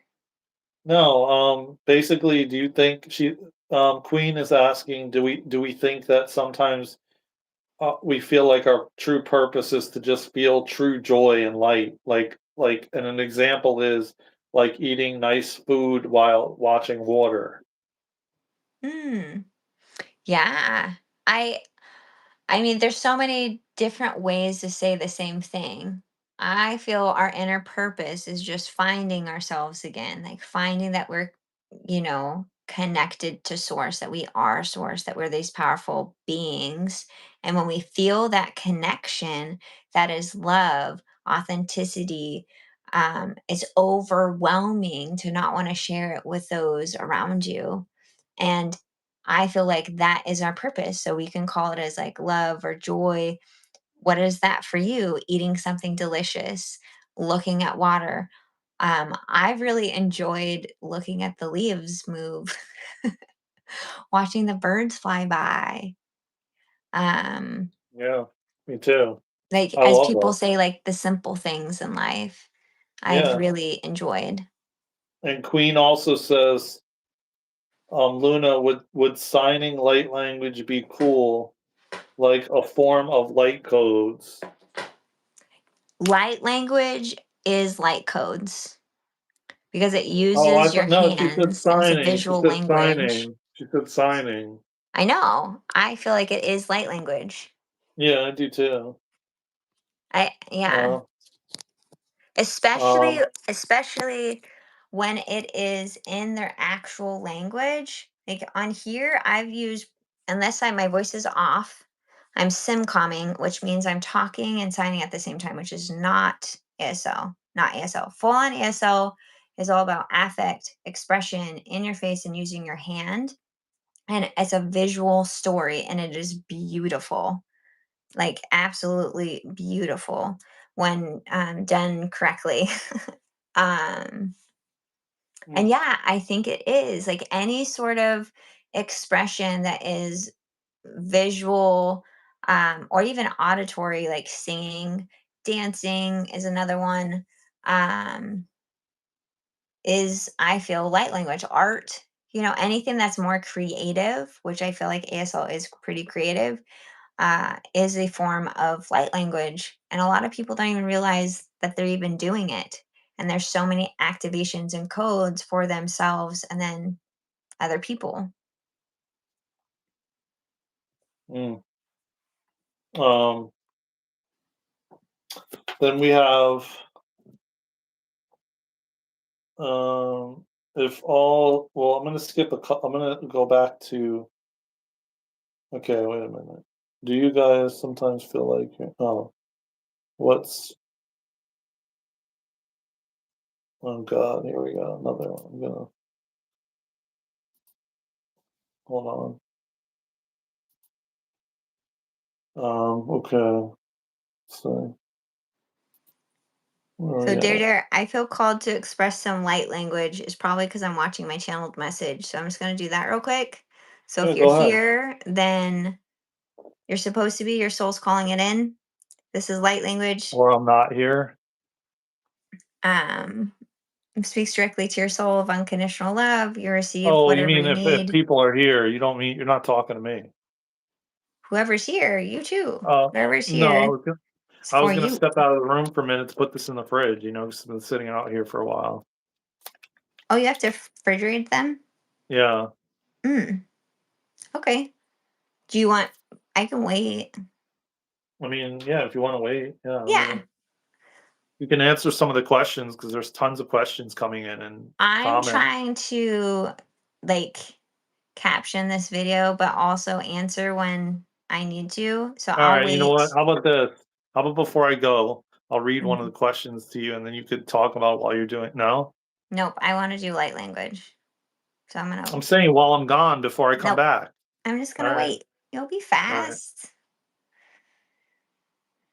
No, basically, do you think Queen is asking, do we think that sometimes we feel like our true purpose is to just feel true joy and light, and an example is like eating nice food while watching water. Hmm. Yeah. I I mean, there's so many different ways to say the same thing. I feel our inner purpose is just finding ourselves again, like finding that we're, connected to source, that we are source, that we're these powerful beings. And when we feel that connection, that is love, authenticity, it's overwhelming to not want to share it with those around you. And I feel like that is our purpose. So we can call it as like love or joy. What is that for you? Eating something delicious, looking at water. I've really enjoyed looking at the leaves move, watching the birds fly by. Um, Yeah, me too. like I as love people that. say, like the simple things in life, I've Yeah, really enjoyed. and Queen also says, Luna, would signing light language be cool, like a form of light codes? Light language is light codes because it Oh, I uses your thought no, she said hands as a signing. She visual said language. signing. She said signing. I know. I feel like it is light language. Yeah, I do too. Yeah. Uh, Especially um, especially when it is in their actual language. Like on here, I've used, unless my voice is off, I'm sim-comming, which means I'm talking and signing at the same time, which is not ASL. Not ASL. Full-on ASL is all about affect, expression, in your face, and using your hand. And it's a visual story, and it is beautiful. Like, absolutely beautiful when done correctly. And yeah, I think it is. Like, any sort of expression that is visual, or even auditory, like singing, dancing is another one, is, I feel, light language. Art, anything that's more creative, which I feel like ASL is pretty creative, is a form of light language. And a lot of people don't even realize that they're even doing it. And there's so many activations and codes for themselves and then other people. Then we have if all, well, I'm going to skip I'm going to go back to, okay, wait a minute. Do you guys sometimes feel like, oh God, here we go, another one. I'm gonna, hold on. Okay, so where are So, we at? Dare, I feel called to express some light language. It's probably because I'm watching my channeled message. So, I'm just going to do that real quick. So, Yeah, if you're go ahead. here, then you're supposed to be, your soul's calling it in. This is light language. Or I'm not here. It speaks directly to your soul of unconditional love. You receive Oh, you whatever mean you if need. people are here, you don't mean, you're not talking to me. Whoever's here, you too. Whoever's No, here, it's I was for gonna you. step out of the room for a minute to put this in the fridge. It's been sitting out here for a while. Oh, you have to refrigerate them? Yeah. Okay. Do you want, I can wait. I mean, yeah, if you want to wait, yeah. Yeah. You can answer some of the questions because there's tons of questions coming in and I'm comments. trying to like caption this video, but also answer when I need to. So All I'll right, you know what? wait. How about this? How about before I go, I'll read one of Mhm. the questions to you and then you could talk about it while you're doing. No? Nope. I want to do light language. So I'm I'm gonna, saying while I'm gone before I come nope. back. I'm just All gonna right. wait. You'll be All right. fast.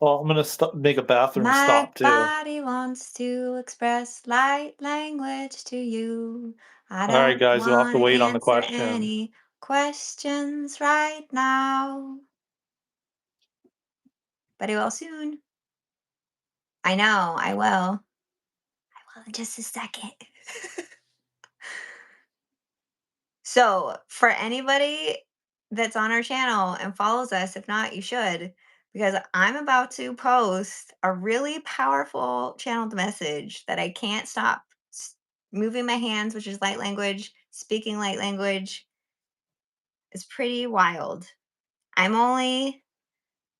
Well, I'm gonna make a bathroom My stop too. body wants to express light language to you. I All right, don't guys, you'll have to want to wait on the answer question. any questions right now, but I will soon. I know, I will. I will in just a second. So, for anybody that's on our channel and follows us, if not, you should, because I'm about to post a really powerful channeled message that I can't stop moving my hands, which is light language, speaking light language. It's pretty wild. I'm only,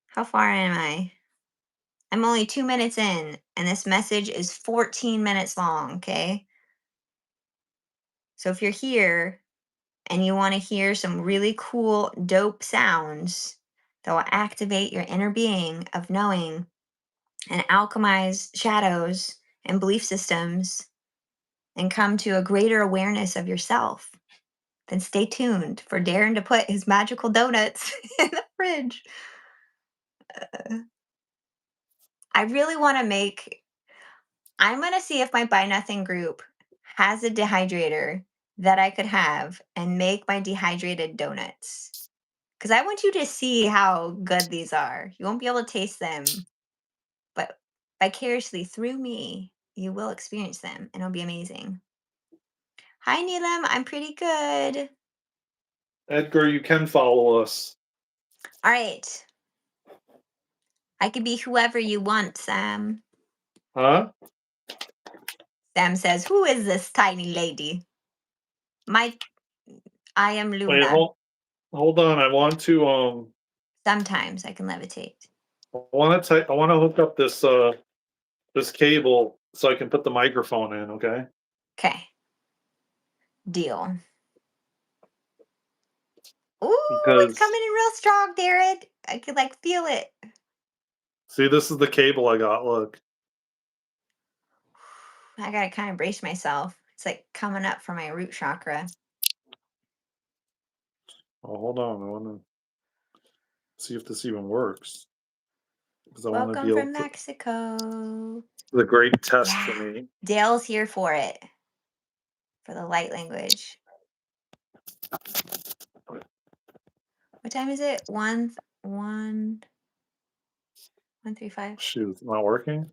how far am I? I'm only 2 minutes in, and this message is 14 minutes long, okay? So if you're here and you want to hear some really cool, dope sounds that will activate your inner being of knowing and alchemize shadows and belief systems and come to a greater awareness of yourself, then stay tuned for Daren to put his magical donuts in the fridge. I really want to I'm going to see if my Buy Nothing group has a dehydrator that I could have and make my dehydrated donuts. Because I want you to see how good these are. You won't be able to taste them, but vicariously through me, you will experience them, and it'll be amazing. Hi, Neelam. I'm pretty good. Edgar, you can follow us. All right. I could be whoever you want, Sam. Huh? Sam says, "Who is this tiny lady?" I am Wait, Luna. hold on. I want to Sometimes I can levitate. I want to hook up this cable so I can put the microphone in, okay? Okay. Deal. Ooh, it's Because coming in real strong, Darren. I could like feel it. See, this is the cable I got. Look. I gotta kind of brace myself. It's like coming up from my root chakra. Oh, hold on. I want to see if this even works. Because I want to be Welcome able from to. Mexico. The great test Yeah. for me. Dale's here for it. For the light language. What time is it? 1:35. Shoot, it's not working.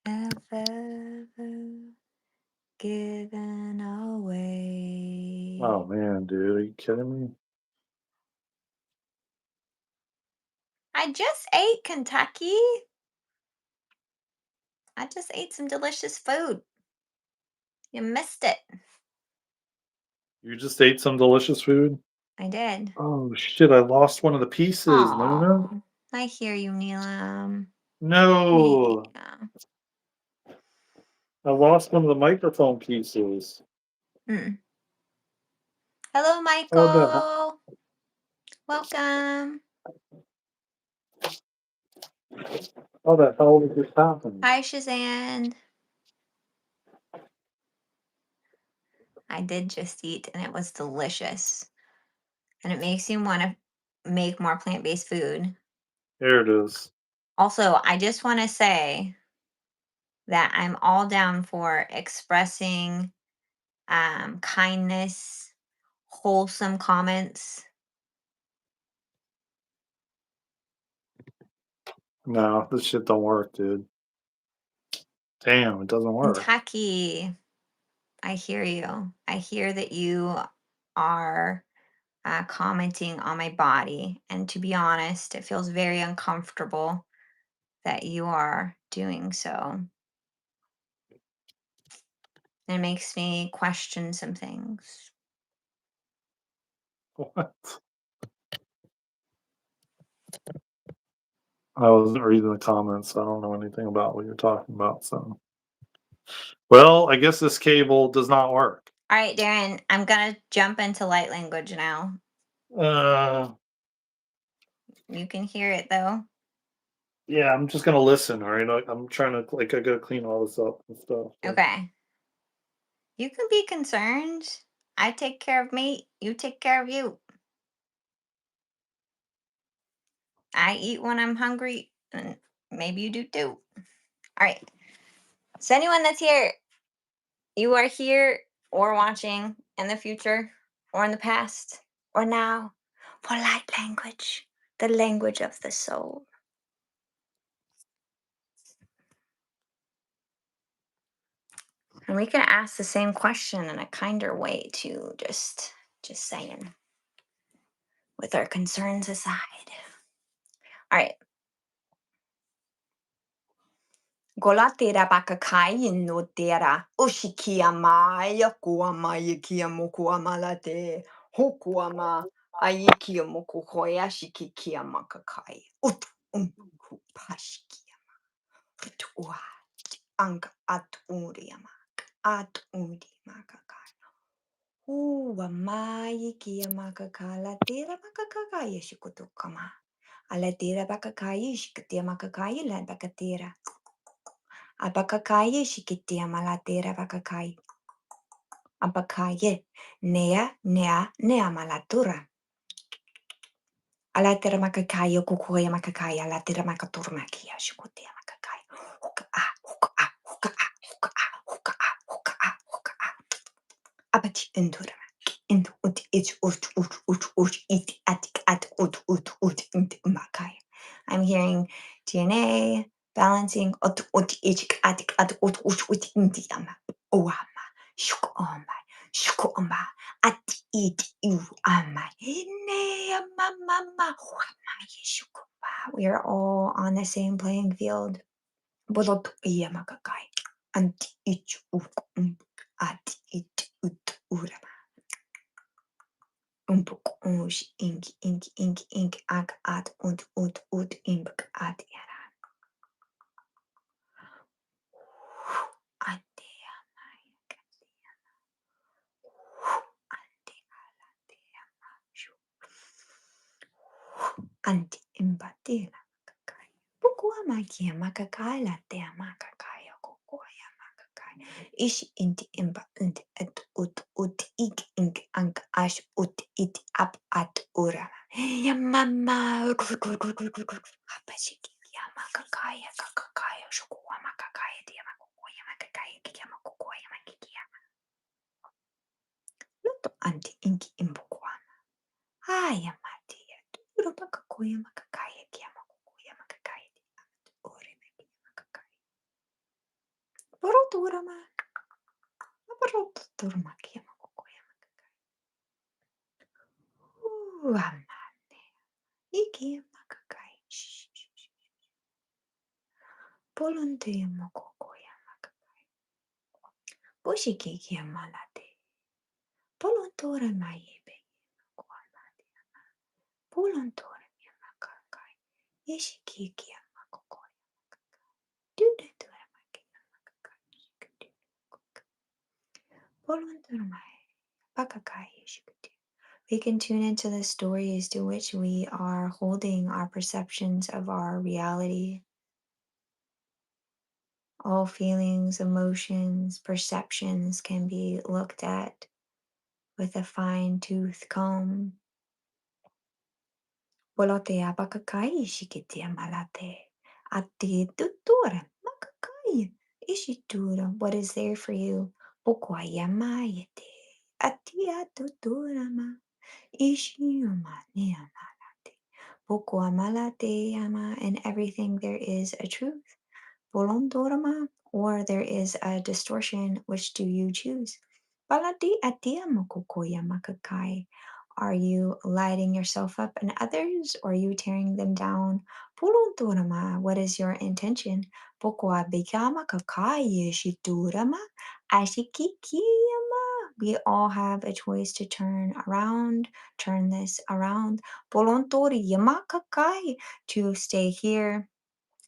Never given away. Oh man, dude, are you kidding me? I just ate Kentucky. I just ate some delicious food. You missed it. You just ate some delicious food? I did. Oh shit, I lost one of the pieces, Luna. Oh, I hear you, Neelam. No. Yeah. I lost one of the microphone pieces. Mm. Hello, How the Michael. Welcome. how the hell did this happen? Hi, Shazan. I did just eat, and it was delicious. And it makes you want to make more plant-based food. Here it is. Also, I just want to say that I'm all down for expressing kindness, wholesome comments. No, this shit don't work, dude. Damn, it doesn't work. Kentucky, I hear you. I hear that you are commenting on my body. And to be honest, it feels very uncomfortable that you are doing so. It makes me question some things. What? I wasn't reading the comments, so I don't know anything about what you're talking about, so. Well, I guess this cable does not work. All right, Daren, I'm going to jump into light language now. You can hear it though. Yeah, I'm just gonna listen, all right? I'm trying to I gotta clean all this up and stuff. Okay. You can be concerned. I take care of me. You take care of you. I eat when I'm hungry, and maybe you do too. All right. So, anyone that's here, you are here or watching in the future or in the past or now for light language, the language of the soul. And we can ask the same question in a kinder way too, just saying, with our concerns aside. All right. Golatera bakakai no tera. Oshikia maya kuamaya kia mokuamalate. Hokuama aikia mokuhoya shikikia makakai. Ut pashkia. Utua ang at uriamak. At udi makakai. Uwa mai kia makakala tera makakaya shikutukama. Alatera bakakai shikatia makakai la bakatera. Abakakaye shikitia malatera bakakai. Abakaye nea malatura. Alatera makakayo kukuya makakai alatera makaturmakia shikutia makakai. Huka huka abati endura. Ind ut it ut it at ut int makai. I'm hearing DNA balancing ut ich at ut indiama. Oama shuko oma at it you ama ne mama shuko. We are all on the same playing field. Bolot yamakakai. Anti ich at it ut urama. Ink at imbak at yara. Atea maya. Atea alatea mashu. Anti imbatila makakai. Pukua makia makakai latea makakai kokoya makakai. Ishi inti imba inti et ut ik ink ank ash ut it ap at ura. Ya mama. Hapashiki ya makakaya kakakaya shukua makakaya dia makukoya makakaya kia makukoya makikia. Luto anti inki imbukua. Haya matia. Rupa kakuya makakaya kia makukuya makakaya di amat ore meki makakaya. Baroto rama. Baroto turma kia makukuya makakaya. Amane. Iki makakaya. Polonte makukuya makakaya. Bushiki kia malate. Polontora mayebe. Makuamate. Polontora makakaya. Ishiki kia makukuya. We can tune into the stories to which we are holding our perceptions of our reality. All feelings, emotions, perceptions can be looked at with a fine-tooth comb. Bolote abakakai shikitia malate. Ati tutura makakai ishitura. What is there for you? Bukwayamayete. Atia tutura ma. Ishiyama neamalate. Bukwamalate yama. In everything there is a truth. Bolondorama. Or there is a distortion. Which do you choose? Balati atia mokokoya makakai. Are you lighting yourself up and others, or are you tearing them down? Pulunturama, what is your intention? Pokwa bikama kakaye shiturama ashikikiyama. We all have a choice to turn this around. Polontori yamakakai, to stay here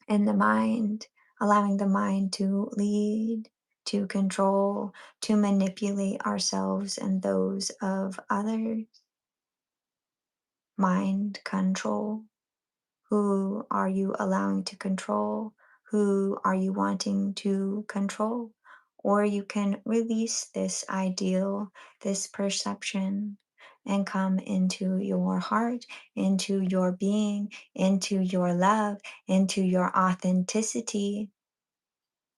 in the mind, allowing the mind to lead, to control, to manipulate ourselves and those of others. Mind control. Who are you allowing to control? Who are you wanting to control? Or you can release this ideal, this perception, and come into your heart, into your being, into your love, into your authenticity,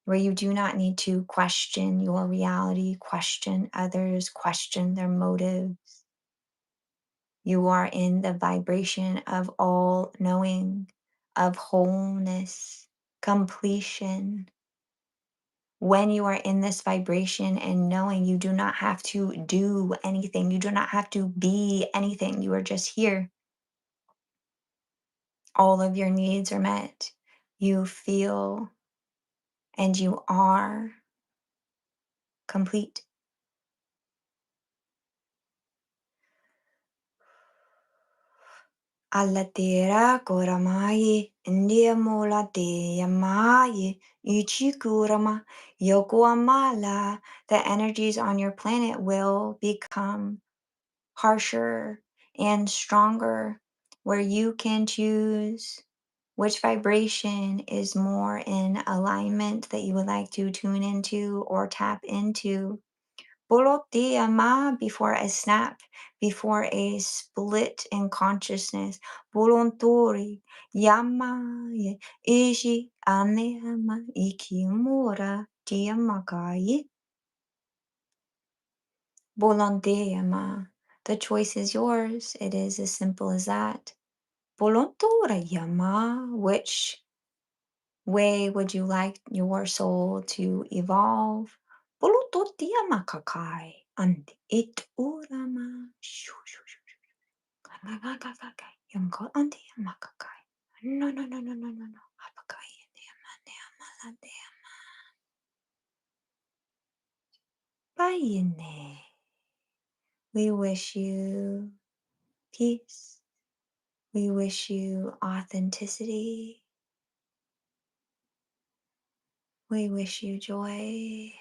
where you do not need to question your reality, question others, question their motives. You are in the vibration of all knowing, of wholeness, completion. When you are in this vibration and knowing, you do not have to do anything, you do not have to be anything, you are just here. All of your needs are met. You feel and you are complete. Allatera koramaye, India molate yamaye, ichikurama, yokoamala. The energies on your planet will become harsher and stronger, where you can choose which vibration is more in alignment that you would like to tune into or tap into. Bolotiyama, before a snap, before a split in consciousness. Bolontori yama ishi aneyama ikimura tiamakai. Bolondeyama. The choice is yours. It is as simple as that. Bolontora yama. Which way would you like your soul to evolve? Bulutotia makakai and it urama. Yamko anti makakai. No, no, no, no, no, no, no. Hapakai Bayene. We wish you peace. We wish you authenticity. We wish you joy.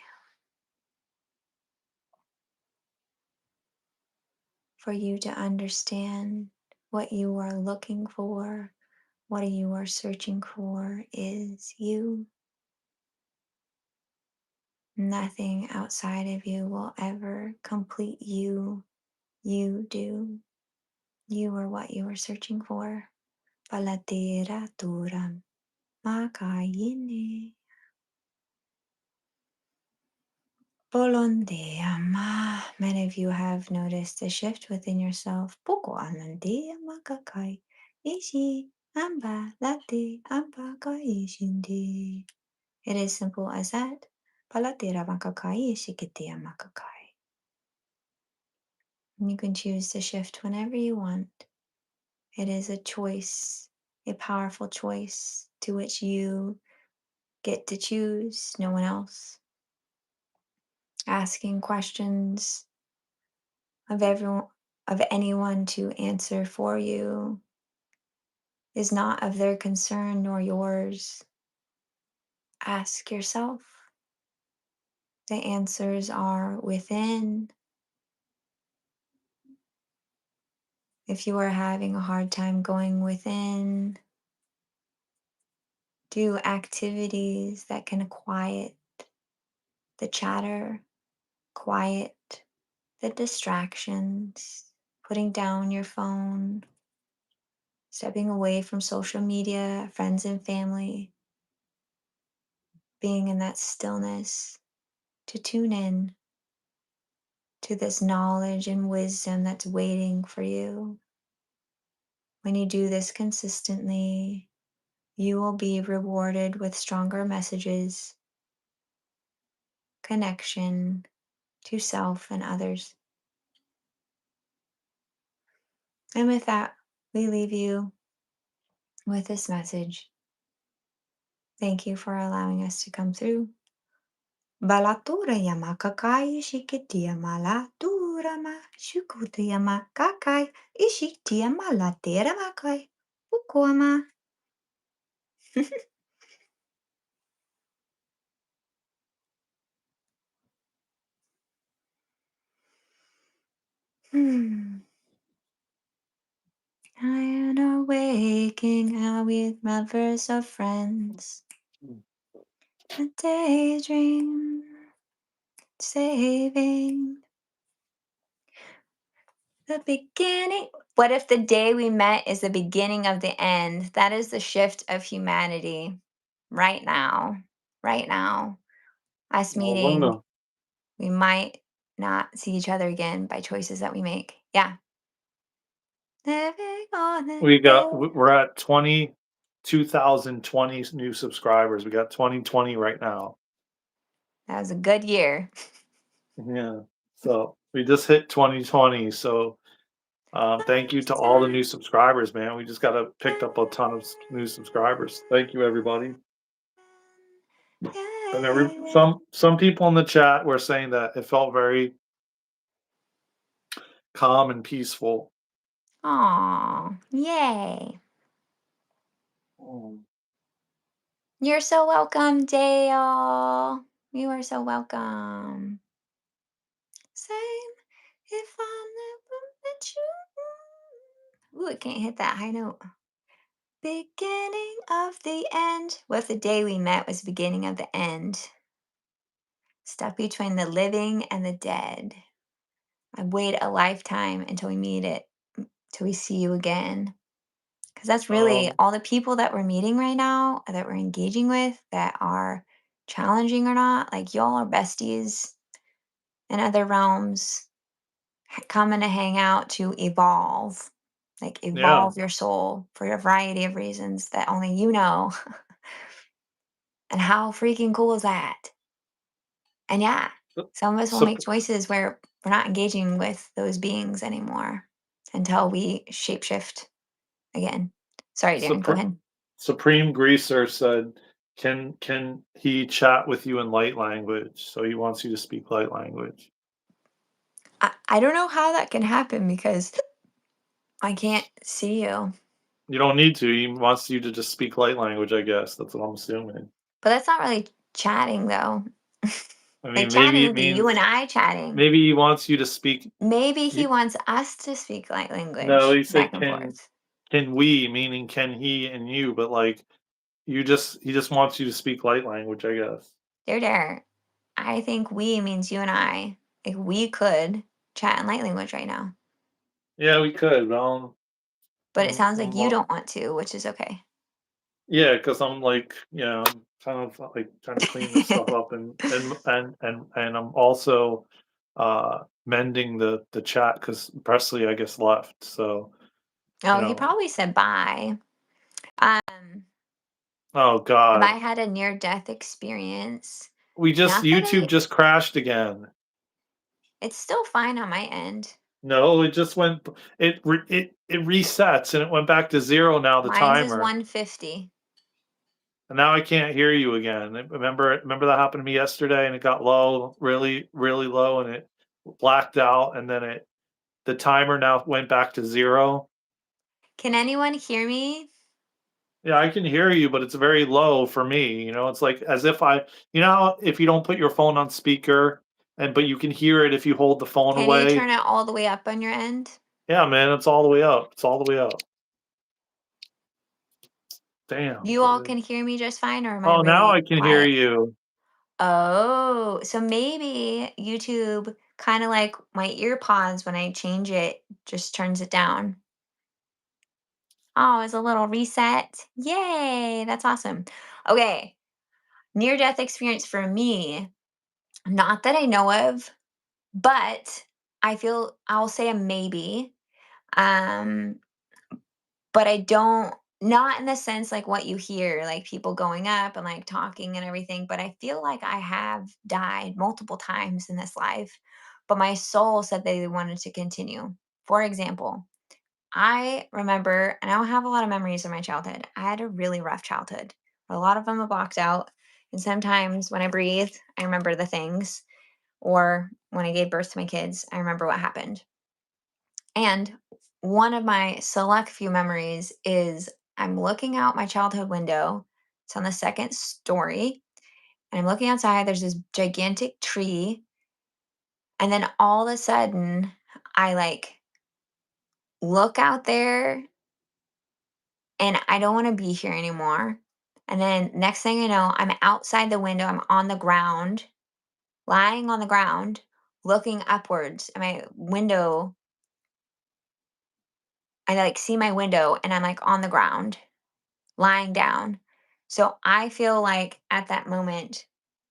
For you to understand what you are looking for, what you are searching for is you. Nothing outside of you will ever complete you. You do. You are what you are searching for. Palatera makayini. Bolondeama. Many of you have noticed a shift within yourself. Poko anandea makakai. Ishi amba late amba kaishindi. It is simple as that. Palatera makakai ishikitea makakai. And you can choose to shift whenever you want. It is a choice, a powerful choice to which you get to choose, no one else. Asking questions of anyone to answer for you is not of their concern nor yours. Ask yourself. The answers are within. If you are having a hard time going within, do activities that can quiet the chatter, quiet the distractions, putting down your phone, stepping away from social media, friends and family, being in that stillness to tune in to this knowledge and wisdom that's waiting for you. When you do this consistently, you will be rewarded with stronger messages, connection to self and others. And with that, we leave you with this message. Thank you for allowing us to come through. Balatura yamakakai shikitia malatura ma shukutia makakai ishitia malatera makai ukoma. I am awaking out with my verse of friends. A daydream saving the beginning. What if the day we met is the beginning of the end? That is the shift of humanity right now. Right now. Us No meeting, wonder. we might not see each other again by choices that we make. Yeah. Living on a day. We're at 22,020 new subscribers. We got 2020 right now. That was a good year. Yeah. So we just hit 2020. So thank you to all the new subscribers, man. We just picked up a ton of new subscribers. Thank you, everybody. And some people in the chat were saying that it felt very calm and peaceful. Aw, yay. Um, You're so welcome, Dale. You are so welcome. Same if I never met you. Ooh, I can't hit that high note. Beginning of the end. What if the day we met was the beginning of the end? Stuck between the living and the dead. I wait a lifetime until we meet it, till we see you again. Because that's really all the people that we're meeting right now, that we're engaging with, that are challenging or not. Like, y'all are besties in other realms, coming to hang out to evolve. Like, yeah. evolve your soul for a variety of reasons that only you know. And how freaking cool is that? And yeah, some of us will So, make choices where we're not engaging with those beings anymore until we shapeshift again. Sorry, Darren, go ahead. Supreme Greaser said, "Can he chat with you in light language?" So he wants you to speak light language. I don't know how that can happen because I can't see you. You don't need to. He wants you to just speak light language, I guess. That's what I'm assuming. But that's not really chatting, though. I Like mean, maybe chatting it would be you and means I chatting. maybe he wants you to speak. Maybe he You, wants us to speak light no, language he back said and forth. can we, meaning can he and you, but like he just wants you to speak light language, I guess. There. I think we means you and I. Like we could chat in light language right now. Yeah, we could. But it sounds like I'm you don't want to, which is okay. yeah, because I'm like, I'm kind of like trying to clean this stuff up, and I'm also mending the chat because Presley, I guess, left. So, you Oh, he know, probably said bye. Um, oh have I God, had a near death experience? Not that YouTube I just crashed again. it's still fine on my end. No, it just went. It resets and it went back to zero now. The Mine's is timer, 150. and now I can't hear you again. Remember that happened to me yesterday, and it got low, really, really low, and it blacked out, and then the timer now went back to zero. Can anyone hear me? Yeah, I can hear you, but it's very low for me. It's like as if how if you don't put your phone on speaker but you can hear it if you hold the phone Can you away. turn it all the way up on your end? Yeah, man, it's all the way up. It's all the way up. Damn, You all dude. can hear me just fine, or am I Oh, now really I can hear quiet? you. Oh, so maybe YouTube kind of like my ear pods when I change it just turns it down. Oh, it's a little reset. Yay, that's awesome. Okay, near death experience for me, not that I know of, but I'll say a maybe. Um, but I don't, not in the sense like what you hear, like people going up and like talking and everything, but I feel like I have died multiple times in this life, but my soul said they wanted to continue. For example, I remember, and I don't have a lot of memories of my childhood. I had a really rough childhood. A lot of them are blocked out. And sometimes when I breathe, I remember the things. Or when I gave birth to my kids, I remember what happened. And one of my select few memories is I'm looking out my childhood window. It's on the second story. And I'm looking outside. There's this gigantic tree. And then all of a sudden, I like look out there and I don't want to be here anymore. And then next thing I know, I'm outside the window. I'm on the ground, lying on the ground, looking upwards. And my window, I like see my window and I'm like on the ground, lying down. So I feel like at that moment,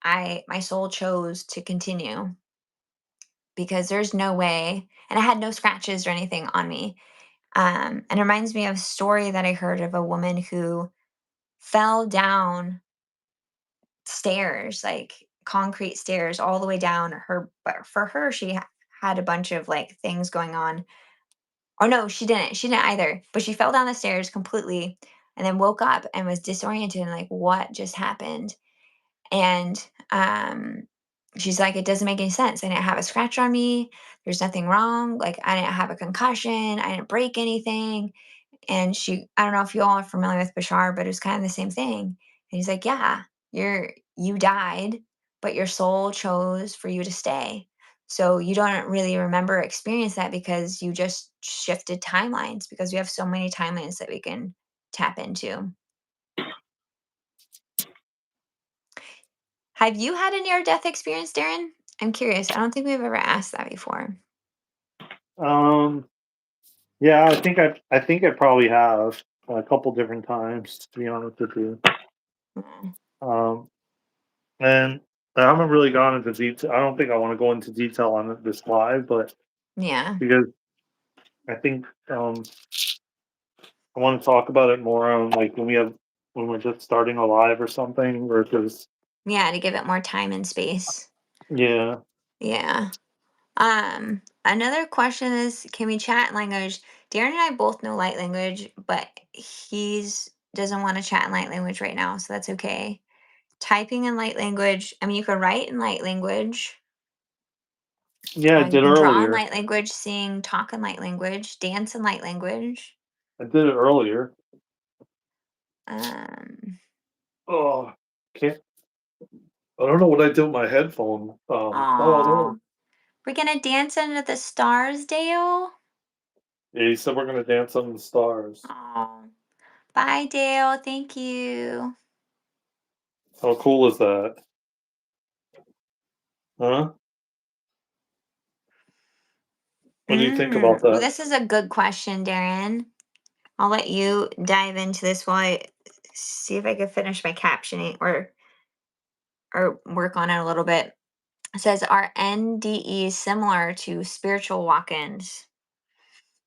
my soul chose to continue because there's no way, and I had no scratches or anything on me. And it reminds me of a story that I heard of a woman who fell down stairs, like concrete stairs all the way down her, but for her she had a bunch of like things going on. Or no, she didn't either, but she fell down the stairs completely and then woke up and was disoriented and like what just happened. And she's like, it doesn't make any sense. I didn't have a scratch on me, there's nothing wrong, like I didn't have a concussion, I didn't break anything. And I don't know if you all are familiar with Bashar, but it was kind of the same thing. And he's like, yeah, you died, but your soul chose for you to stay. So you don't really remember experience that because you just shifted timelines because we have so many timelines that we can tap into. Have you had a near death experience, Darren? I'm curious. I don't think we've ever asked that before. Um, yeah, I think I probably have a couple different times, to be honest with you. Mm, Um, and I haven't really gone into detail. I don't think I want to go into detail on this live, but yeah. because I think I want to talk about it more on like when we're just starting a live or something versus Yeah, to give it more time and space. yeah. Yeah. Another question is, can we chat in language? Darren and I both know light language, but he's doesn't want to chat in light language right now, so that's okay. Typing in light language, I mean, you could write in light language. Yeah, I You did can draw in earlier. light language, sing, talk in light language, dance in light language. I did it earlier. Um, Oh, okay. I don't know what I did with my headphone. Oh, we're gonna dance under the stars, Dale. Yeah, he said we're gonna dance under the stars. Oh, bye, Dale. Thank you. How cool is that? Huh? What do you think about Well, that? this is a good question, Darren. I'll let you dive into this while I see if I can finish my captioning or work on it a little bit. It says, are NDEs similar to spiritual walk-ins?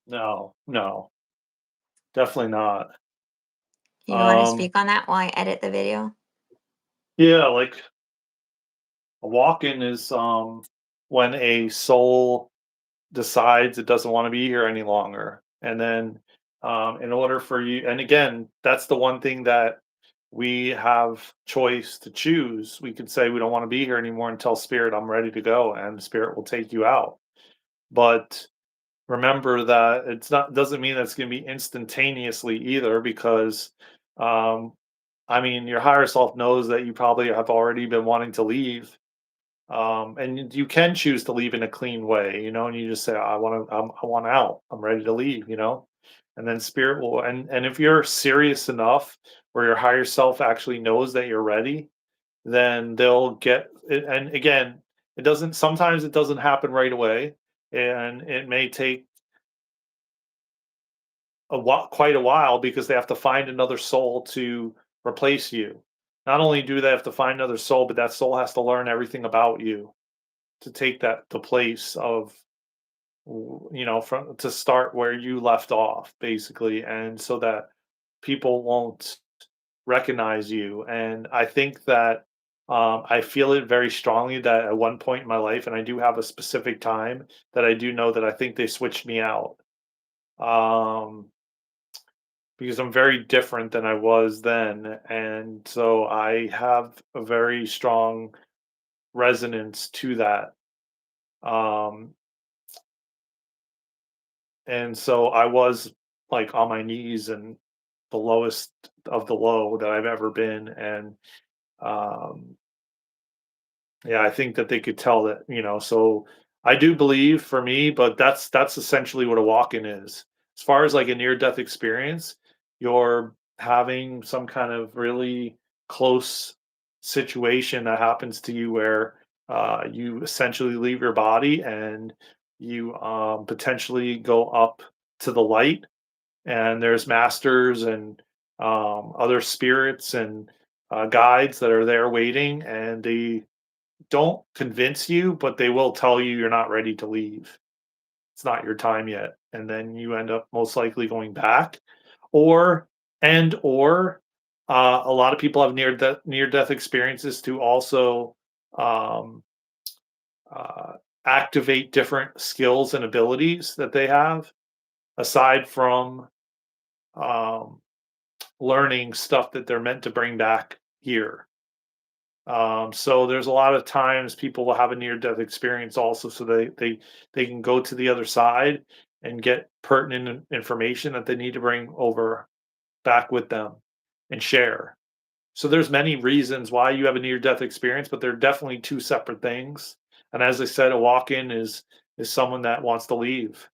No, no, definitely not. You want to Um, speak on that while I edit the video? yeah, like a walk-in is when a soul decides it doesn't want to be here any longer. And then in order for you, and again, that's the one thing that we have choice to choose. We could say we don't want to be here anymore and tell spirit I'm ready to go, and spirit will take you out. But remember that it's not doesn't mean that's going to be instantaneously either, because um I mean your higher self knows that you probably have already been wanting to leave, and you can choose to leave in a clean way, and you just say I want out, I'm ready to leave, and then spirit will, and if you're serious enough where your higher self actually knows that you're ready, then they'll get it. And again, it doesn't sometimes it doesn't happen right away, and it may take quite a while, because they have to find another soul to replace you. Not only do they have to find another soul, but that soul has to learn everything about you to take the place of, from to start where you left off, basically, and so that people won't recognize you. And I think that I feel it very strongly that at one point in my life, and I do have a specific time that I do know that I think they switched me out. Um, because I'm very different than I was then. And so I have a very strong resonance to that. Um, and so I was like on my knees and the lowest of the low that I've ever been. And um, yeah, I think that they could tell that, so I do believe for me, but that's essentially what a walk-in is. As far as like a near-death experience, you're having some kind of really close situation that happens to you where you essentially leave your body, and you potentially go up to the light, and there's masters and other spirits and guides that are there waiting, and they don't convince you, but they will tell you you're not ready to leave. It's not your time yet. And then you end up most likely going back. Or or a lot of people have near death experiences to also um, uh, activate different skills and abilities that they have, aside from um, learning stuff that they're meant to bring back here. So there's a lot of times people will have a near death experience also, so they can go to the other side and get pertinent information that they need to bring over back with them and share. So there's many reasons why you have a near death experience, but they're definitely two separate things. And as I said, a walk-in is someone that wants to leave.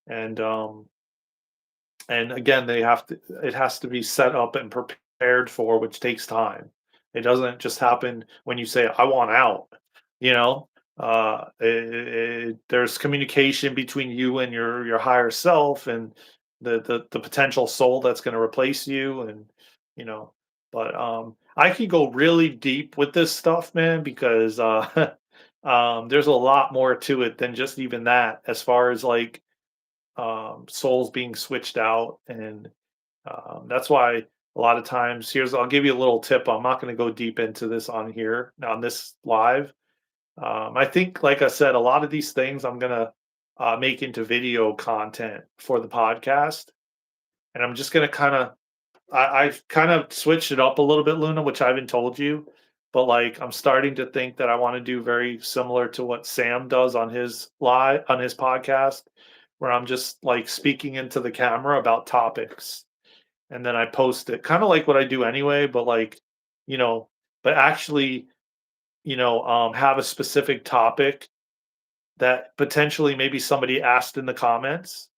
And and again, it has to be set up and prepared for, which takes time. It doesn't just happen when you say I want out, you know there's communication between you and your higher self, and the potential soul that's going to replace you. And you know but I could go really deep with this stuff, man, because there's a lot more to it than just even that, as far as like souls being switched out. And that's why a lot of times, I'll give you a little tip. I'm not going to go deep into this on here on this live. I think, like I said, a lot of these things I'm going to make into video content for the podcast. And I'm just going to I've kind of switched it up a little bit, Luna, which I haven't told you. But like, I'm starting to think that I want to do very similar to what Sam does on his podcast, where I'm just like speaking into the camera about topics, and then I post it, kind of like what I do anyway. But like, you know, but actually, have a specific topic that potentially maybe somebody asked in the comments,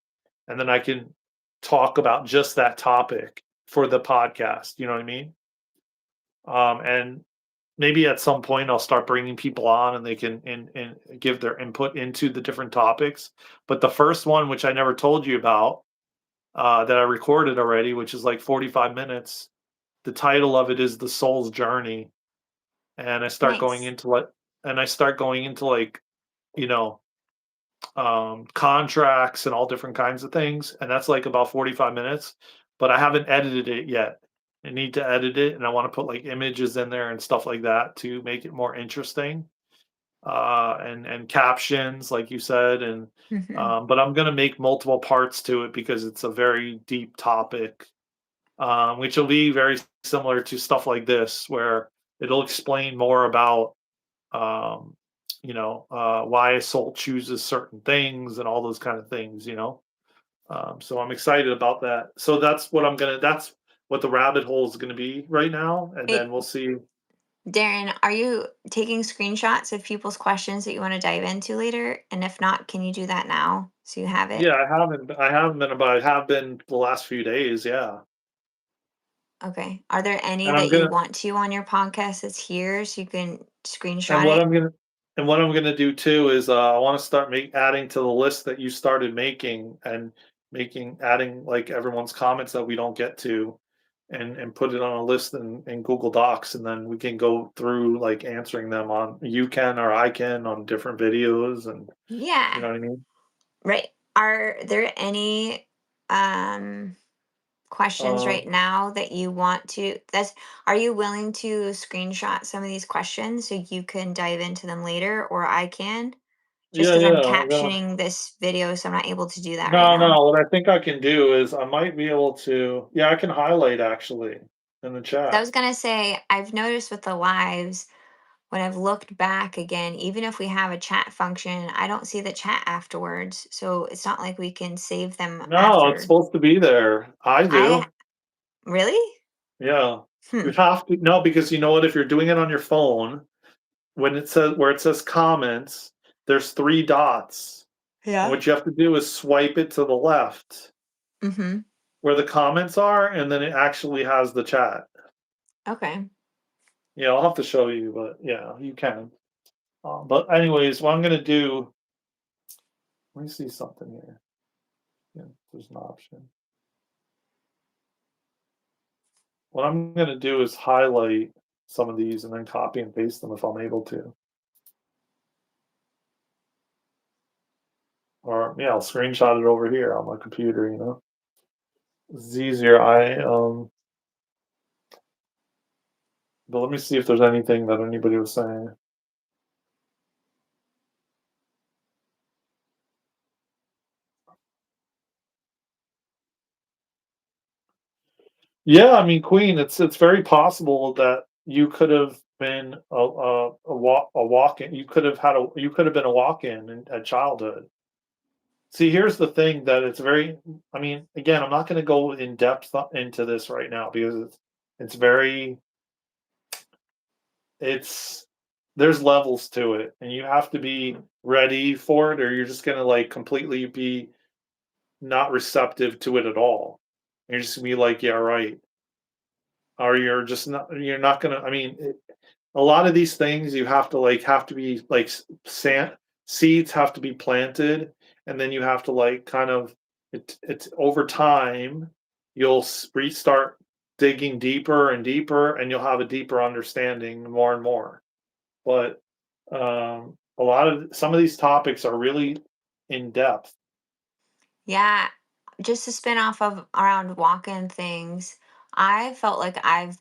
and then I can talk about just that topic for the podcast. You know what I mean? And maybe at some point I'll start bringing people on and they can and give their input into the different topics. But the first one, which I never told you about, that I recorded already, which is like 45 minutes. The title of it is The Soul's Journey. And I start going Nice. into like, you know, contracts and all different kinds of things. And that's like about 45 minutes, but I haven't edited it yet. I need to edit it and I want to put like images in there and stuff like that to make it more interesting. And captions, like you said, and Hmm. but I'm gonna make multiple parts to it because it's a very deep topic, which will be very similar to stuff like this, where it'll explain more about um, why a soul chooses certain things and all those kind of things. So I'm excited about that. So that's what the rabbit hole is gonna be right now, and Hey, then we'll see. Darren, are you taking screenshots of people's questions that you want to dive into later? And if not, can you do that now so you have it? Yeah, I haven't been, but I have been the last few days, yeah. Okay. Are there any And I'm that you gonna want to on your podcast that's here so you can and screenshot what it? I'm gonna and what I'm gonna do too is I want to start adding to the list that you started making, and adding like everyone's comments that we don't get to, and put it on a list in Google Docs, and then we can go through like answering them on, you can or I can, on different videos, and you Yeah. know what I mean. Right. Are there any um questions right Um, now that you want to that's are you willing to screenshot some of these questions so you can dive into them later or I can? Just yeah, because I'm yeah. captioning this video, so I'm not able to do that right No, now. no. What I think I can do is I might be able to. Yeah, I can highlight actually in the 'Cause I chat. was gonna say, I've noticed with the lives, when I've looked back again, even if we have a chat function, I don't see the chat afterwards. So it's not like we can save them No, it's after. supposed to be there. I I do. really? Yeah. You Hmm. have to, no, because you know what? If you're doing it on your phone, where it says comments, there's three dots. And Yeah. what you have to do is swipe it to the left Mm-hmm. where the comments are, and then it actually has the chat. Okay. Yeah, I'll have to show you, but yeah, you can. But anyways, what I'm gonna do, let me see something here. Yeah, there's an option. What I'm gonna do is highlight some of these and then copy and paste them if I'm able to. Or yeah, I'll screenshot it over here on my computer. It's easier. But let me see if there's anything that anybody was saying. Yeah, I mean, Queen, it's very possible that you could have been a walk-in. You could have been a walk-in at childhood. See, here's the thing that it's very. I mean, again, I'm not going to go in depth into this right now because it's very it's there's levels to it, and you have to be ready for it, or you're just going to like completely be not receptive to it at all. You're just gonna be like, yeah, right. Or you're not gonna, I mean, a lot of these things you have to be like sand seeds have to be planted, and then you have to like kind of it's over time you'll restart digging deeper and deeper, and you'll have a deeper understanding more and more. But a lot of some of these topics are really in depth. Yeah. Just to spin off of around walk-in things, I felt like I've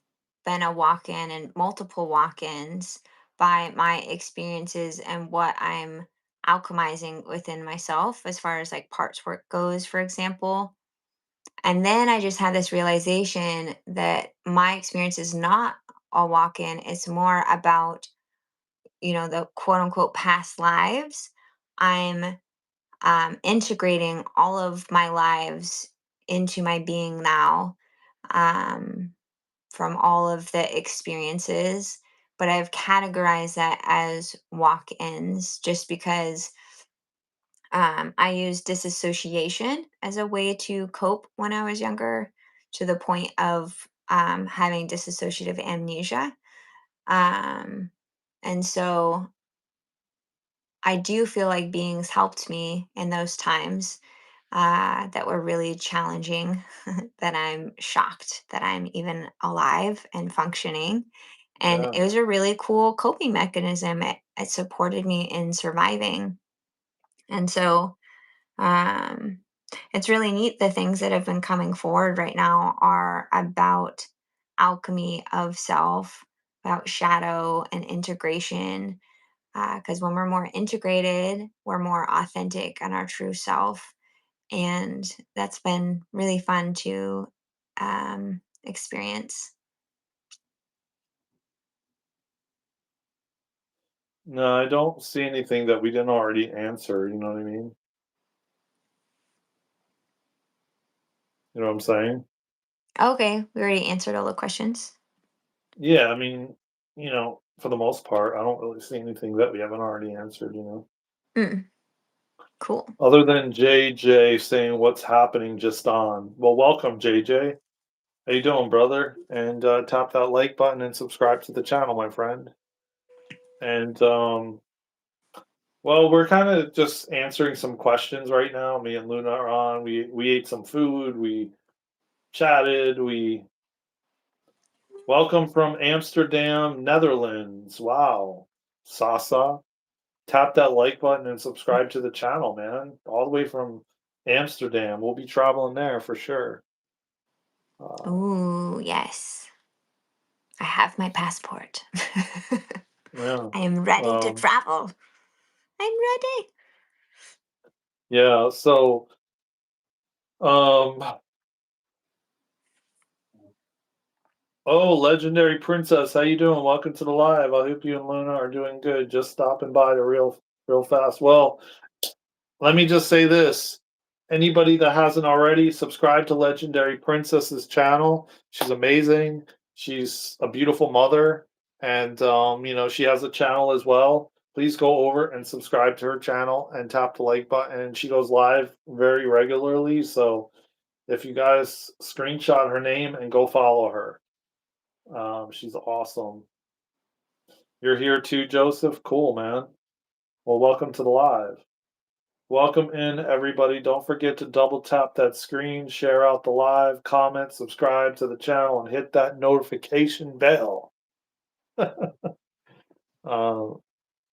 been a walk-in and multiple walk-ins by my experiences and what I'm alchemizing within myself as far as like parts work goes, for example. And then I just had this realization that my experience is not a walk-in. It's more about, the quote unquote past lives. I'm integrating all of my lives into my being now, um, from all of the experiences. but I've categorized that as walk-ins just because I used disassociation as a way to cope when I was younger, to the point of having dissociative amnesia. Um, and so I do feel like beings helped me in those times that were really challenging, that I'm shocked that I'm even alive and functioning. And Yeah. it was a really cool coping mechanism. It supported me in surviving. And so um, it's really neat. The things that have been coming forward right now are about alchemy of self, about shadow and integration. Because when we're more integrated, we're more authentic and our true self. And that's been really fun to experience. No, I don't see anything that we didn't already answer. You know what I mean? You know what I'm saying? Okay, we already answered all the questions. Yeah, I mean, for the most part, I don't really see anything that we haven't already answered, Mm, cool. Other than JJ saying what's happening just on. Well, welcome, JJ. How you doing, brother? And tap that like button and subscribe to the channel, my friend. And well, we're kind of just answering some questions right now. Me and Luna are on. We ate some food. We chatted. We welcome from Amsterdam, Netherlands. Wow, Sasa. Tap that like button and subscribe to the channel, man. All the way from Amsterdam. We'll be traveling there for sure. Ooh, yes. I have my passport. Yeah. I am ready to Um, travel. I'm ready. yeah. So, um, oh, legendary princess, how you doing? Welcome to the live. I hope you and Luna are doing good. Just stopping by to real fast. Well, let me just say this. Anybody that hasn't already, subscribe to Legendary Princess's channel. She's amazing. She's a beautiful mother. And she has a channel as well. Please go over and subscribe to her channel and tap the like button. She goes live very regularly. So if you guys screenshot her name and go follow her. She's awesome. You're here too, Joseph? Cool, man. Well, welcome to the live. Welcome in, everybody. Don't forget to double tap that screen, share out the live, comment, subscribe to the channel, and hit that notification bell. uh,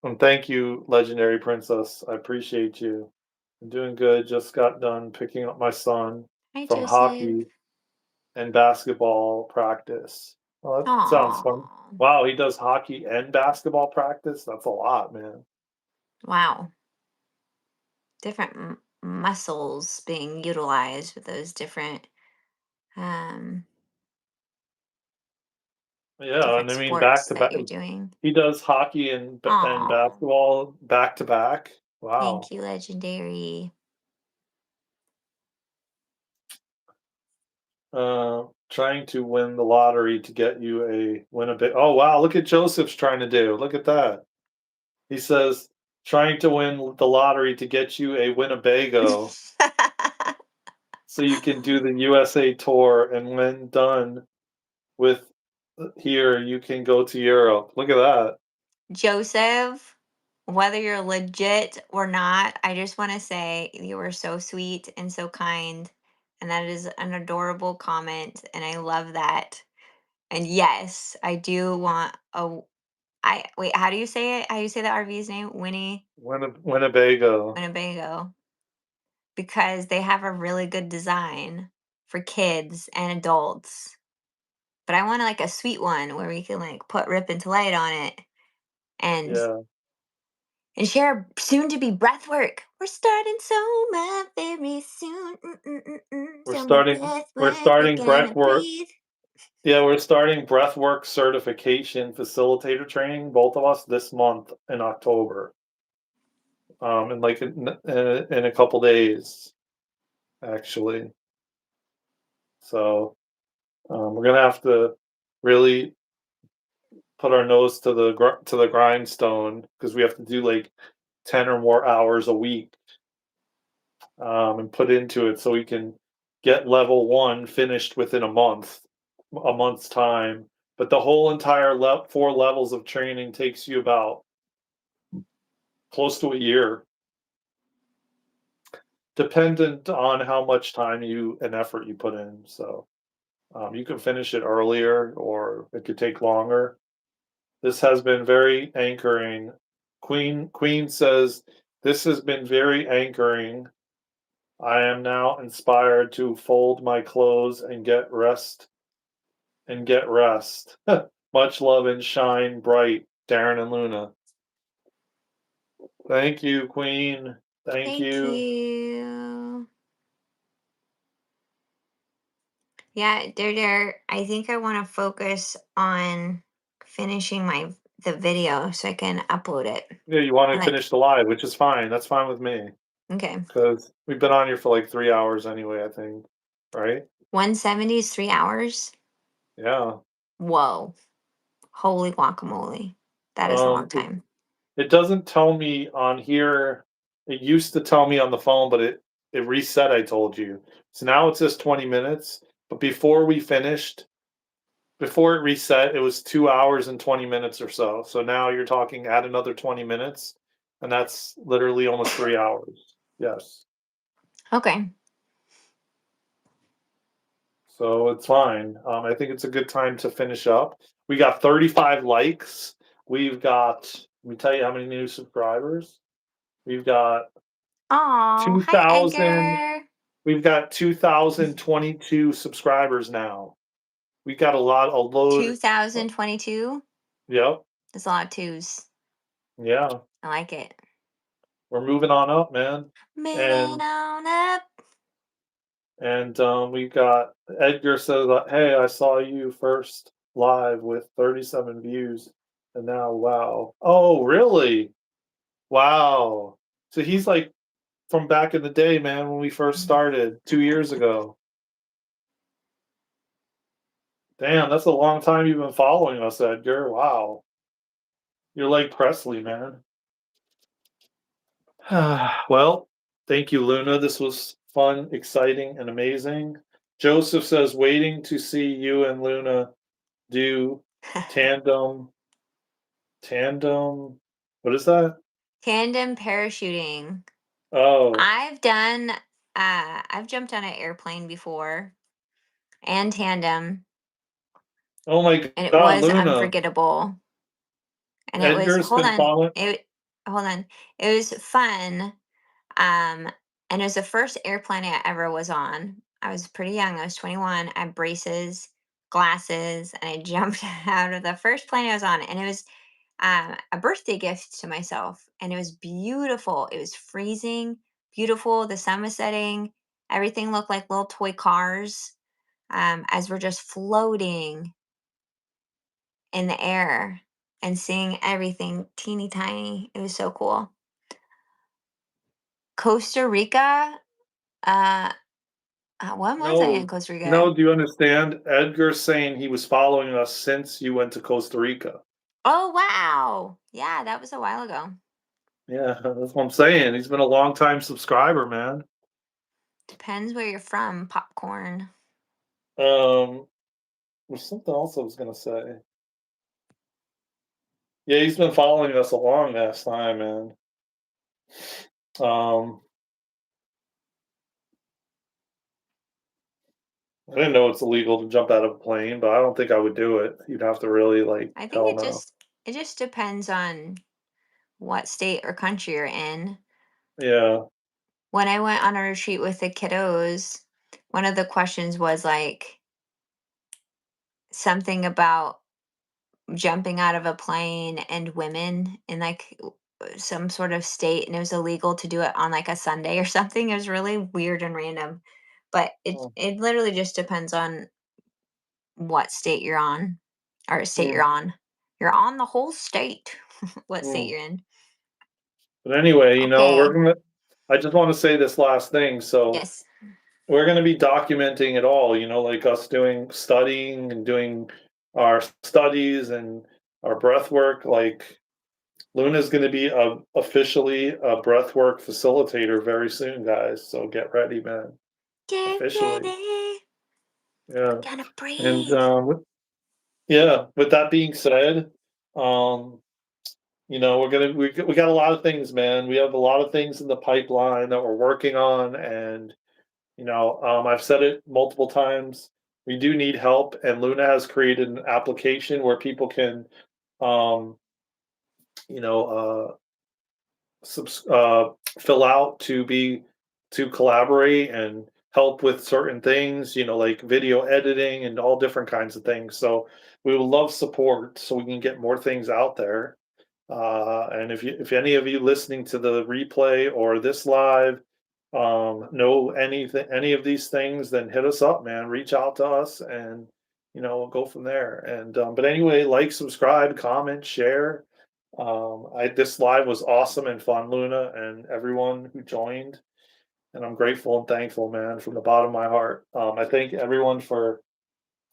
and thank you, Legendary Princess. I appreciate you. I'm doing good. Just got done picking up my son Hi, from Joseph. hockey and basketball practice. Well, that sounds fun. Aw. Wow, he does hockey and basketball practice? That's a lot, man. Wow. Different muscles being utilized with those um, Yeah, and different I mean back sports to that back. you're doing. He does hockey and Aw. basketball back to back. Thank Wow. you, Legendary. Trying to win the lottery to get you a Winnipeg. Oh wow, look at Joseph's trying to do. Look at that. He says trying to win the lottery to get you a Winnebago so you can do the USA tour, and when done with here you can go to Europe. Look at that. Joseph, whether you're legit or not, I just want to say you were so sweet and so kind. And that is an adorable comment. And I love that. And yes, I do want a. I wait, how do you say it? How do you say the RV's name? Winnebago. Winnebago. Because they have a really good design for kids and adults. But I want like a sweet one where we can like put Rip into Light on it and Yeah. share soon to be breath work. We're starting Soma very soon. We're Soma starting breath we're work. We're starting breath gonna work. breathe. Yeah, we're starting breathwork certification facilitator training, both of us this month in October. In like in a couple days, actually. So we're gonna have to really put our nose to the grindstone because we have to do like 10 or more hours a week, and put into it so we can get level 1 finished within a month's time. But the whole entire 4 levels of training takes you about close to a year, dependent on how much time and effort you put in. So you can finish it earlier, or it could take longer. This has been very anchoring. Queen says, this has been very anchoring. I am now inspired to fold my clothes and get rest. Much love and shine bright, Daren and Luna. Thank you, Queen. Thank you. you. Yeah, Dare, I think I want to focus on finishing the video so I can upload it. Yeah, you want to Like, finish the live, which is fine. That's fine with me. okay. Because we've been on here for like 3 hours anyway, I think. Right? 170 is 3 hours? Yeah. Whoa. Holy guacamole. That is a long It, time. it doesn't tell me on here. It used to tell me on the phone, but it reset, I told you. So now it says 20 minutes. But before it reset, it was 2 hours and 20 minutes or so. So now you're talking add another 20 minutes, and that's literally almost 3 hours. Yes. Okay. So it's fine. I think it's a good time to finish up. We got 35 likes. We've got, let me tell you how many new subscribers. We've got Oh, hi 2,000. Edgar. We've got 2,022 subscribers now. We got a load. 2022? Yep. That's a lot of twos. Yeah. I like it. We're moving on up, man. Moving on up. And we got Edgar says, "Hey, I saw you first live with 37 views, and now wow." Oh, really? Wow. So he's like from back in the day, man, when we first started 2 years ago. Damn, that's a long time you've been following us, Edgar. Wow. You're like Presley, man. Well, thank you, Luna. This was fun, exciting, and amazing. Joseph says, waiting to see you and Luna do tandem. What is that? Tandem parachuting. Oh, I've jumped on an airplane before and tandem, oh my and it God, was Luna. unforgettable. And it was, Edgar's been following. hold on. It was fun. Um, and it was the first airplane I ever was on. I was pretty young. I was 21. I had braces, glasses, and I jumped out of the first plane I was on. And it was a birthday gift to myself. And it was beautiful. It was freezing, beautiful. The sun was setting. Everything looked like little toy cars as we're just floating in the air and seeing everything teeny tiny. It was so cool. Costa Rica. When was I in No, Costa Rica? no, do you understand? Edgar's saying he was following us since you went to Costa Rica. Oh, wow. Yeah, that was a while ago. Yeah, that's what I'm saying. He's been a long time subscriber, man. Depends where you're from, popcorn. There's something else I was gonna say. Yeah, he's been following us a long ass time, man. Um, I didn't know it's illegal to jump out of a plane, but I don't think I would do it. You'd have to really like I think tell no. it just depends on what state or country you're in. Yeah. When I went on a retreat with the kiddos, one of the questions was like something about jumping out of a plane and women in like some sort of state, and it was illegal to do it on like a Sunday or something. It was really weird and random. But Mm, it literally just depends on what state you're on or state you're mm, on. You're on the whole state. What state mm. you're in. But anyway, Okay. I just want to say this last thing. So Yes. we're gonna be documenting it all, like us doing studying and doing our studies and our breath work, like Luna's going to be officially a breathwork facilitator very soon, guys. So get ready, man. Get Officially, ready. yeah. Gotta And breathe. yeah. With that being said, um, we got a lot of things, man. We have a lot of things in the pipeline that we're working on, and I've said it multiple times. We do need help, and Luna has created an application where people can, um, you know, subs- uh, fill out to collaborate and help with certain things, like video editing and all different kinds of things. So we would love support so we can get more things out there. And if any of you listening to the replay or this live know any of these things, then hit us up, man. Reach out to us, and we'll go from there. And but anyway, like, subscribe, comment, share. This live was awesome and fun, Luna, and everyone who joined. And I'm grateful and thankful, man, from the bottom of my heart. I thank everyone for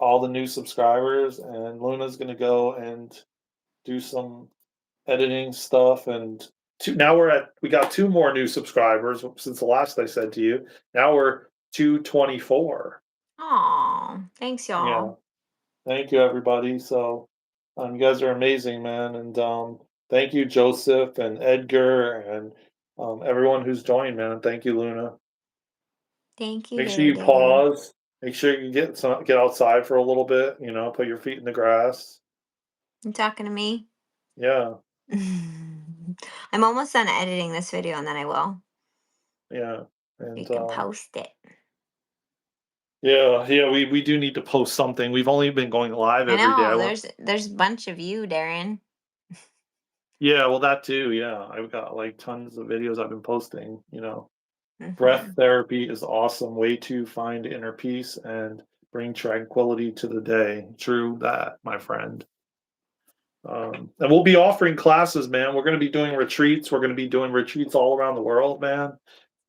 all the new subscribers, and Luna's gonna go and do some editing stuff. And we got two more new subscribers since the last I said to you. Now we're 224. Aw, thanks, Yeah. y'all. Thank you, everybody. So, you guys are amazing, man. And thank you, Joseph and Edgar, and everyone who's joined, man. Thank you, Luna. Thank you, Make sure you Dare. pause. Make sure you get outside for a little bit. Put your feet in the grass. You talking to me? Yeah, I'm almost done editing this video and then I will. yeah, You and can post it. yeah. We do need to post something. We've only been going live I every day. know there's a bunch of you, Daren. Yeah, well, that too. Yeah, I've got like tons of videos I've been posting. Breath Mhm. therapy is awesome way to find inner peace and bring tranquility to the day. True that, my friend. And we'll be offering classes, man. We're going to be doing retreats. We're going to be doing retreats all around the world, man.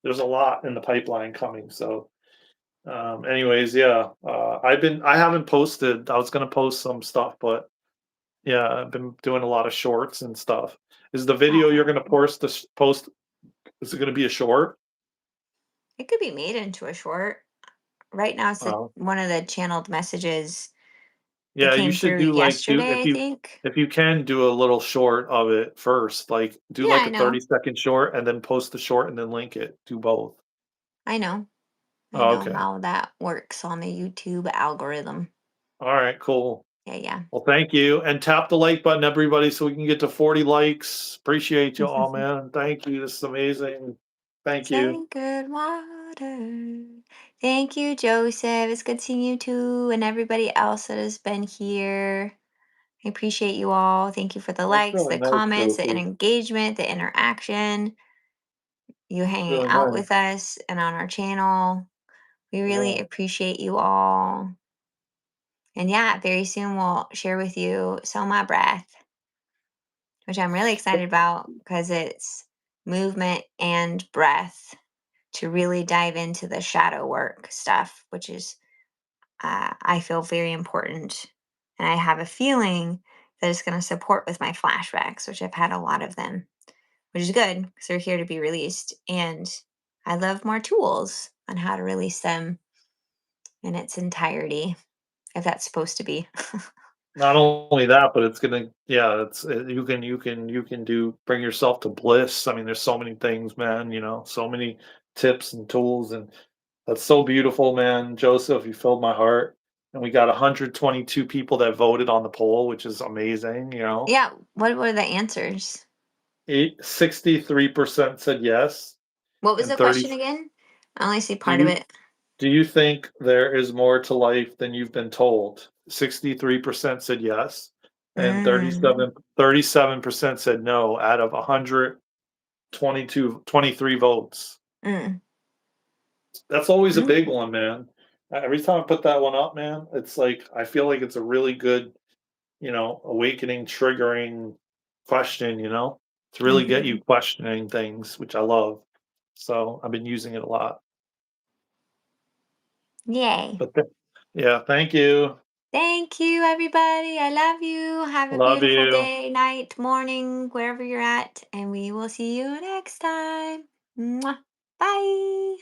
There's a lot in the pipeline coming. So, anyways, yeah. I haven't posted. I was going to post some stuff, but yeah, I've been doing a lot of shorts and stuff. Is the video you're going to Oh, post? Is it going to be a short? it could be made into a short. Right now, it's Uh, one of the channeled messages that Yeah, you came should through do yesterday, I think. if you can do a little short of it first, like do Yeah, like I a know. 30-second short and then post the short and then link it. Do both. I know. I Oh, know okay. how that works on the YouTube algorithm. All right, cool. Yeah, yeah. Well, thank you. And tap the like button, everybody, so we can get to 40 likes. Appreciate you all, man. Thank you. This is amazing. Thank you. Say good water. Thank you, Joseph. It's good seeing you too, and everybody else that has been here. I appreciate you all. Thank you for the That's likes, really the nice, comments, the Joseph. engagement, the interaction, you That's hanging really out nice. with us and on our channel. We really Yeah. appreciate you all. And yeah, very soon we'll share with you Soma Breath, which I'm really excited about because it's movement and breath to really dive into the shadow work stuff, which is, I feel, very important. And I have a feeling that it's going to support with my flashbacks, which I've had a lot of them, which is good because they're here to be released. And I love more tools on how to release them in its entirety, if that's supposed to be. Not only that, but it's gonna, yeah, you can do bring yourself to bliss. I mean, there's so many things, man, so many tips and tools, and that's so beautiful, man. Joseph, you filled my heart. And we got 122 people that voted on the poll, which is amazing. Yeah, what were the answers? 63% said yes, What was and the 30. question again? I only see Do part of you it. do you think there is more to life than you've been told? 63% said yes, and Mm, 37% said no out of 123 votes. mm, That's always a mm, big one, man. Every time I put that one up, man, it's like I feel like it's a really good, awakening, triggering question, to really get mhm. you questioning things, which I love. So I've been using it a lot. Yay. But yeah, thank you. Thank you, everybody. I love you. Have a Love beautiful you. day, night, morning, wherever you're at. And we will see you next time. Mwah. Bye.